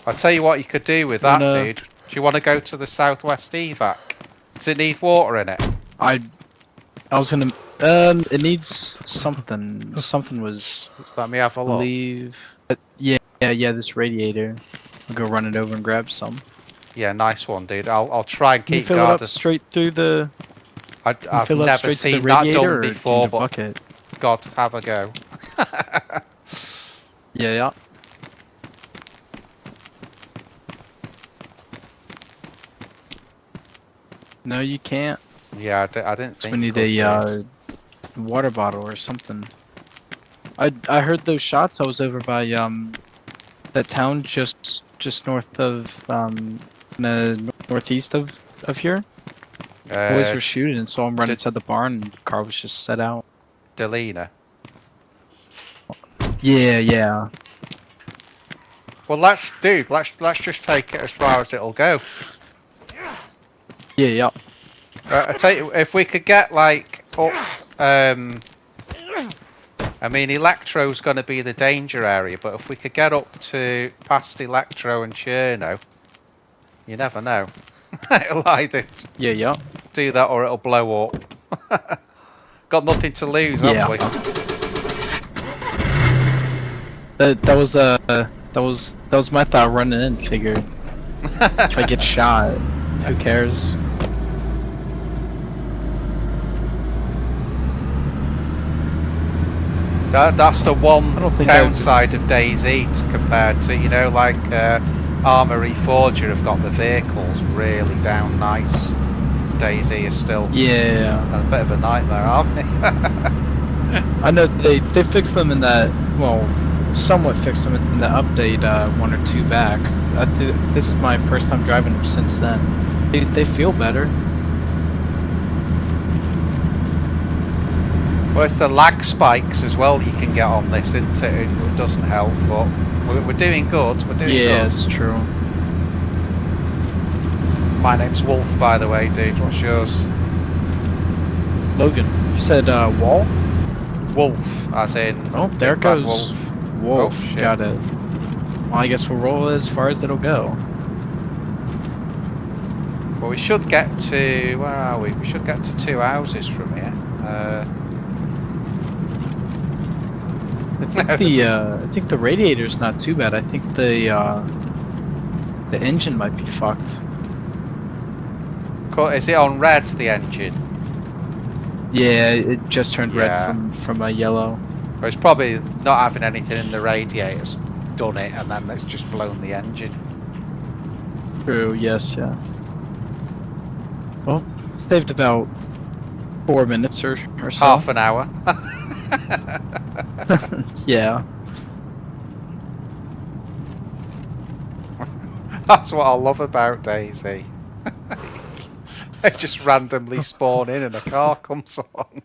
I'll tell you what you could do with that, dude. Do you want to go to the southwest evac? Does it need water in it? I was gonna. It needs something. Something was. Let me have a look. Believe. Yeah. This radiator. I'll go run it over and grab some. Yeah, nice one, dude. I'll try and Can you keep fill it guard up straight through the. I've fill it up never straight to the seen that radiator, done or do you before, need a but bucket? God, have a go. Yeah. No, you can't. Yeah, I didn't think. We need a water bottle or something. I heard those shots. I was over by that town just north of northeast of here. Boys were shooting, and saw him run inside the barn, and the car was just set out. Delina. Yeah. Well, let's just take it as far as it'll go. Yeah. I tell you, if we could get like up, I mean, Electro's going to be the danger area, but if we could get up to past Electro and Cherno, you never know. It'll either do that or it'll blow up. Got nothing to lose, have we? That was my thought running in. Figured if I get shot, who cares? That's the one think downside of DayZ compared to, you know, like Armory Forger have got the vehicles really down nice. DayZ is still a bit of a nightmare, aren't they? I know they fixed them in that, well, somewhat fixed them in the update 1 or 2 back. This is my first time driving them since then. They feel better. Well, it's the lag spikes as well you can get on this, isn't it? It doesn't help, but we're doing good. We're doing Yeah, good. it's true. My name's Wolff, by the way, dude. What's yours? Logan, you said wall? Wolff, as in. Oh, there it Big Bad goes. Wolff. Wolf, Oh, shit. got it. Well, I guess we'll roll as far as it'll go. Well, we should get to. Where are we? We should get to 2 houses from here. I think the radiator's not too bad. I think the engine might be fucked. Is it on red, the engine? Yeah, it just turned Yeah. red from a yellow. Or it's probably not having anything in the radiators. Done it, and then it's just blown the engine. True, yes, yeah. Well, saved about 4 minutes or so. Half an hour. Yeah. That's what I love about DayZ. They just randomly spawn in and a car comes along.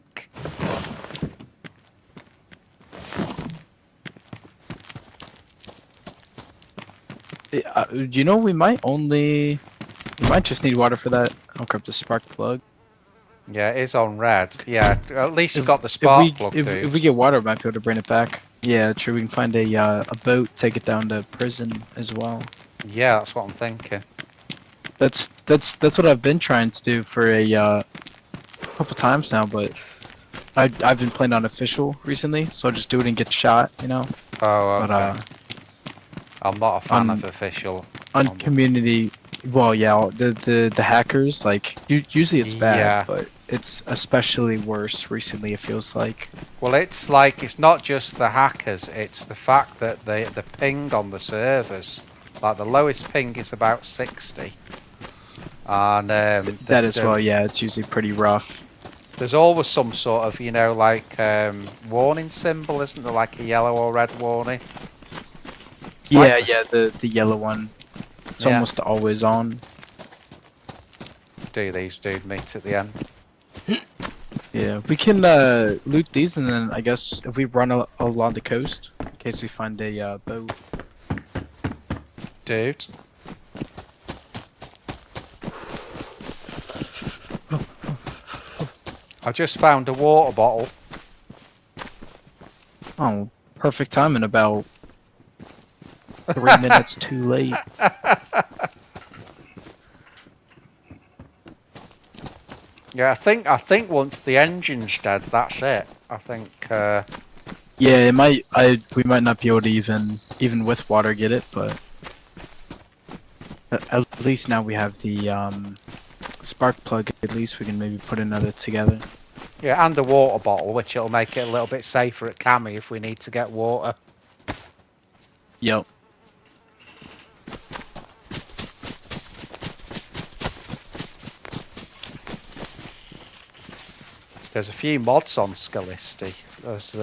You know, we might just need water for that. I'll grab the spark plug. Yeah, it is on red. Yeah, at least you've got the spark plug, dude. If we get water, we might be able to bring it back. Yeah, true. We can find a boat, take it down to prison as well. Yeah, that's what I'm thinking. That's what I've been trying to do for a couple times now, but I've been playing on official recently, so I'll just do it and get shot, you know. Oh, okay. But I'm not a fan of official. on community, well, yeah, the hackers, like usually it's bad, Yeah. but it's especially worse recently. It feels like. Well, it's like it's not just the hackers; it's the fact that the ping on the servers, like the lowest ping is about 60, and That as well, yeah, it's usually pretty rough. there's always some sort of, you know, like warning symbol, isn't there? Like a yellow or red warning. It's Yeah, like yeah, the yellow one. It's Yeah. almost always on. Do these dude meet at the end? Yeah, we can loot these, and then I guess if we run along the coast, in case we find a boat. Dude. I just found a water bottle. Oh, perfect timing. About 3 minutes too late. Yeah, I think once the engine's dead, that's it. I think. Yeah, we might not be able to even with water get it, but at least now we have the spark plug. At least we can maybe put another together. Yeah, and a water bottle, which will make it a little bit safer at Cami if we need to get water. Yep. There's a few mods on Scalisty. There's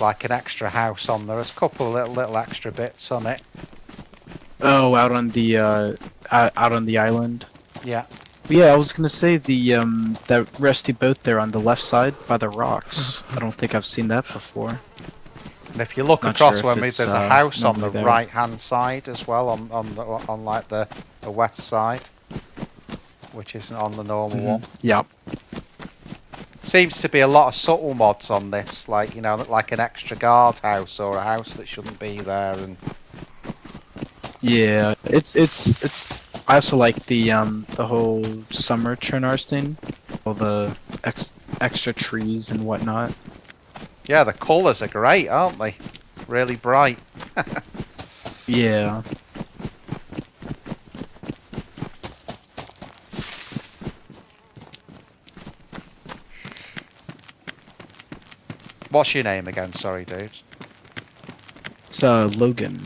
like an extra house on there. There's a couple of little extra bits on it. Oh, out on the island. Yeah. Yeah, I was gonna say that rusty boat there on the left side by the rocks. I don't think I've seen that before. And if you look Not across sure if when we, it's, there's a house on the normally there. right hand side as well, on like the west side, which isn't on the normal one. Yep. Seems to be a lot of subtle mods on this, like, you know, like an extra guard house or a house that shouldn't be there, and Yeah, it's. I also like the whole summer Chernarus thing, all the extra trees and whatnot. yeah, the colours are great, aren't they? Really bright. Yeah. What's your name again? Sorry, dude. It's Logan.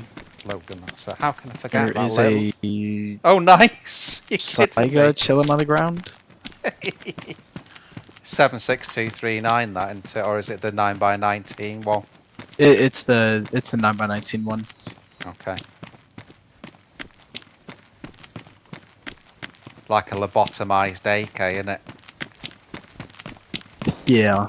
Logan. So how can I forget There that? is Little... a Oh, nice. You kidding me? Saiga chilling on the ground. 76239, that, isn't it? Or is it the 9x19 one? It's the 9x19 one. Okay. Like a lobotomized AK, isn't it? Yeah.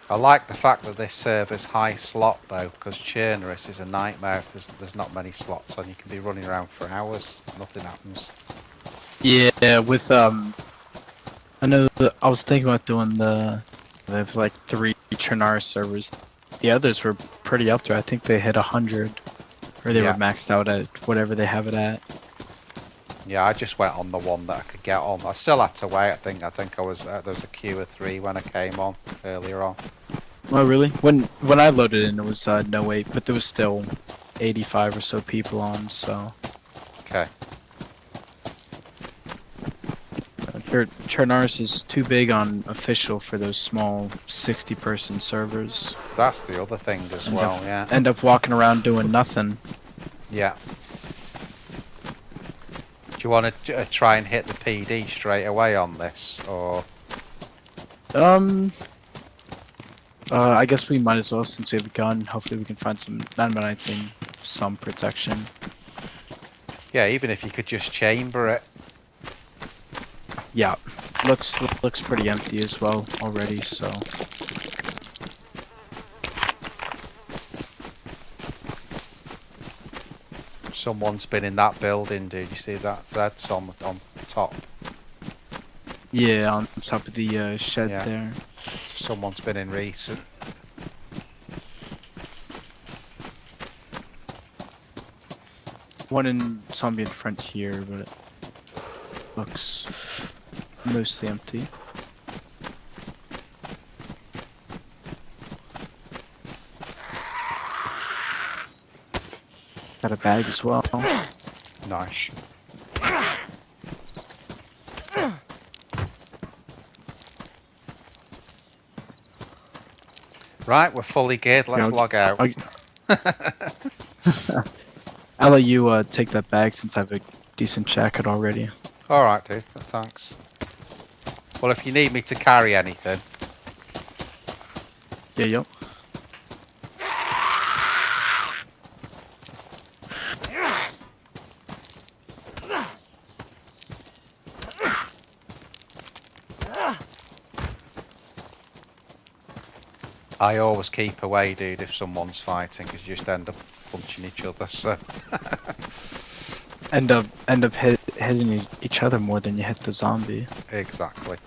I like the fact that this server's high slot though, because Chernarus is a nightmare if there's not many slots on. You can be running around for hours, nothing happens. Yeah, with I know that I was thinking about doing there's like 3 Chernarus servers. The others were pretty up there. I think they hit 100, or they Yeah. were maxed out at whatever they have it at. Yeah, I just went on the one that I could get on. I still had to wait. I think I was there was a queue of 3 when I came on earlier on. Oh really? When I loaded in, it was no wait, but there was still 85 or so people on. So Okay. Chernarus is too big on official for those small 60-person servers. That's the other thing as well, yeah. End up walking around doing nothing. Yeah. Do you want to try and hit the PD straight away on this, or? I guess we might as well since we have a gun. Hopefully we can find some 9x19, some protection. Yeah, even if you could just chamber it. Yeah, looks pretty empty as well already. So Someone's been in that building, dude. You see that? That's on top. yeah, on top of the shed Yeah. there. Someone's been in recent. One in zombie in front here, but it looks mostly empty. Got a bag as well. Nice. Right, we're fully geared. Let's Yeah, log out. I'll let you take that bag since I have a decent jacket already. Alright, dude. Thanks. Well, if you need me to carry anything, Yeah, yep. I always keep away, dude, if someone's fighting, because you just end up punching each other, so... End up hitting each other more than you hit the zombie. Exactly.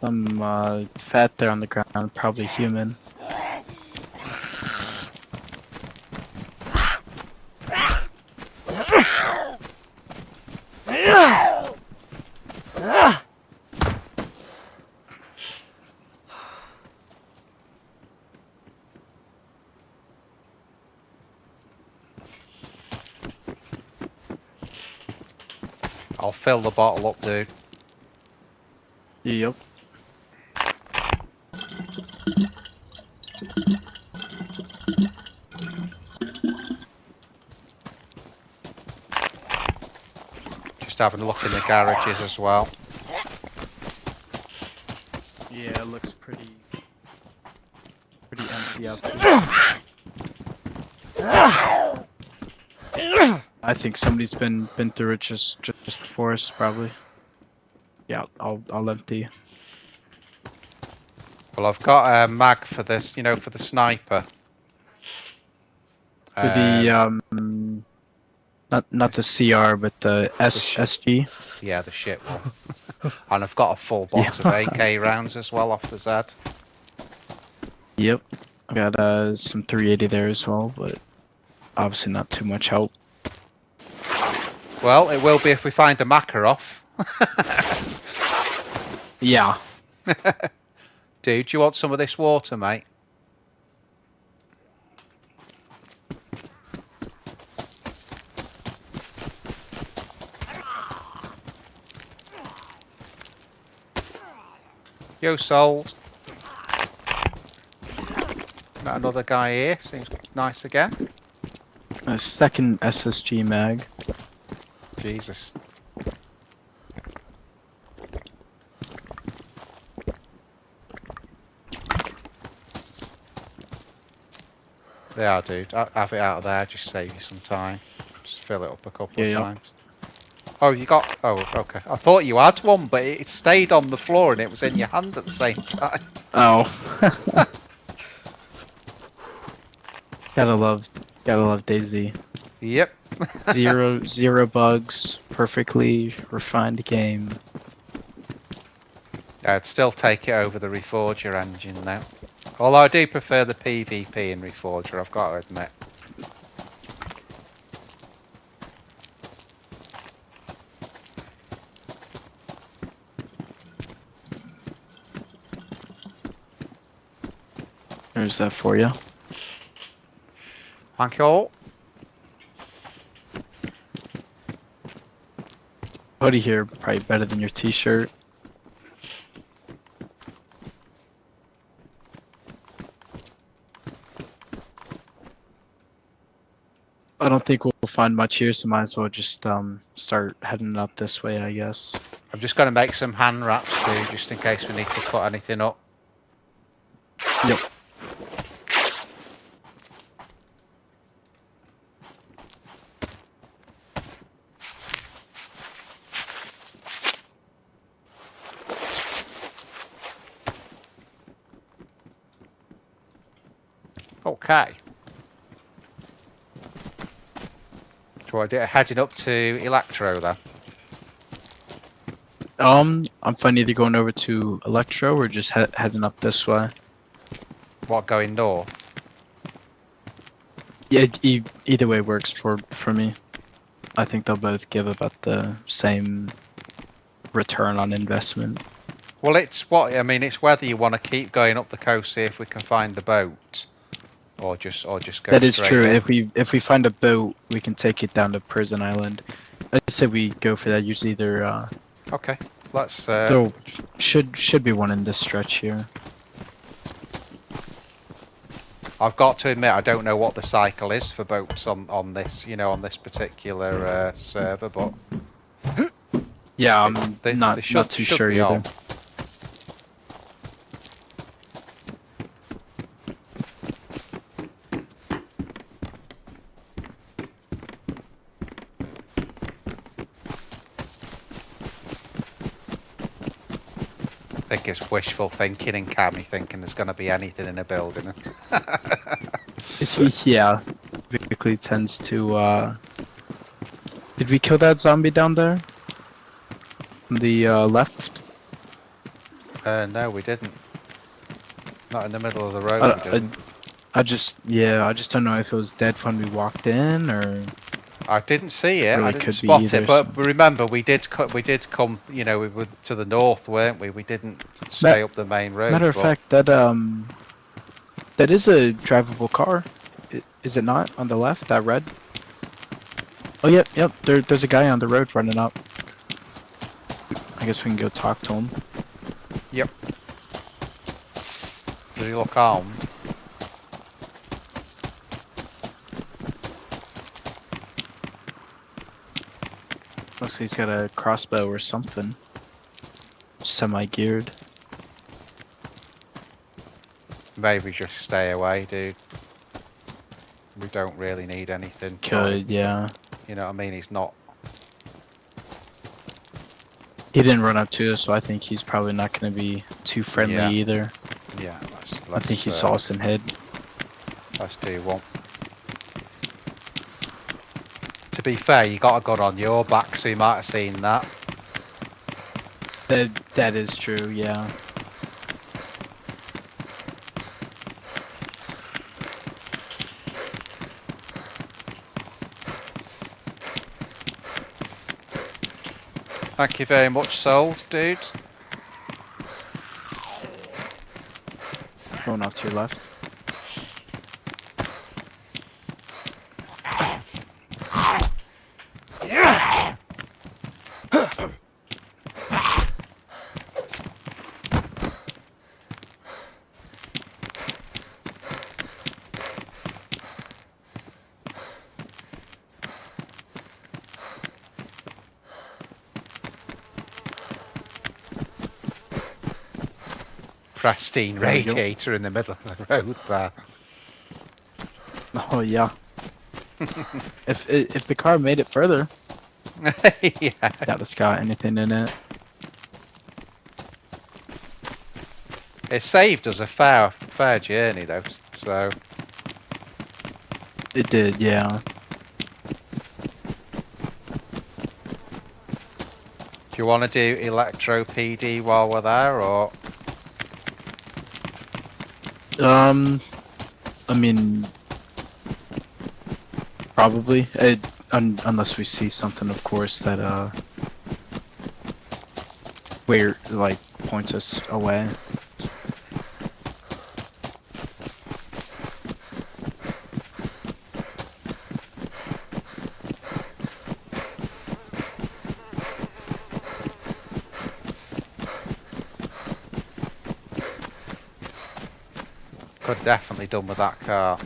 Some fat there on the ground, probably human. I'll fill the bottle up, dude. Yep. Just having a look in the garages as well. Yeah, it looks pretty empty out there. I think somebody's been through it just before us, probably. Yeah, I'll empty. Well, I've got a mag for this, you know, for the sniper. For the not the CR, but the SG. Yeah, the shit one. And I've got a full box Yeah. of AK rounds as well off the Z. Yep. I got some 380 there as well, but obviously not too much help. Well, it will be if we find a Makarov. Yeah. Dude, do you want some of this water, mate? Yo, sold. Got another guy here. Seems nice again. A second SSG mag. Jesus. Yeah, dude. Have it out of there. Just save you some time. Just fill it up a couple of Yeah. times. Oh, you got... Oh, okay. I thought you had one, but it stayed on the floor and it was in your hand at the same time. Oh. gotta love DayZ. Yep. Zero bugs, perfectly refined game. I'd still take it over the Reforger engine now. Although I do prefer the PvP in Reforger, I've got to admit. There's that for you. Thank you all. Hoodie here, probably better than your t-shirt. I don't think we'll find much here, so might as well just start heading up this way, I guess. I'm just going to make some hand wraps too, just in case we need to put anything up. Yep. Okay. So I did heading up to Electro then. I'm fine either going over to Electro or just heading up this way. What, going north? Yeah, either way works for me. I think they'll both give about the same return on investment. Well, it's what I mean. It's whether you want to keep going up the coast, see if we can find a boat, or just go. That is straight true. in. If we find a boat, we can take it down to Prison Island. I say we go for that. Usually, either Okay, let's. there should be one in this stretch here. I've got to admit, I don't know what the cycle is for boats on this, you know, on this particular server, but Yeah, I'm they not should too sure be either. on. I think it's wishful thinking and Cammy thinking there's going to be anything in a building. Yeah, typically tends to. Did we kill that zombie down there? On the left? No, we didn't. Not in the middle of the road. We didn't. I just don't know if it was dead when we walked in or. I didn't see it. Really I didn't could be spot either, it. But remember, we did come. You know, we were to the north, weren't we? We didn't stay up the main road. Matter of fact, that is a drivable car. Is it not on the left? That red? Oh yep. There's a guy on the road running up. I guess we can go talk to him. Yep. Does he look armed? Looks like he's got a crossbow or something. Semi-geared. Maybe just stay away, dude. We don't really need anything. Could, yeah. You know what I mean? He's not. He didn't run up to us, so I think he's probably not going to be too friendly Yeah. either. Yeah, I think he saw us and hid. Let's do one. To be fair, you got a gun on your back, so you might have seen that. That is true, yeah. Thank you very much, Souls, dude. Going off to your left. Pristine There we go. radiator in the middle of the road there. Oh yeah. if the car made it further, Yeah. doubt it's got anything in it. It saved us a fair journey though, so It did, yeah. do you want to do Electro PD while we're there, or? I mean, probably. Unless we see something, of course, that where like points us away. Could definitely done with that car.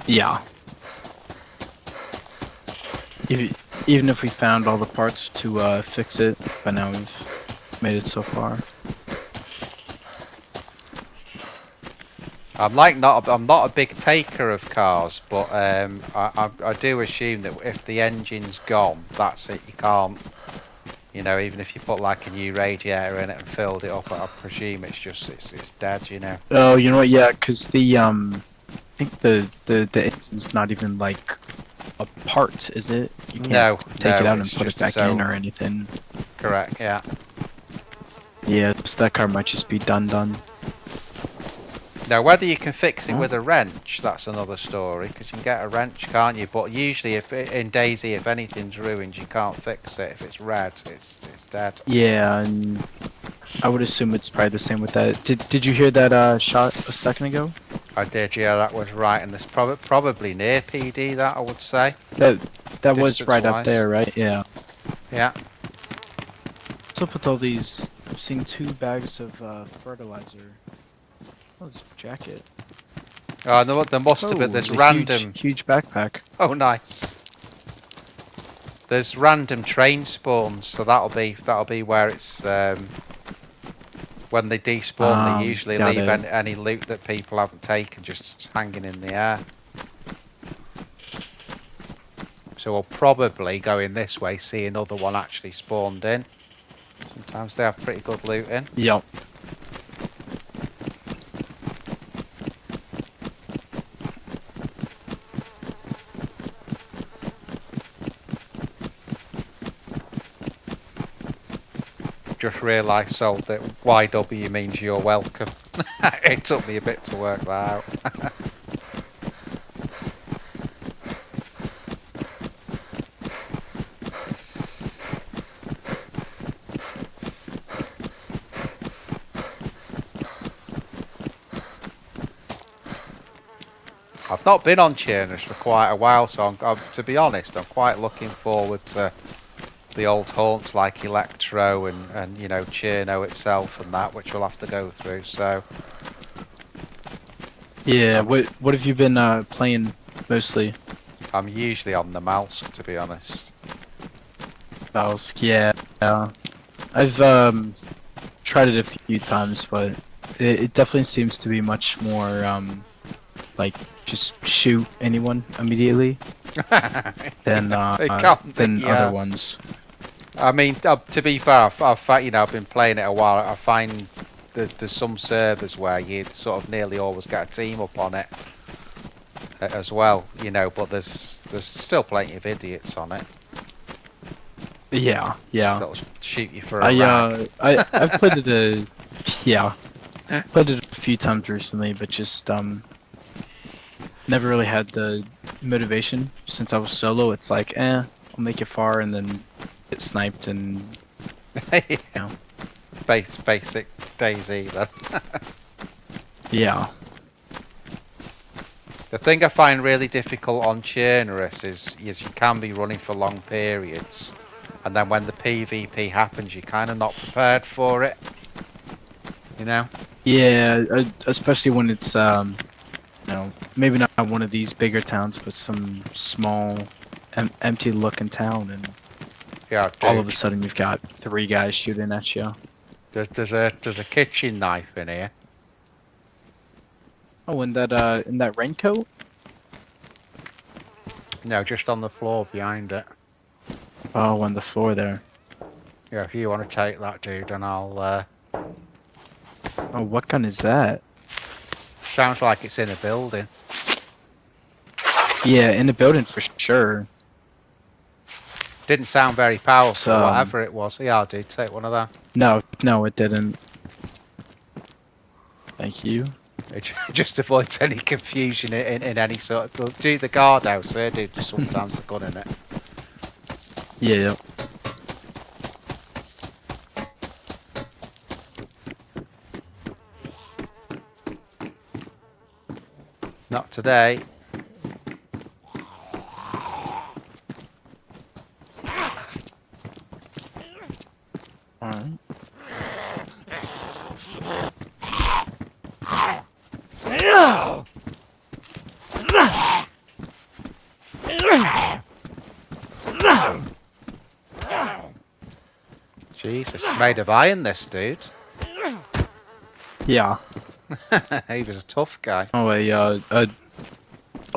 Yeah. Even if we found all the parts to fix it, by now we've made it so far. I'm not a big taker of cars, but I do assume that if the engine's gone, that's it. You can't, you know, even if you put like a new radiator in it and filled it up, I presume it's dead. You know. Oh, you know what? Yeah, because the I think the engine's not even like a part, is it? You can't No, take no, it out and it's put it just back its own. in or anything. Correct. Yeah. Yeah, so that car might just be done. Now, whether you can fix it Oh. with a wrench, that's another story, because you can get a wrench, can't you? But usually, if in DayZ, if anything's ruined, you can't fix it. If it's red, it's dead. Yeah, and I would assume it's probably the same with that. Did you hear that shot a second ago? I did, yeah, that was right, and there's probably near PD, that I would say. That was right up Distance-wise. there, right? Yeah. Yeah. What's up with all these? I've seen 2 bags of fertilizer. Oh, this jacket. Oh, there must have been this there's a random. huge backpack. Oh, nice. There's random train spawns, so that'll be where it's when they despawn. They usually got leave it. any loot that people haven't taken just hanging in the air. So we'll probably go in this way, see another one actually spawned in. Sometimes they have pretty good loot in. Yep. Just realised, so that YW means you're welcome. It took me a bit to work that out. I've not been on Chernarus for quite a while, so to be honest, I'm quite looking forward to the old haunts like Electro and you know, Cherno itself and that, which we'll have to go through. So Yeah. What have you been playing mostly? I'm usually on the mouse, to be honest. Valsk, yeah. I've tried it a few times, but it definitely seems to be much more like just shoot anyone immediately. than It can't be, other ones. I mean, to be fair, I've been playing it a while. I find there's some servers where you sort of nearly always get a team up on it as well, you know. But there's still plenty of idiots on it Yeah, yeah. that'll shoot you for a rag. I've played it played it a few times recently, but just never really had the motivation since I was solo. It's like, I'll make it far and then get sniped and you know. Basic DayZ then. Yeah. The thing I find really difficult on Chernarus is you can be running for long periods, and then when the PvP happens, you're kind of not prepared for it. You know? Yeah, especially when it's you know, maybe not one of these bigger towns, but some small, empty-looking town, and Yeah, all of a sudden you've got 3 guys shooting at you. There's a kitchen knife in here. Oh, in that raincoat? No, just on the floor behind it. Oh, on the floor there. Yeah, if you want to take that, dude, and I'll. Oh, what gun is that? Sounds like it's in a building. Yeah, in the building for sure. Didn't sound very powerful, So, whatever it was. Yeah, dude, take one of them. No, it didn't. Thank you. It just avoids any confusion in any sort of. Do the guardhouse there, dude. Sometimes a gun in it. Yeah. Not today. Alright. Jesus, made of iron, this dude. Yeah. He was a tough guy. Oh, a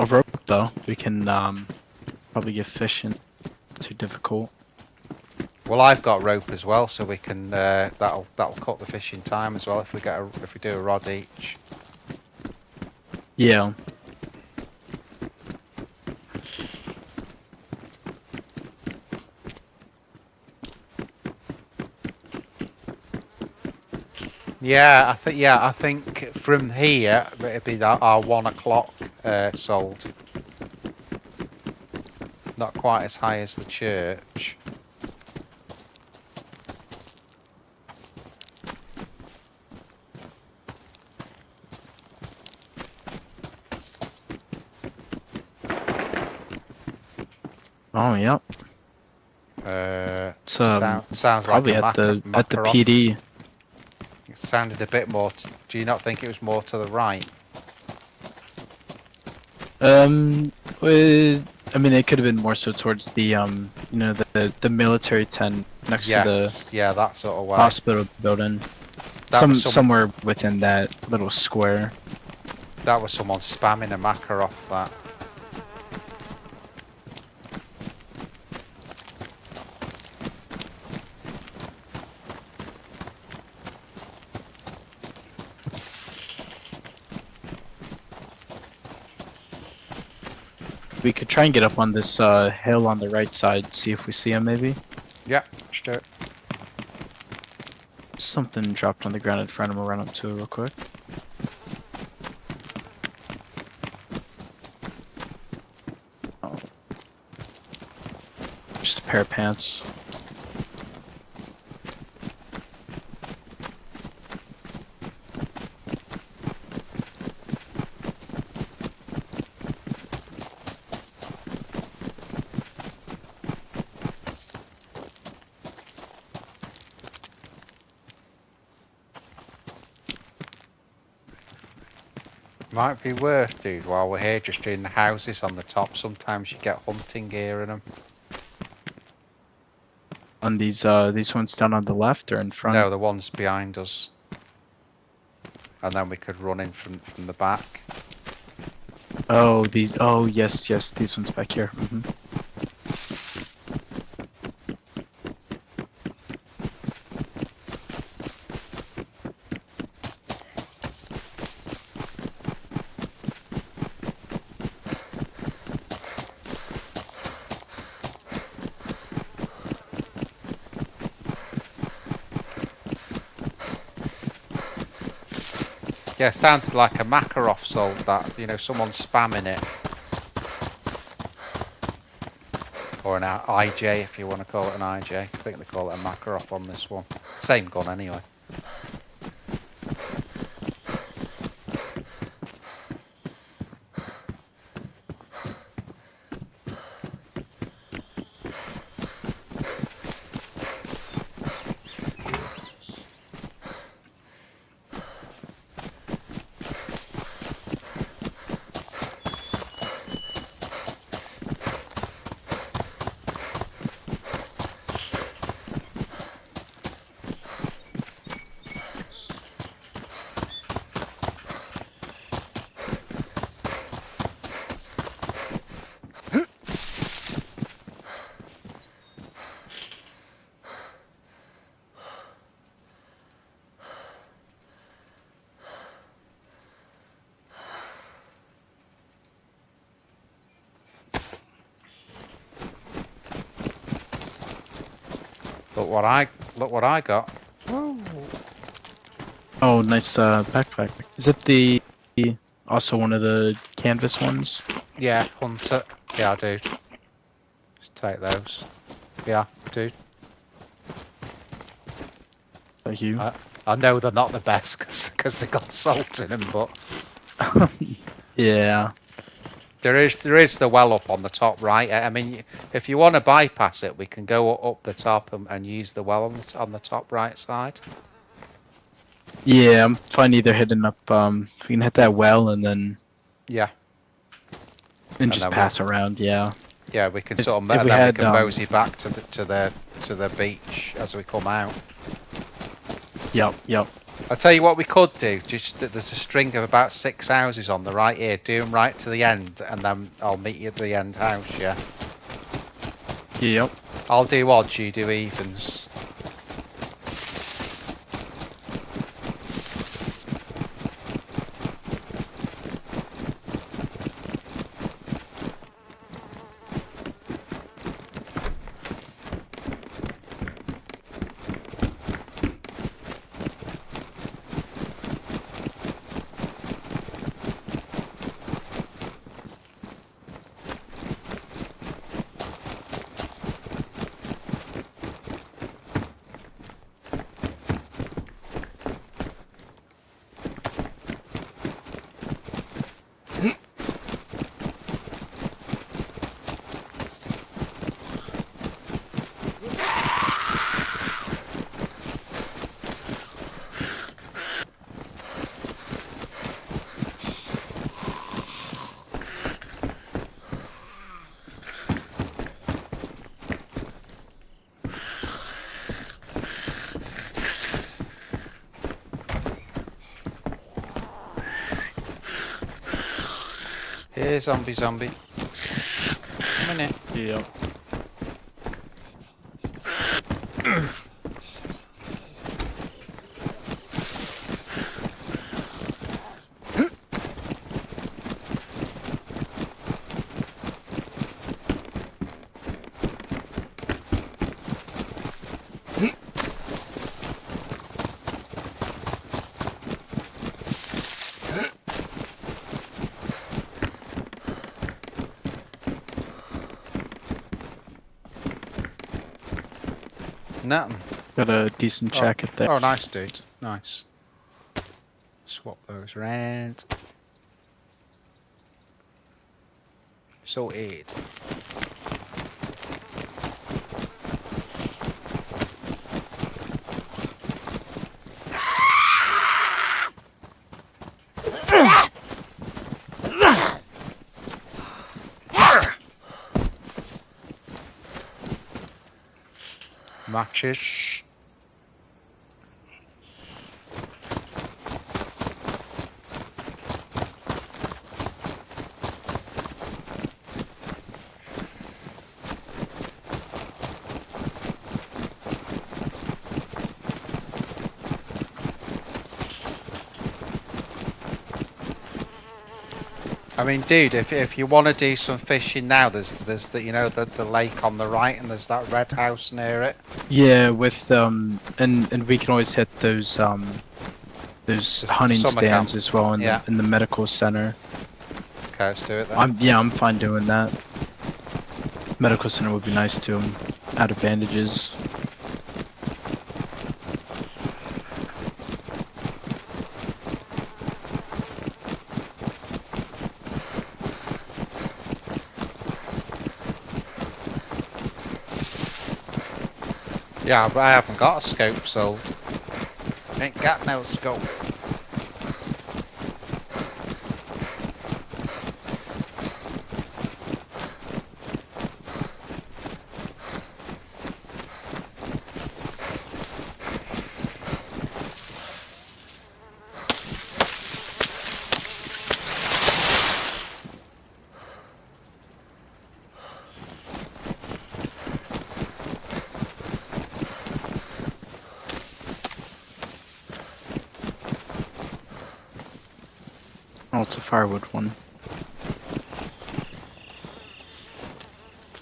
rope though. We can probably get fishing. Too difficult. Well, I've got rope as well, so we can. That'll cut the fishing time as well if we do a rod each. Yeah. Yeah, I think from here it'd be our 1 o'clock sold. Not quite as high as the church. Oh, yep. It's, sounds probably like at the PD. It sounded a bit more. Do you not think it was more to the right? I mean, it could have been more so towards the you know, the military tent next to Yeah, that sort of the way. hospital building. Somewhere within that little square. That was someone spamming a macca off that. We could try and get up on this hill on the right side, see if we see him maybe. Yeah, let's do it. Something dropped on the ground in front of him. We'll run up to it real quick. Oh. Just a pair of pants. Might be worth, dude, while we're here just doing the houses on the top. Sometimes you get hunting gear in them. On these ones down on the left or in front? No, the ones behind us. And then we could run in from the back. Oh, these. Oh, yes, yes. These ones back here. Yeah, sounded like a Makarov sold that. You know, someone spamming it. Or an IJ, if you want to call it an IJ. I think they call it a Makarov on this one. Same gun anyway. Look what I got. Oh, nice backpack. Is it the also one of the canvas ones? Yeah, Hunter. Yeah, dude. Just take those. Yeah, dude. Like you? I know they're not the best because they got salt in them, but Yeah. there is the well up on the top right. I mean, if you want to bypass it, we can go up the top and use the well on the top right side. Yeah, I'm fine either hitting up. We can hit that well and then Yeah. and And just then pass around. Yeah. Yeah, we can If- sort of, if and we then we had, can mosey back to the beach as we come out. Yep. Yep. I'll tell you what we could do. Just there's a string of about 6 houses on the right here. Do them right to the end, and then I'll meet you at the end house. Yeah. Yep. I'll do odds. You do evens. Here, zombie. Come in here. Yep. Nothing. Got a decent jacket there. Oh, nice, dude. Nice. Swap those around. Sorted. Matches. I mean, dude, if you want to do some fishing now, there's the the lake on the right, and there's that red house near it. Yeah, with and we can always hit those hunting Summer stands camp. as well in Yeah. the medical center. Okay, let's do it then. I'm fine doing that. Medical center would be nice too. Out of bandages. Yeah, but I haven't got a scope, so ain't got no scope. Oh, it's a firewood one.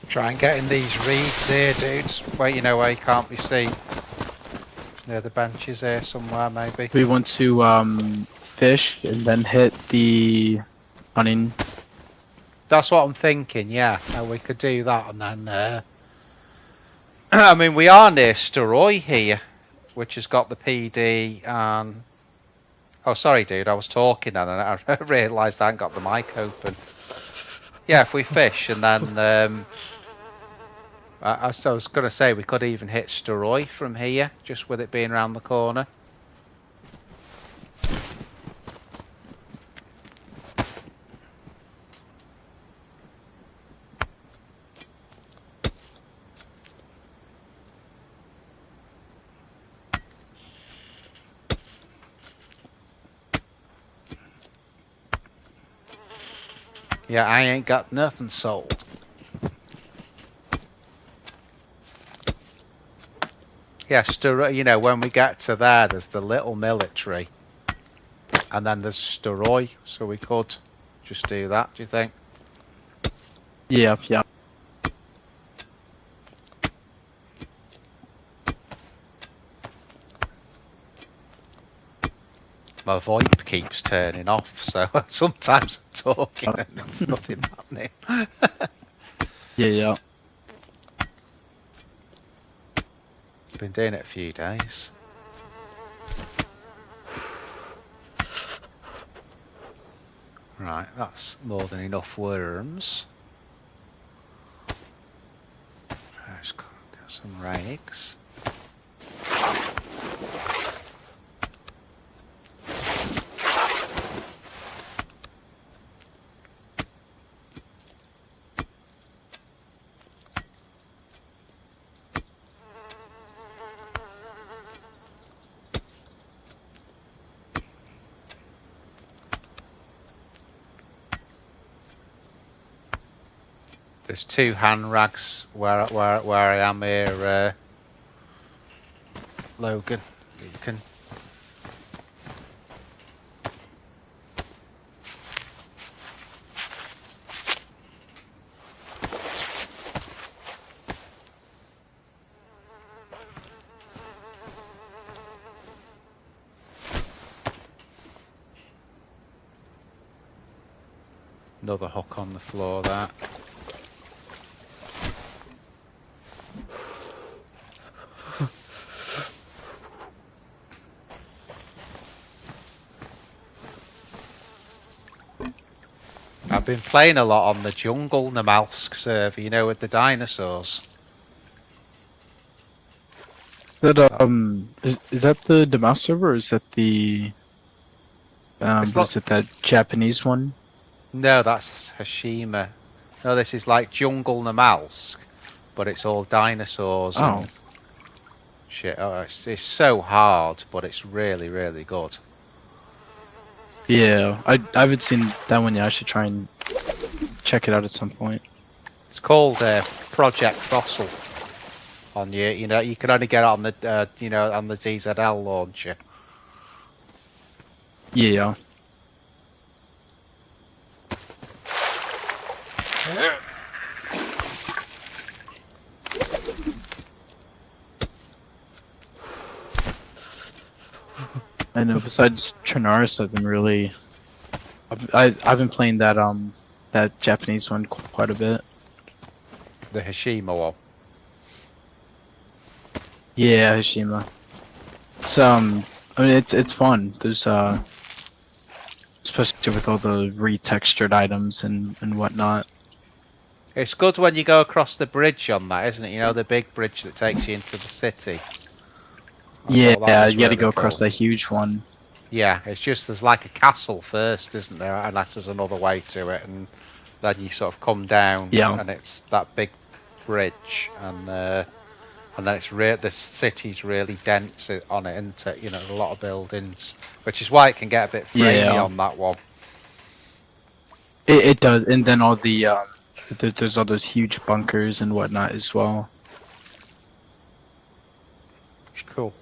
Try and get in these reeds here, dudes. Where where you can't be seen. Near the benches here somewhere, maybe. We want to fish and then hit the hunting. That's what I'm thinking. Yeah, we could do that, and then. I mean, we are near Steroy here, which has got the PD and. Oh, sorry, dude. I was talking and I realised I hadn't got the mic open. Yeah, if we fish and then I was going to say we could even hit Steroy from here, just with it being around the corner. Yeah, I ain't got nothing sold. Yes, when we get to there, there's the little military. And then there's Steroy, so we could just do that, do you think? Yeah, yeah. My VoIP keeps turning off, so sometimes I'm talking and there's nothing happening. Yeah, yeah. Been doing it a few days. Right, that's more than enough worms. Let's get some rags. There's 2 hand rags where I am here, Logan. You can. Another hook on the floor there. I've been playing a lot on the Jungle Namalsk server, with the dinosaurs. Is that the mouse server or is that the It's not- is it that Japanese one? No, that's Hashima. No, this is like Jungle Namalsk, but it's all dinosaurs and shit. Oh, it's so hard, but it's really, really good. Yeah, I haven't seen that one yet. I should try and check it out at some point. It's called Project Fossil. On you know, you can only get it on the on the DZL launcher. I know. Besides Chernarus, I've been really. I've been playing that Japanese one quite a bit. The Hashima one. Yeah, Hashima. So I mean it's fun. There's especially with all the retextured items and whatnot. It's good when you go across the bridge on that, isn't it? You know, the big bridge that takes you into the city. I Yeah, thought that was you got to really go across cool. that huge one. Yeah, it's just there's like a castle first, isn't there? Unless there's another way to it, and then you sort of come down, Yeah. and it's that big bridge, and then it's the city's really dense on it, isn't it? You know, a lot of buildings, which is why it can get a bit framey Yeah. on that one. It does, and then all the there's all those huge bunkers and whatnot as well. It's cool.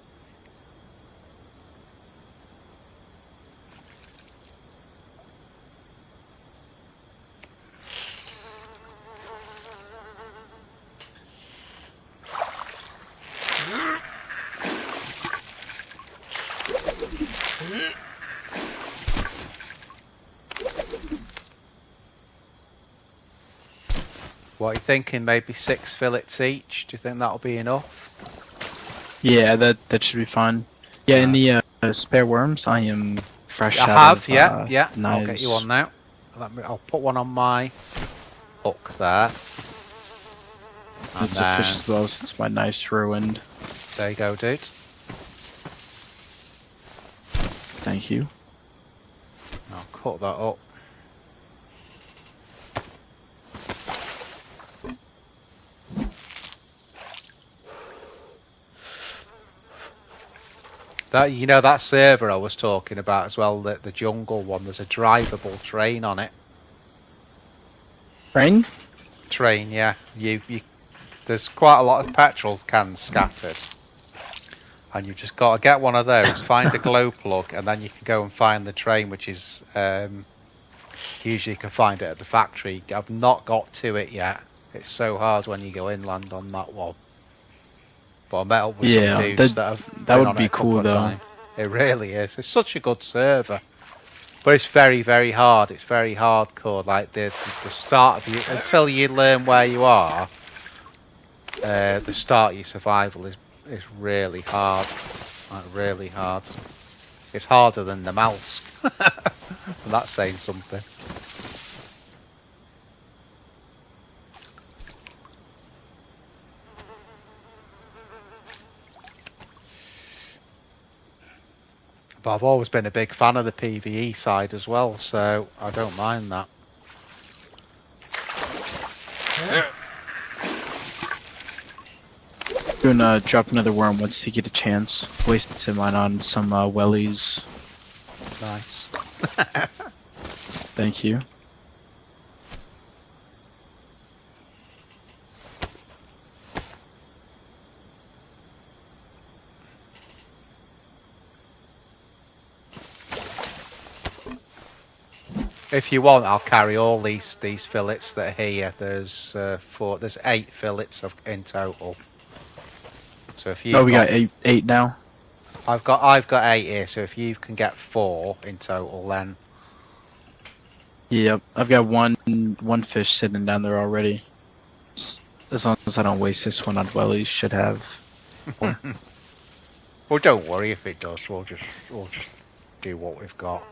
What are you thinking? Maybe 6 fillets each? Do you think that'll be enough? Yeah, that should be fun. Yeah, and the spare worms, I am fresh I out have, of yeah. I'll get knives. you one now. I'll put one on my hook there. And It's a fish then, as well since my knife's ruined. there you go, dude. Thank you. I'll cut that up. That, you know, that server I was talking about as well, the jungle one, there's a drivable train on it. Train? Train, yeah. There's quite a lot of petrol cans scattered. And you've just got to get one of those, find a glow plug, and then you can go and find the train, which is, usually you can find it at the factory. I've not got to it yet. It's so hard when you go inland on that one. But I met up with some dudes that have been would on be it a couple cool of though. times. It really is. It's such a good server. But it's very, very hard. It's very hardcore. Like the start of you, until you learn where you are, the start of your survival is really hard. Like really hard. It's harder than the mouse. And that's saying something. But I've always been a big fan of the PvE side as well, so I don't mind that. You're gonna drop another worm once you get a chance. Wasted mine on some wellies. Nice. Thank you. If you want, I'll carry all these fillets that are here. There's 8 fillets in total. So if you Oh, we got eight now. I've got 8 here. So if you can get 4 in total, then Yep, I've got one fish sitting down there already. As long as I don't waste this one on wellies, should have. well, don't worry if it does. We'll just do what we've got.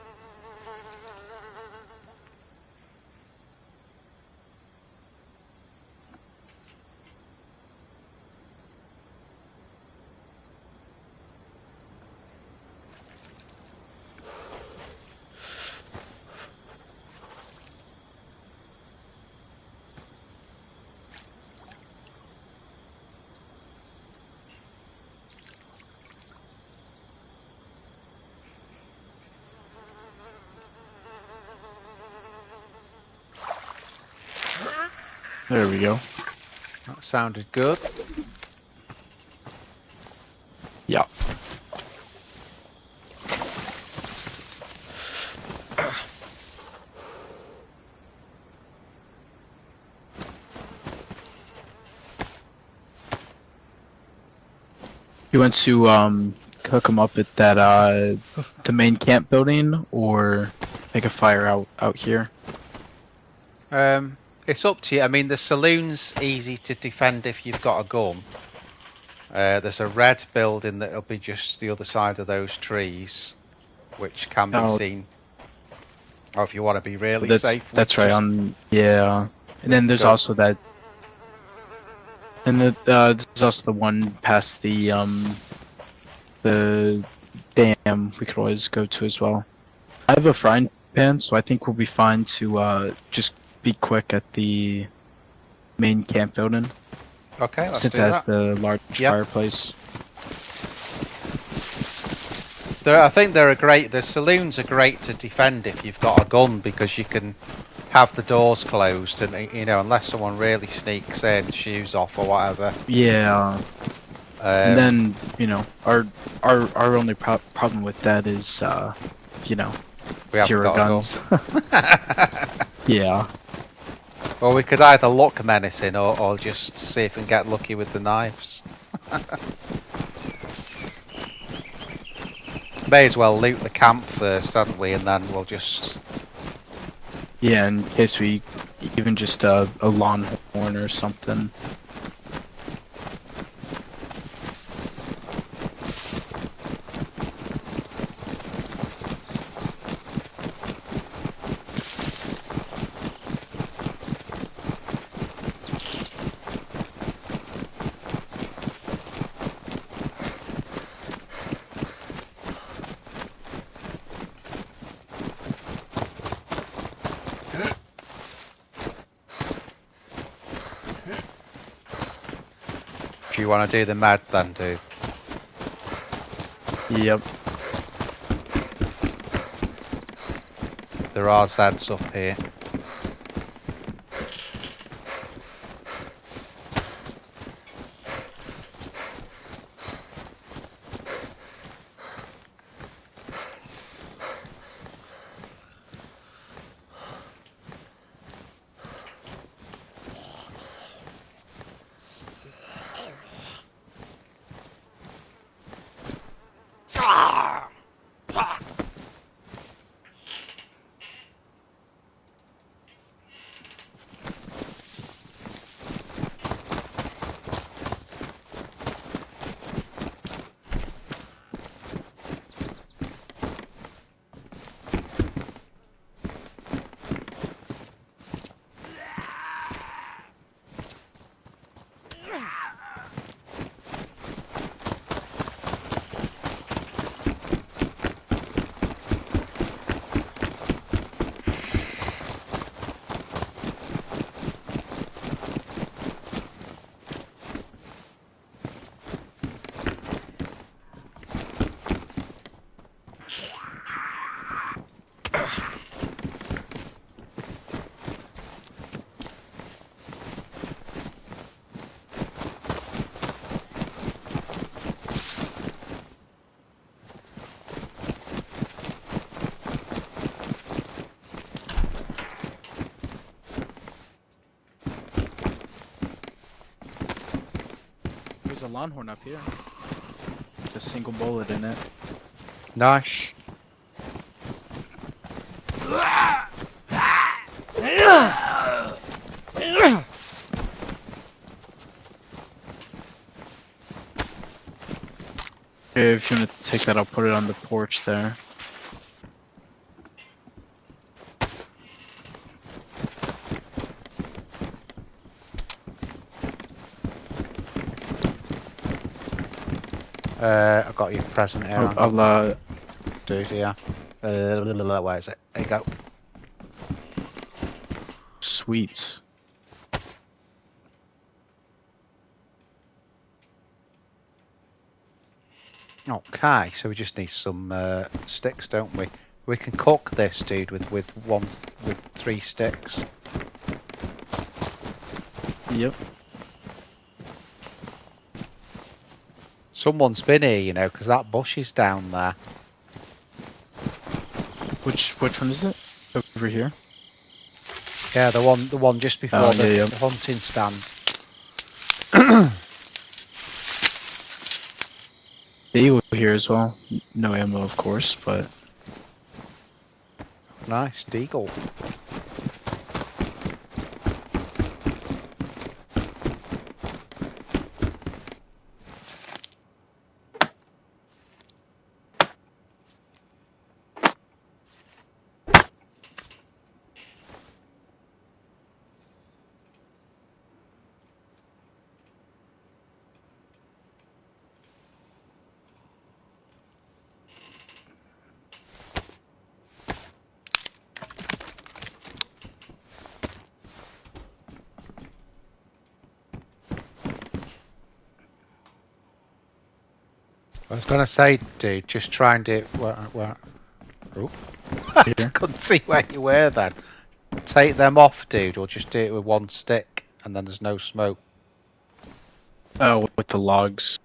There we go. That sounded good. Yeah. You went to hook them up at that the main camp building, or make a fire out here. It's up to you. I mean, the saloon's easy to defend if you've got a gun. There's a red building that'll be just the other side of those trees, which can be seen. Or if you want to be really safe. That's right. Yeah. And then there's also that. And there's also the one past the dam we could always go to as well. I have a frying pan, so I think we'll be fine to just be quick at the main camp building. Okay, let's since do it has that. the large fireplace. I think they're the saloons are great to defend if you've got a gun, because you can have the doors closed and, you know, unless someone really sneaks in, shoes off or whatever. Yeah. And then, you know, our only problem with that is, you know, we haven't 0 got guns. Yeah. Well, we could either look menacing or just see if we can get lucky with the knives. May as well loot the camp first, hadn't we? And then we'll just... Yeah, in case we even just a lawn horn or something. Do you want to do the med then, dude? Yep. There are Zeds up here. There's a lawn horn up here. With a single bullet in it. Nice. If you want to take that, I'll put it on the porch there. I got your present here. I'll Dude, yeah. Where is it? There you go. sweet. Okay, so we just need some sticks, don't we? We can cook this, dude, with 3 sticks. Yep. Someone's been here, you know, because that bush is down there. Which one is it? Over here? Yeah, the one just before the hunting stand. The eagle here as well. No ammo, of course, but Nice, deagle. I was gonna say, dude, just try and do it. Oh. I here. couldn't see where you were then. Take them off, dude, or just do it with one stick, and then there's no smoke. Oh, with the logs.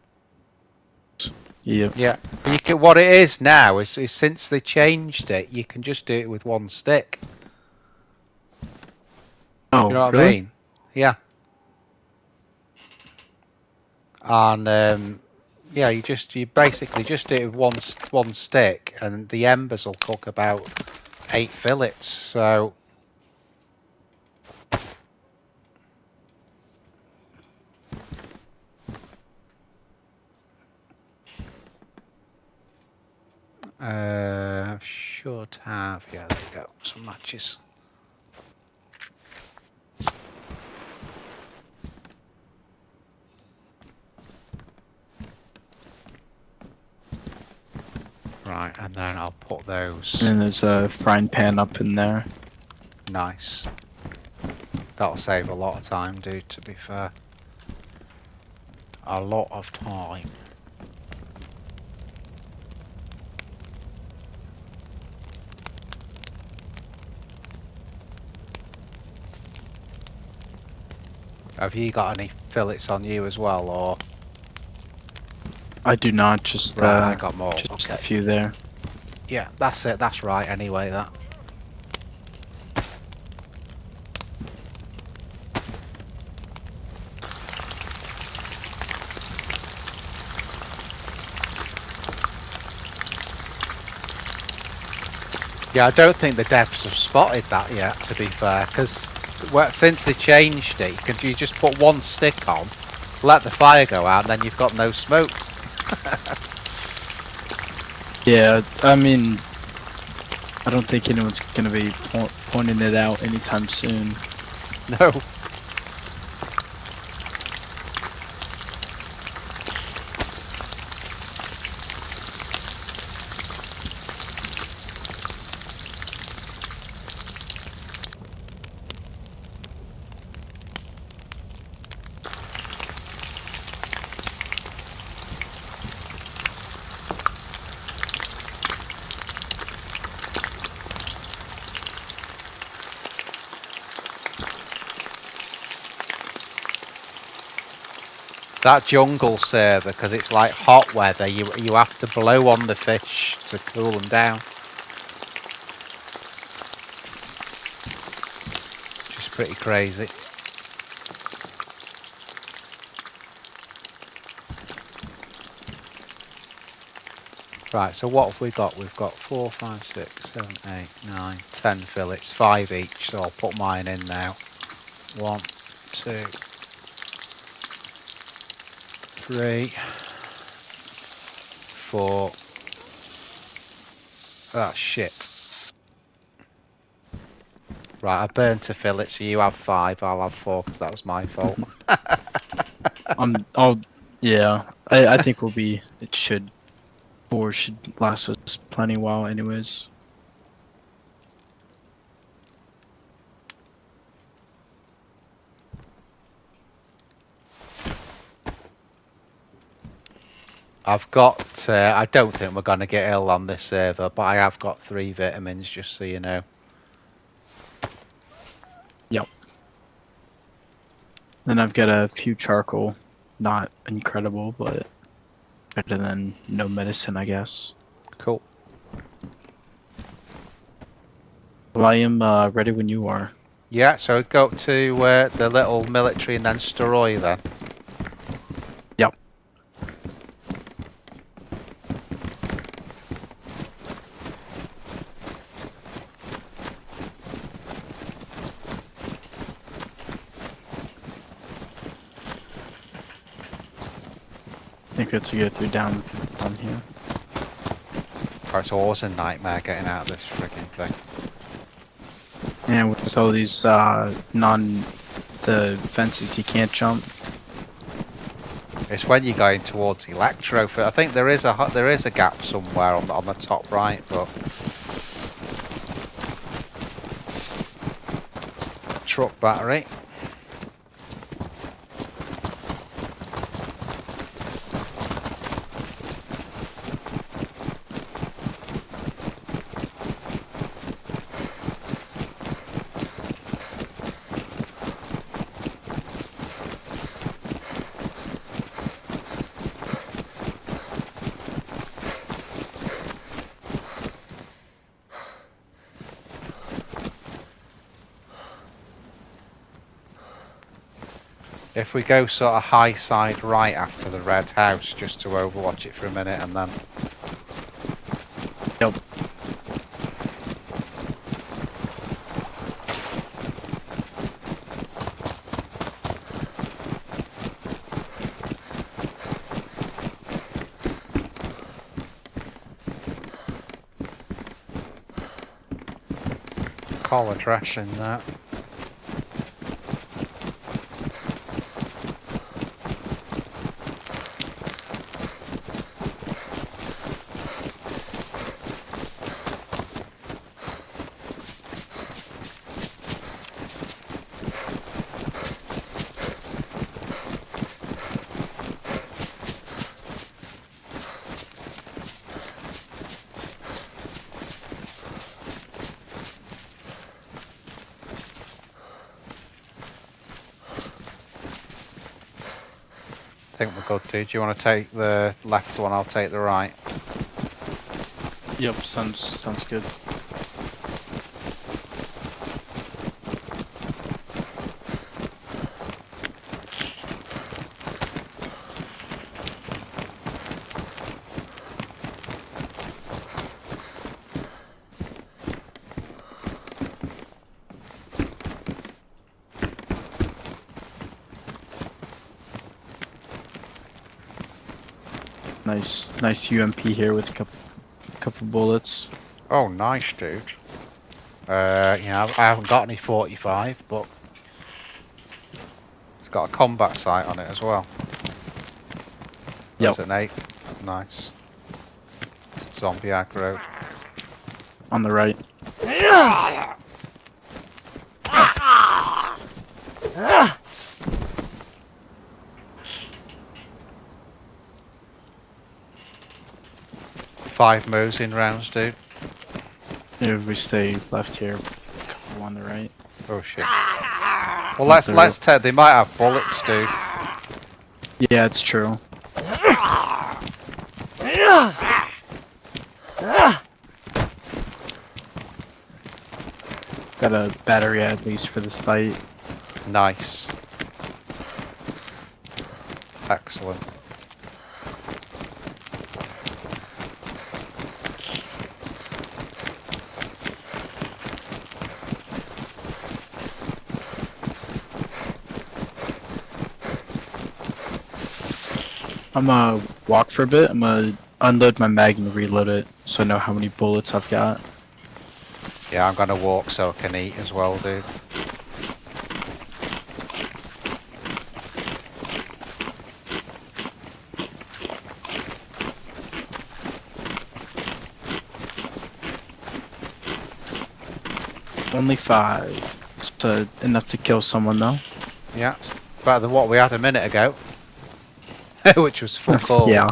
Yep. Yeah. You can, what it is now is since they changed it, you can just do it with one stick. Oh, You know what really? I mean? Yeah. And yeah, you basically just do it with one stick, and the embers will cook about 8 fillets. So should have. Yeah, there you go. Some matches. Right, and then I'll put those. And there's a frying pan up in there. Nice. That'll save a lot of time, dude, to be fair. A lot of time. Have you got any fillets on you as well, or? I do not, just Right, I got more. just Okay. a few there. Yeah, that's it. That's right. Anyway, that. Yeah, I don't think the devs have spotted that yet, to be fair, because since they changed it, you just put one stick on, let the fire go out, and then you've got no smoke. Yeah, I mean, I don't think anyone's gonna be pointing it out anytime soon. No. That jungle server, because it's like hot weather, you have to blow on the fish to cool them down. Which is pretty crazy. Right, so what have we got? We've got 4, 5, 6, 7, 8, 9, 10 fillets, 5 each, so I'll put mine in now. 1, 2, 3, 4. Oh shit. Right, I burnt a fillet, so you have 5, I'll have 4 because that was my fault. Yeah, I think it should, 4 should last us plenty while anyways. I've got, I don't think we're going to get ill on this server, but I have got 3 vitamins, just so you know. Yep. Then I've got a few charcoal. Not incredible, but better than no medicine, I guess. Cool. Well, I am ready when you are. Yeah, so go up to the little military and then Steroy then. Yep. think it's to get through down here. Oh, it's always a nightmare getting out of this freaking thing. And with all these the fences you can't jump. It's when you're going towards Electro. I think there is a gap somewhere on the top right, but truck battery. If we go sort of high side right after the red house, just to overwatch it for a minute and then... Yep. Collar trash in that. I think we're good, dude. Do you want to take the left one? I'll take the right. Yep, sounds good. Nice UMP here with a couple bullets. Oh, nice, dude. Yeah, I haven't got any 45, but it's got a combat sight on it as well. Yep. That's an 8. Nice. Zombie aggro. On the right. Five moves in rounds, dude. If we stay left here, couple on the right. Oh shit. Well, let's take. They might have bullets, dude. Yeah, it's true. Got a battery at least for this fight. Nice. Excellent. I'm gonna walk for a bit. I'm gonna unload my mag and reload it so I know how many bullets I've got. Yeah, I'm gonna walk so I can eat as well, dude. Only 5. So enough to kill someone though. Yeah, it's better than what we had a minute ago. Which was fuck all. Yeah.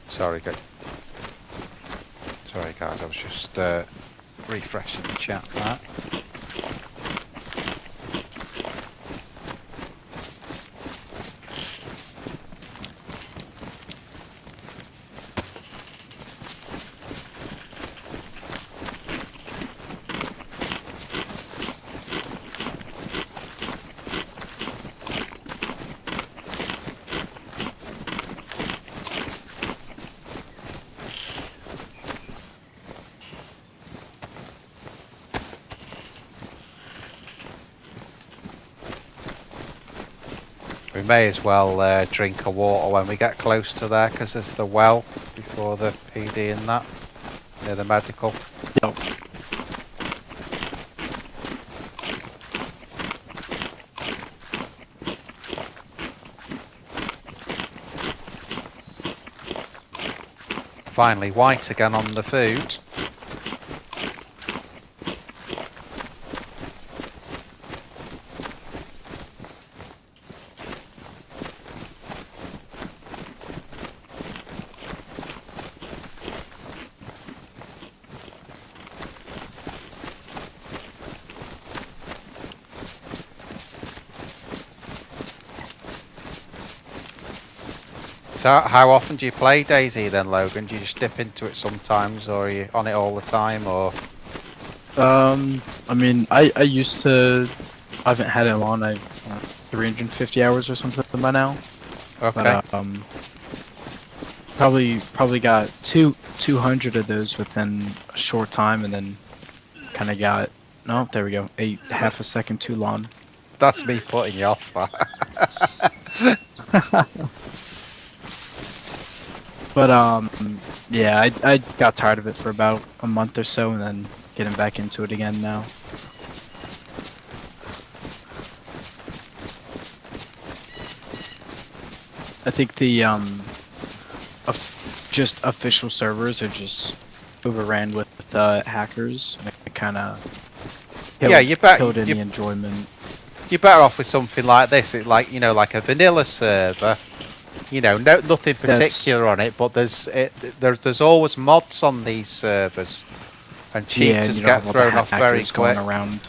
Sorry guys, I was just refreshing the chat for that. We may as well drink a water when we get close to there, because there's the well before the PD and that, near the medical. Yep. Finally, white again on the food. So how often do you play DayZ then, Logan? Do you just dip into it sometimes, or are you on it all the time, or? I mean, I used to. I haven't had it long. I've 350 hours or something by now. Okay. But, probably got 200 of those within a short time, and then kind of got. No, there we go. Half a second too long. That's me putting you off. But yeah, I got tired of it for about a month or so, and then getting back into it again now. I think the just official servers are just overran with hackers. It kind of Yeah, you killed bet. any enjoyment. You're better off with something like this. It like like a vanilla server. Nothing particular on it, but there's always mods on these servers, and Yeah, cheaters you don't get have all the thrown off very hackers going quick. around.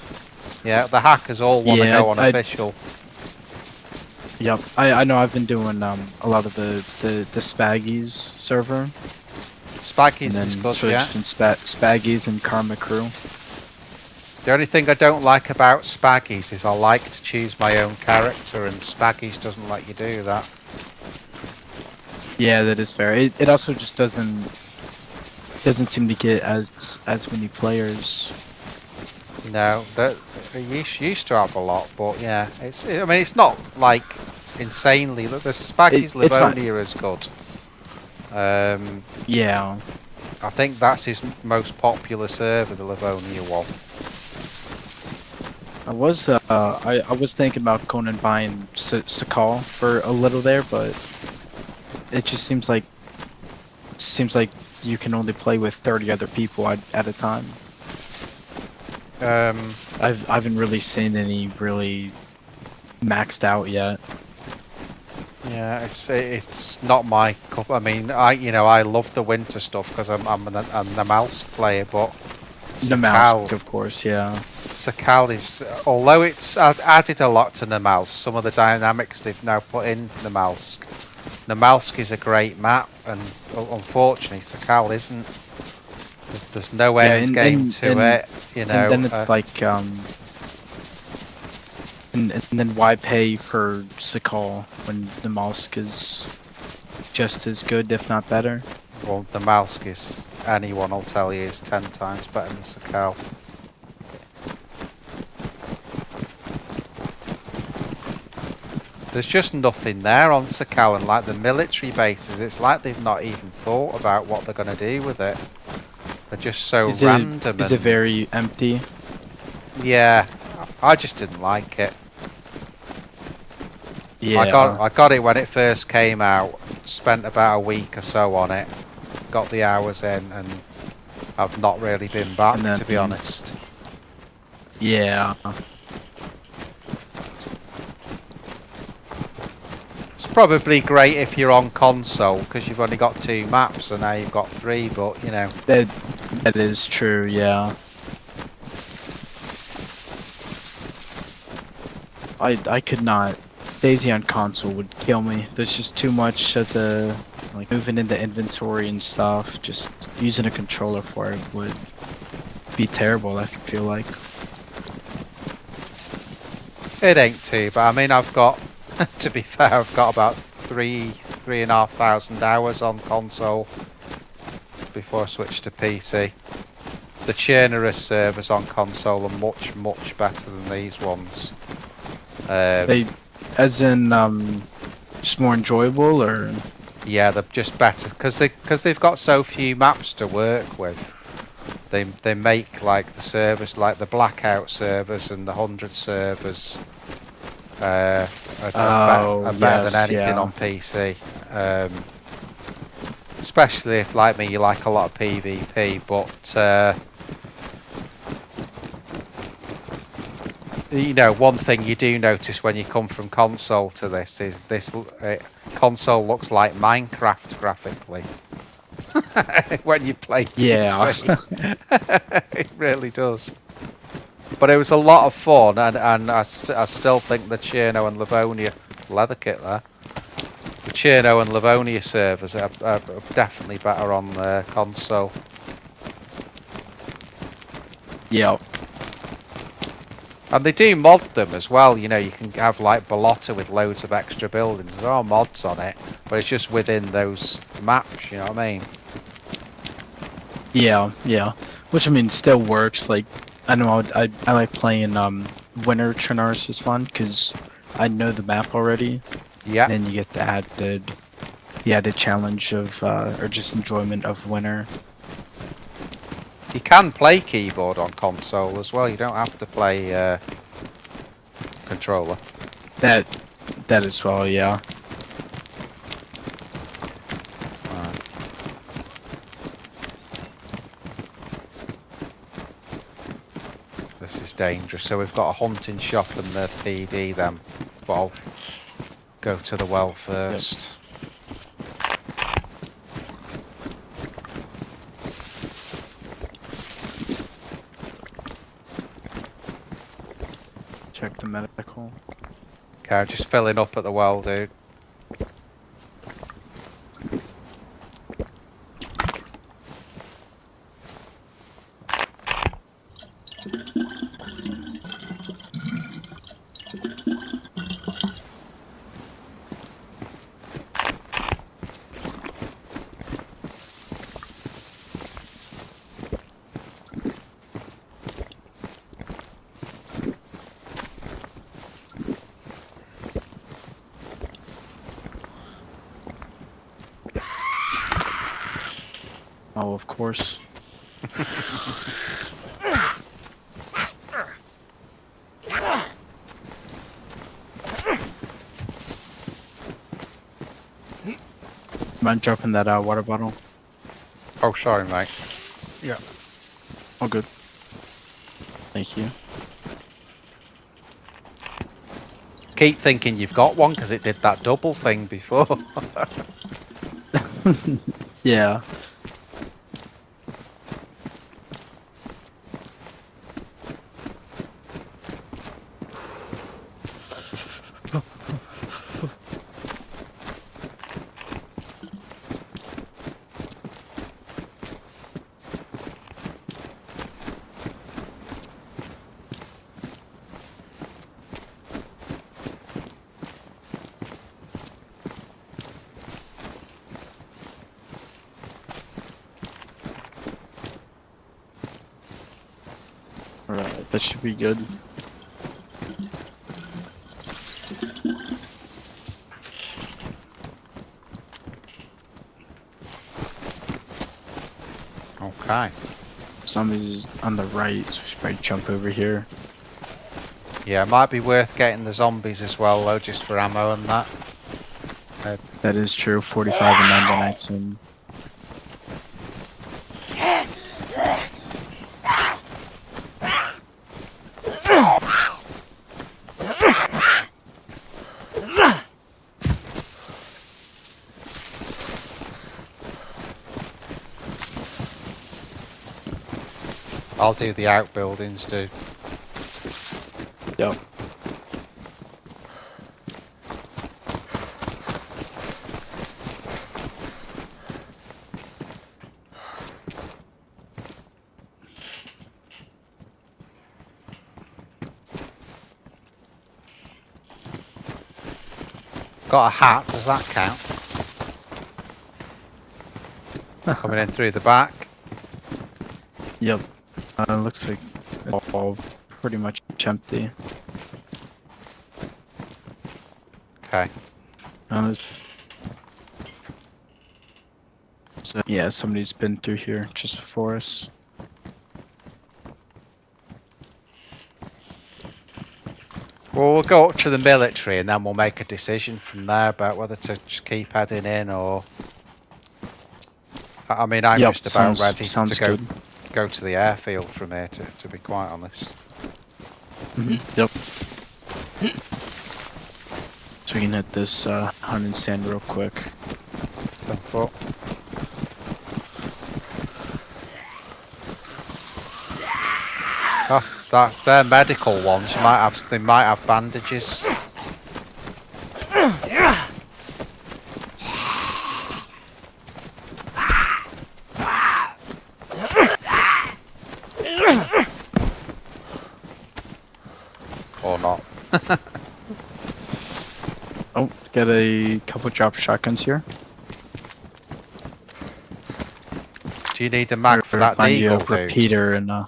Yeah, the hackers all want to Yeah, go on official. Yep, I know. I've been doing a lot of the Spaggies server, Spaggies and is then good, switched yeah. in Spaggies and Karma Crew. The only thing I don't like about Spaggies is I like to choose my own character, and Spaggies doesn't let you do that. Yeah, that is fair. It also just doesn't seem to get as many players. No, that used to have a lot, but yeah, I mean, it's not like insanely. The Spaggies It's Livonia is good. Yeah. I think that's his most popular server, the Livonia one. I was thinking about going and buying Sakal for a little there, but it just seems like you can only play with 30 other people at a time. I haven't really seen any really maxed out yet. Yeah, it's not my cup. I mean, I love the winter stuff because I'm a Namalsk player, but Namalsk, of course, yeah. Sakal is, although it's added a lot to Namalsk, some of the dynamics they've now put in Namalsk. Namalsk is a great map, and unfortunately Sakal isn't. There's no end game to it, And then it's like, and then why pay for Sakal when Namalsk is just as good, if not better? Well, Namalsk is, anyone will tell you, is 10 times better than Sakal. There's just nothing there on Sakal, and like the military bases, it's like they've not even thought about what they're going to do with it. They're just so random. Is it very empty? Yeah, I just didn't like it. Yeah. I got it when it first came out. Spent about a week or so on it. Got the hours in, and I've not really been back, to be honest. Yeah. It's probably great if you're on console because you've only got 2 maps, and now you've got 3. But That is true. Yeah. I could not. DayZ on console would kill me. There's just too much of the moving into inventory and stuff. Just using a controller for it would be terrible. I feel like. it ain't too. But I mean, I've got, to be fair, I've got about 3,500 hours on console before I switched to PC. The Chernarus servers on console are much better than these ones. As in, just more enjoyable, or? Yeah, they're just better because they've got so few maps to work with. They make like the servers, like the Blackout servers and the 100 servers, are better than anything on PC. Especially if, like me, you like a lot of PvP, but you know, one thing you do notice when you come from console to this is this console looks like Minecraft graphically when you play PC. It really does. But it was a lot of fun, and I still think the Cherno and Livonia leather kit there. The Cherno and Livonia servers are definitely better on the console. Yeah. And they do mod them as well, you know, you can have like Ballotta with loads of extra buildings. There are mods on it, but it's just within those maps, you know what I mean? Yeah, yeah. Which, I mean, still works. Like, I know I like playing Winter Chernarus is fun, because I know the map already. Yeah. And then you get the added challenge of, or just enjoyment of winter. You can play keyboard on console as well, you don't have to play controller. That as well, yeah. Right. This is dangerous. So we've got a hunting shop and the PD then, but I'll go to the well first. Check the medical. Okay, I'm just filling up at the well, dude. Oh, of course. Mind dropping that water bottle? Oh, sorry, mate. Yeah. Oh, good. Thank you. Keep thinking you've got one because it did that double thing before. Yeah. Alright, that should be good. Okay. Somebody's on the right, so we should probably jump over here. Yeah, it might be worth getting the zombies as well, though, just for ammo and that. That is true, 45 and 99 soon. I'll do the outbuildings, dude. Yep. Got a hat, does that count? Coming in through the back. Yep. Looks like it's all pretty much empty. Okay. So, yeah, somebody's been through here just before us. Well, we'll go up to the military and then we'll make a decision from there about whether to just keep heading in or... I mean, I'm Yep, just about ready sounds to good. go to the airfield from here, to be quite honest. Yep. So we can hit this hunt and sand real quick. 10 foot. They're medical ones. They might have bandages. Or not. Oh, got a couple drop shotguns here. Do you need a mag for that Find you a deagle, dude? repeater and I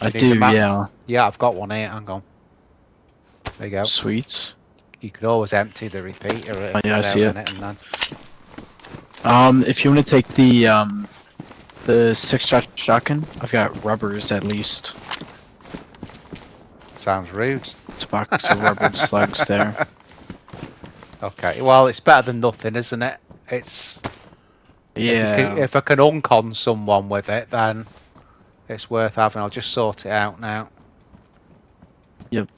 need do, the map? yeah. Yeah, I've got one here. Hang on. There you go. Sweet. You could always empty the repeater. Oh, yeah, I see it. And then... If you want to take the 6-shot shotgun, I've got rubbers at least. Sounds rude. It's a box of rubber slugs there. Okay, well, it's better than nothing, isn't it? It's... Yeah. If I can uncon someone with it, then it's worth having. I'll just sort it out now. Yep.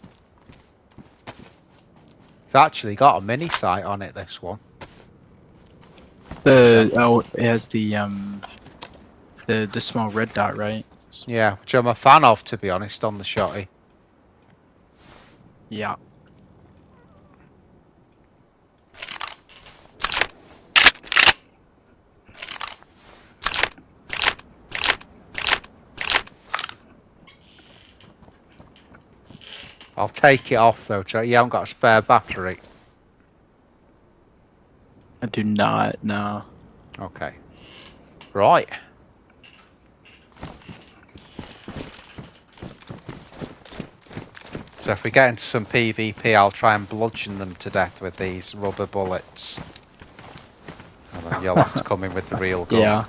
It's actually got a mini sight on it, this one. It has the small red dot, right? Yeah, which I'm a fan of, to be honest, on the shotty. Yeah. I'll take it off though, Joe. You haven't got a spare battery. I do not, no. Okay. Right. So if we get into some PvP, I'll try and bludgeon them to death with these rubber bullets. And then you'll have to come in with the real gun. Yeah.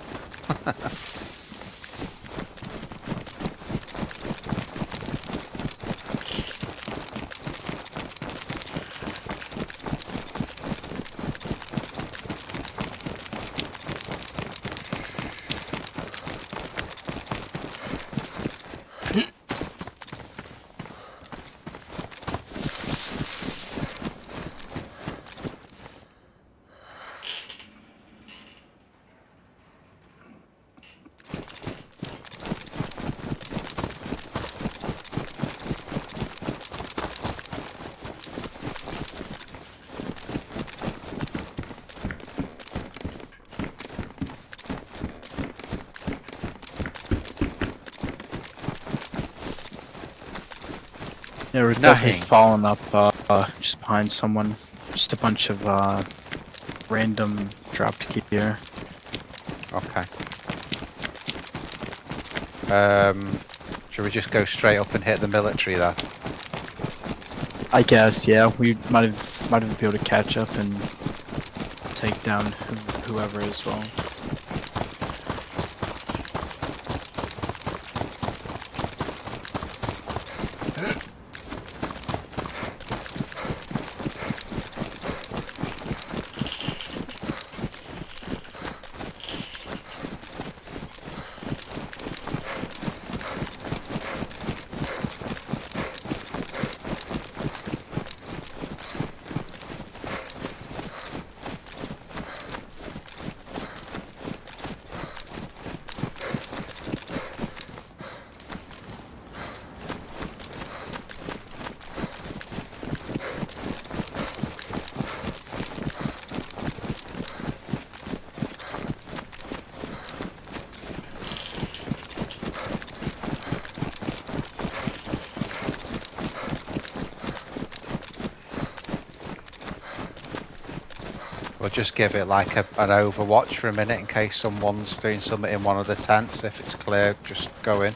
Yeah, we're definitely Nothing. falling up just behind someone. Just a bunch of random dropped gear. Okay. Should we just go straight up and hit the military there? I guess, yeah. We might be able to catch up and take down whoever as well. We'll just give it like an overwatch for a minute in case someone's doing something in one of the tents. If it's clear, just go in.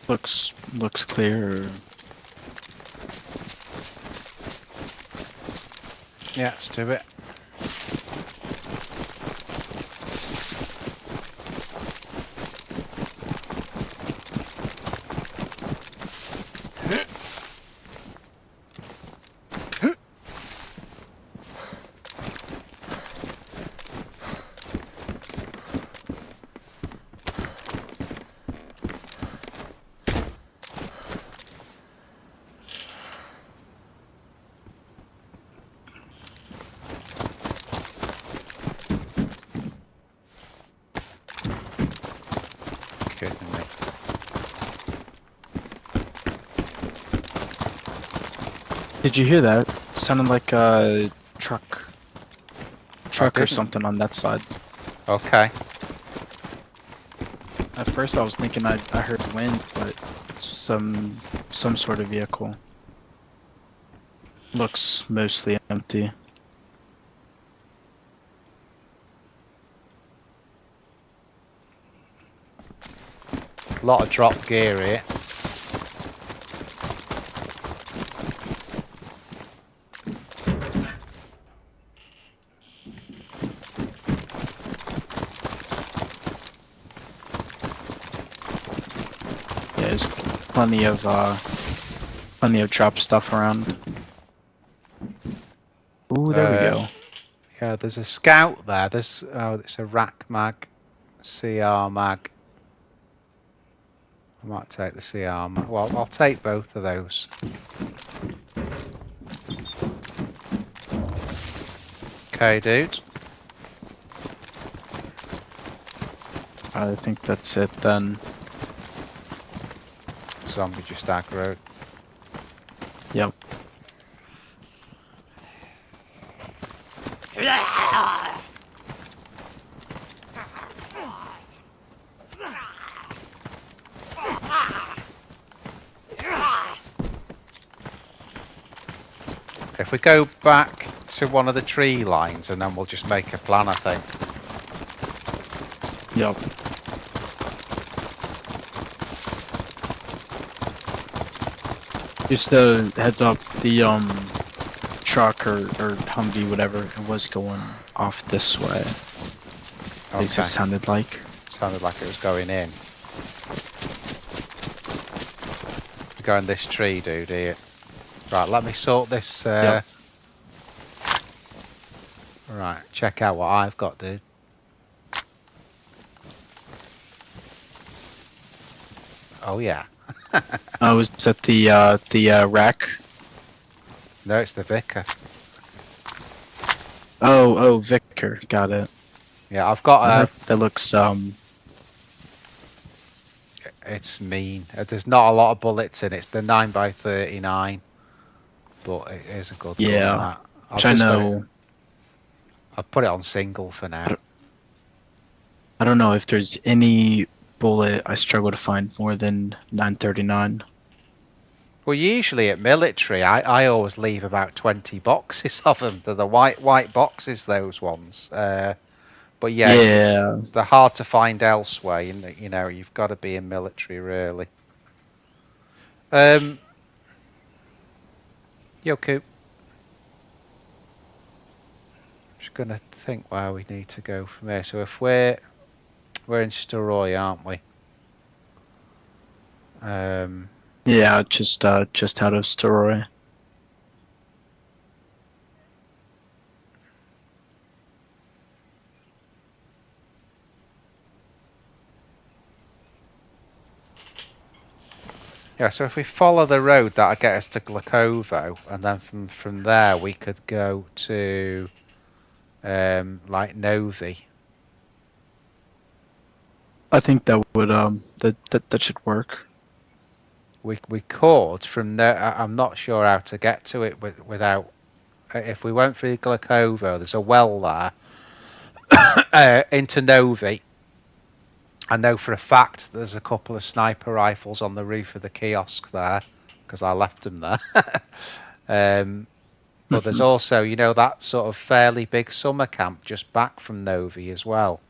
Looks clear. Yeah, let's do it. Kidding me. Did you hear that? Sounded like a truck or didn't. something on that side. Okay. At first I was thinking I heard wind, but some sort of vehicle. Looks mostly empty. A lot of drop gear here. Yeah, there's plenty of drop stuff around. Ooh, there we go. Yeah, there's a scout there. There's it's a rack mag, CR mag. I might take the CR mag. Well, I'll take both of those. Okay, dude. I think that's it then. Zombie just aggroed. Yep. If we go back to one of the tree lines and then we'll just make a plan, I think. Yep. Just a heads up, the truck or Humvee, whatever, it was going off this way. At least it Okay. sounded like. Sounded like it was going in. Go in this tree, dude, here. Right, let me sort this. Yep. Right, check out what I've got, dude. Oh yeah. I was at the rack. No, it's the vicar. Oh, Vicar, got it. Yeah, I've got That looks It's mean. There's not a lot of bullets in it. It's the 9x39, but it is a good gun. Yeah. That. which I know. I'll put it on single for now. I don't know if there's any bullet I struggle to find more than 939. Well, usually at military, I always leave about 20 boxes of them. They're the white boxes, those ones. But yeah, they're hard to find elsewhere. You know, you've got to be in military, really. Yo, Coop. Just gonna think where we need to go from here. So if we're in Staroy, aren't we? Yeah, just out of Staroy. Yeah, so if we follow the road, that'll get us to Glakovo, and then from there we could go to like Novi. I think that would that should work. We could from there. I'm not sure how to get to it without. If we went through Glakovo, there's a well there into Novi. I know for a fact there's a couple of sniper rifles on the roof of the kiosk there because I left them there. But there's also, you know, that sort of fairly big summer camp just back from Novi as well.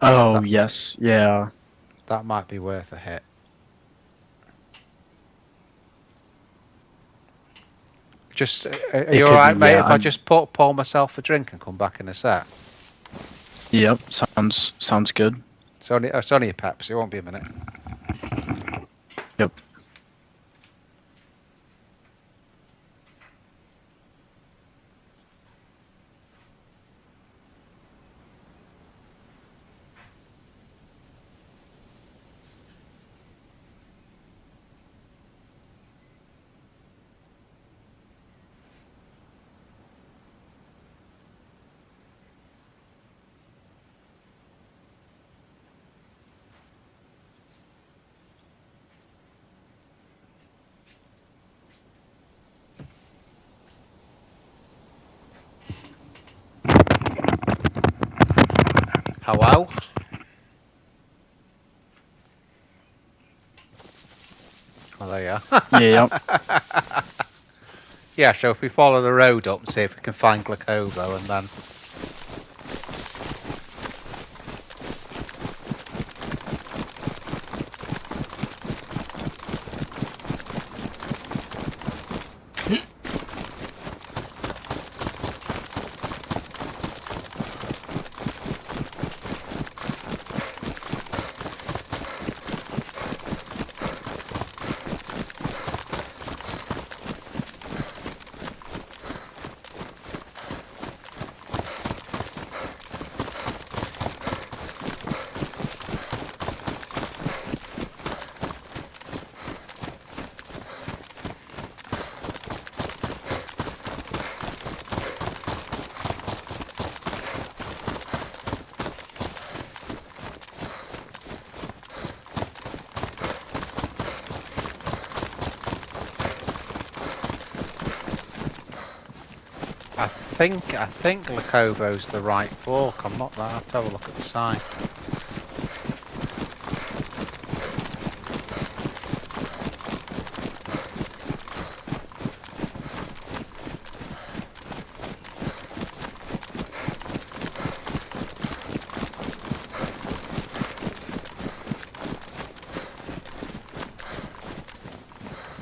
Oh, yes, yeah. That might be worth a hit. Just, are It you could alright, be, mate, yeah, if I just pour myself a drink and come back in a sec? Yep, sounds good. It's only a Pepsi, it won't be a minute. Yep. Hello? Oh, there you are. Yeah, yep. Yeah, so if we follow the road up and see if we can find Glacovo and then... I think Glacovo's the right fork. I'm not that. I have to have a look at the sign.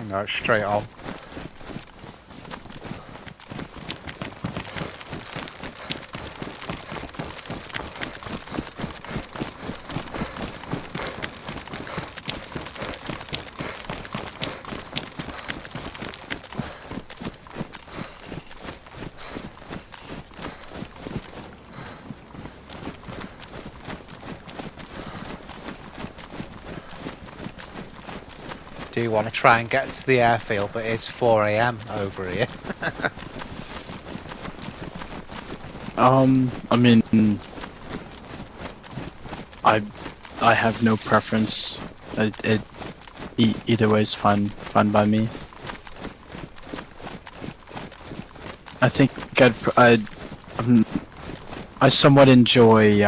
No, it's straight on. Do you want to try and get to the airfield, but it's 4 AM over here. I mean, I have no preference. Either way is fine by me. I think I somewhat enjoy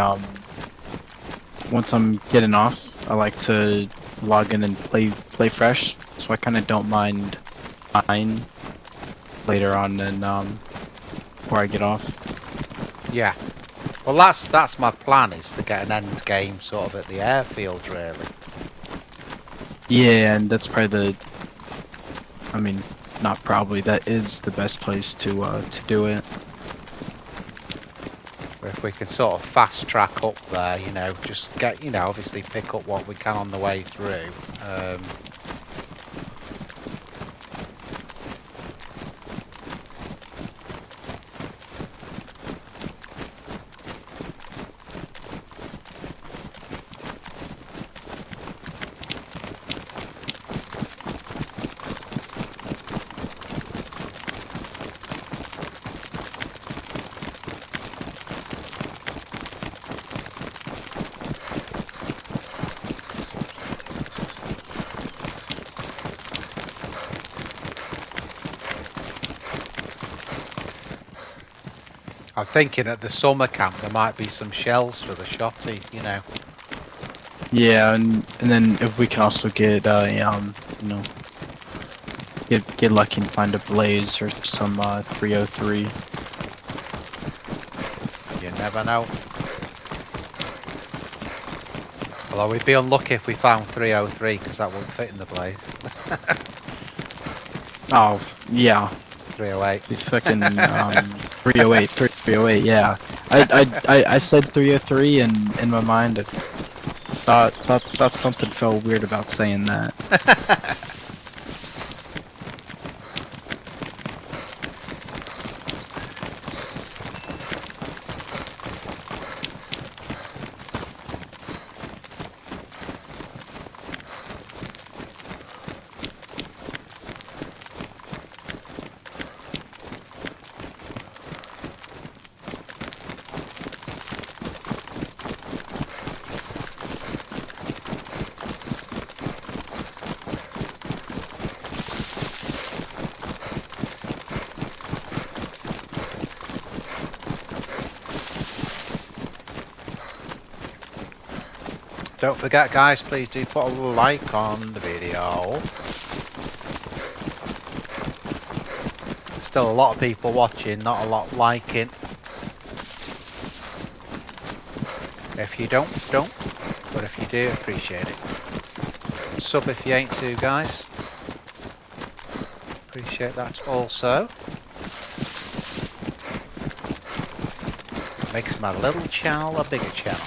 once I'm getting off. I like to log in and play fresh, so I kind of don't mind dying later on and before I get off. Yeah. Well, that's my plan, is to get an end game sort of at the airfield, really. Yeah, and that's probably I mean, not probably, that is the best place to do it. If we can sort of fast track up there, you know, just get, you know, obviously pick up what we can on the way through. I'm thinking at the summer camp there might be some shells for the shotty, you know. Yeah, and then if we can also get you know, get lucky and find a blaze or some 303. You never know. Although we'd be unlucky if we found 303, because that wouldn't fit in the blaze. Oh, yeah. 308. The fucking 308, 308. Yeah, I said 303, and in my mind, I thought something felt weird about saying that. Don't forget, guys, please do put a like on the video. There's still a lot of people watching, not a lot liking. If you don't. But if you do, appreciate it. Sub if you ain't to, guys. Appreciate that also. Makes my little channel a bigger channel.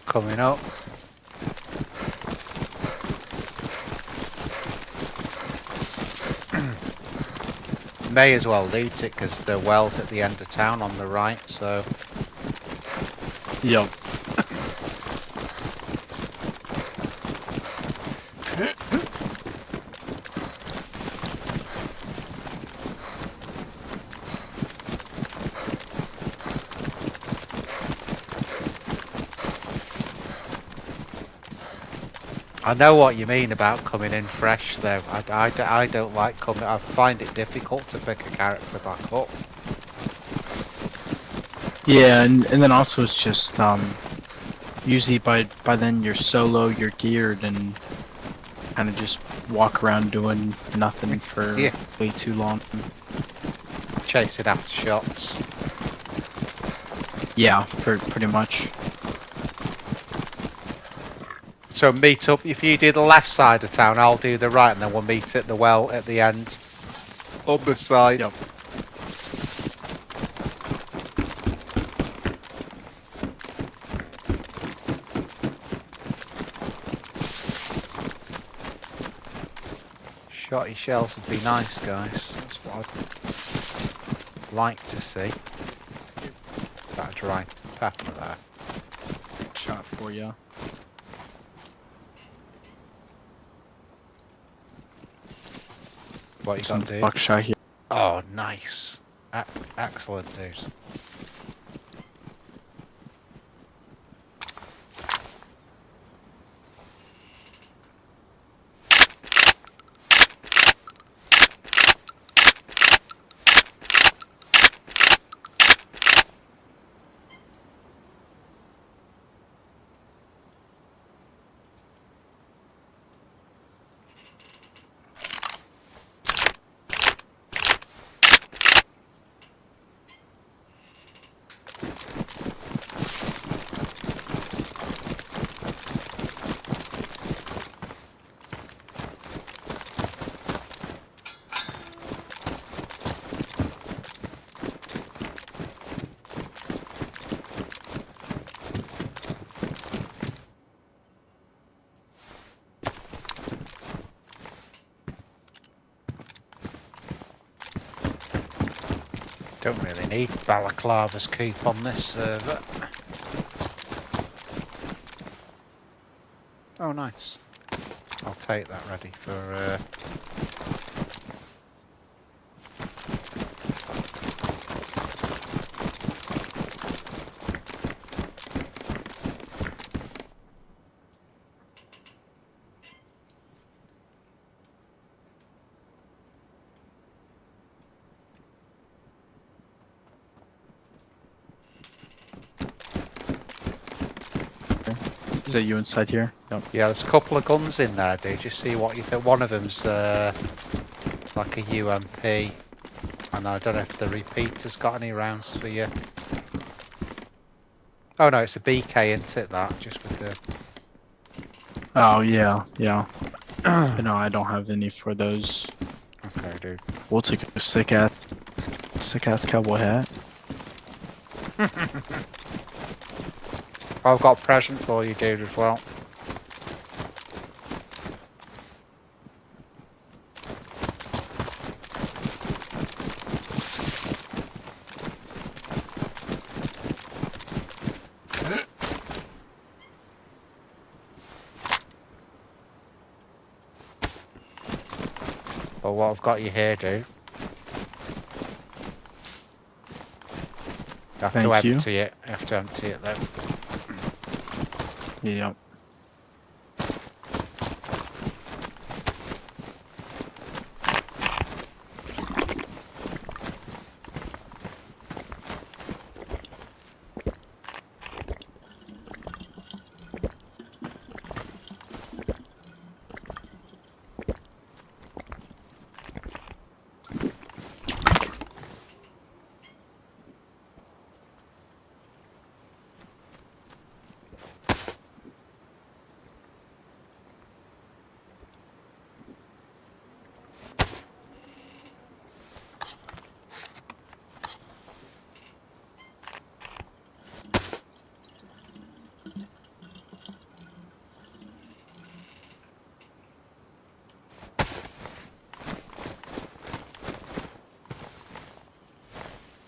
Coming up. May as well loot it because the well's at the end of town on the right, so. Yep. I know what you mean about coming in fresh though. I don't like coming, I find it difficult to pick a character back up. Yeah, and then also it's just usually by then you're solo, you're geared, and kind of just walk around doing nothing for Yeah. way too long. Chasing after shots. Yeah, pretty much. So meet up, if you do the left side of town, I'll do the right, and then we'll meet at the well at the end. On the side. Yep. Shotty shells would be nice, guys. That's what I'd like to see. Is that a dry pepper there? Shot for ya. What you Some got, dude? buckshot here. Oh, nice. Excellent, dude. Don't really need balaclava's keep on this server. Oh, nice. I'll take that ready for... Is that you inside here? Yep. Yeah, there's a couple of guns in there, dude. Just see what you think. One of them's like a UMP. And I don't know if the repeater's got any rounds for you. Oh no, it's a BK, isn't it, that? Just with the... Oh yeah, yeah. No, I don't have any for those. Okay, dude. We'll take a sick ass cowboy hat. I've got a present for you, dude, as well. But what I've got you here, dude. You have to Thank you. empty it. You have to empty it, though. Yep.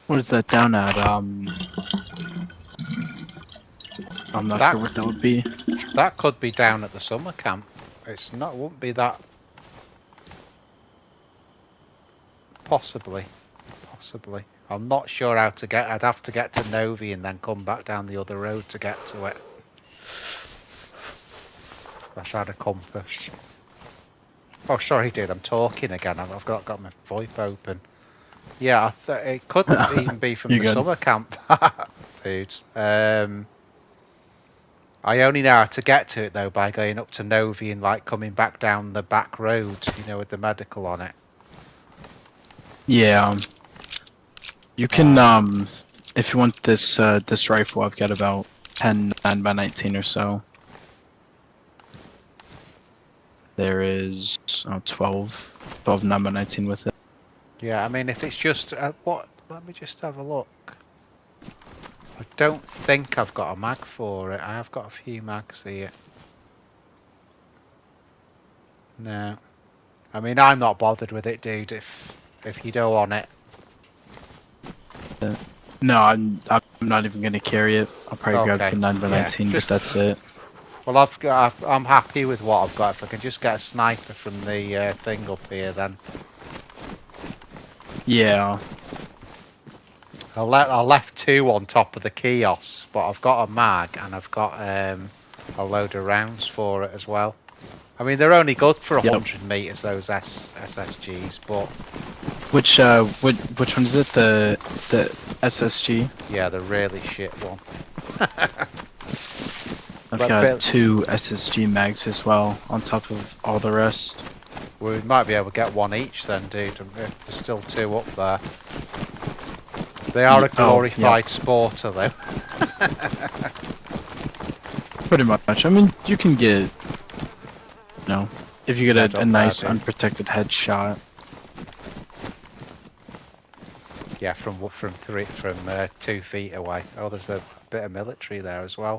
What is that down at? I'm not That- sure what that would be. That could be down at the summer camp. It's not, wouldn't be that... Possibly. Possibly. I'm not sure how to get... I'd have to get to Novi and then come back down the other road to get to it. That's had a compass. Oh, sorry, dude. I'm talking again. I've got my VoIP open. Yeah, it could even be from You're the good. summer camp, dude. I only know how to get to it though by going up to Novi and like coming back down the back road, you know, with the medical on it. Yeah. You can if you want this this rifle, I've got about 10 9x19 or so. There is 12 9x19 with it. Yeah, I mean, if it's just what? Let me just have a look. I don't think I've got a mag for it. I have got a few mags here. No, I mean, I'm not bothered with it, dude. If you don't want it. No, I'm not even gonna carry it. I'll probably grab Okay, the 9x19, yeah, but that's it. Well, I'm happy with what I've got. If I can just get a sniper from the thing up here, then Yeah. I left 2 on top of the kiosk, but I've got a mag and I've got a load of rounds for it as well. I mean, they're only good for 100 meters, those SSGs, but Which one is it? The SSG? yeah, the really shit one. I've But got Bill- 2 SSG mags as well, on top of all the rest. We might be able to get 1 each then, dude. If there's still 2 up there. They are a glorified sporter, though. Pretty much. I mean, you can get, if you get Set a up nice there, dude. unprotected headshot. Yeah, from 2 feet away. Oh, there's a bit of military there as well.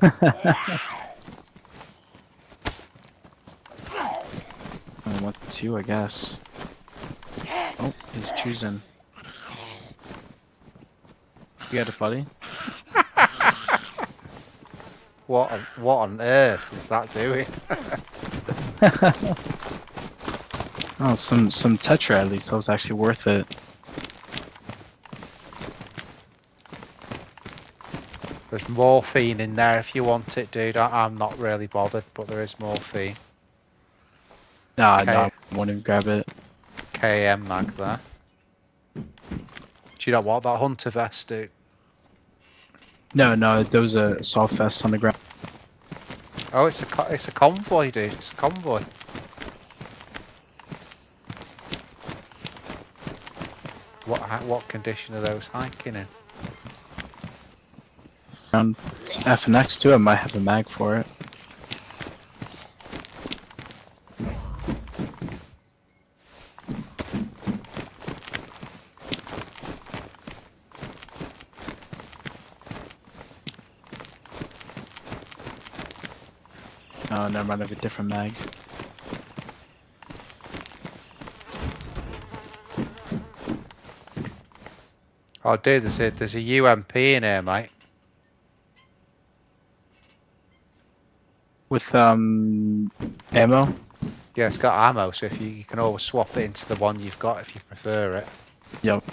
What's you, I guess. Oh, he's choosing. You got a buddy? What on earth is that doing? Oh, some Tetra at least. That was actually worth it. There's morphine in there if you want it, dude. I'm not really bothered, but there is morphine. Nah, Okay. no, I won't even grab it. KM mag there. Do you know what? That hunter vest, dude. No, there was a assault vest on the ground. Oh, it's a convoy, dude. It's a convoy. What condition are those hiking in? Around F and X too. I might have a mag for it. Oh, never mind. I have a different mag. Oh, dude, there's a UMP in here, mate. With ammo. Yeah, it's got ammo, so if you can always swap it into the one you've got if you prefer it. Yep.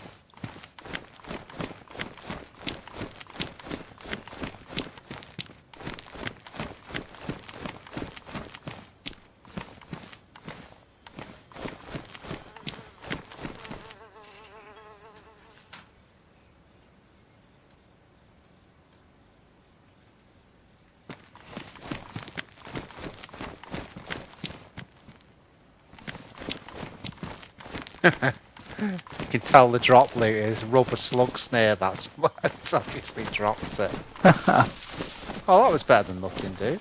You can tell the drop loot is rubber slug snare. That's it's obviously dropped it. Oh, that was better than nothing, dude.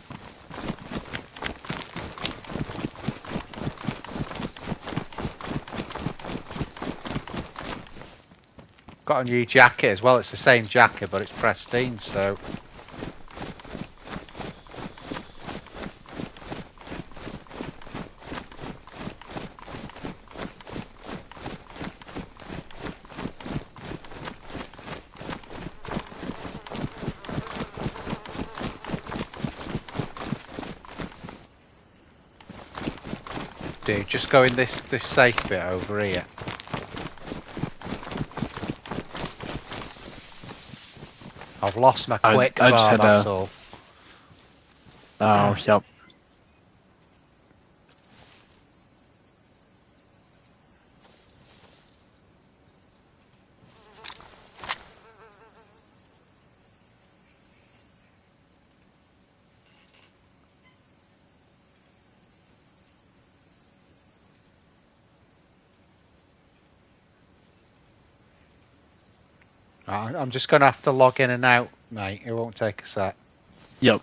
Got a new jacket as well. It's the same jacket, but it's pristine. So dude, just go in this safe bit over here. I've lost my quick I just bar, had that's a- all. Oh, yep. Right, I'm just going to have to log in and out, mate. It won't take a sec. Yep.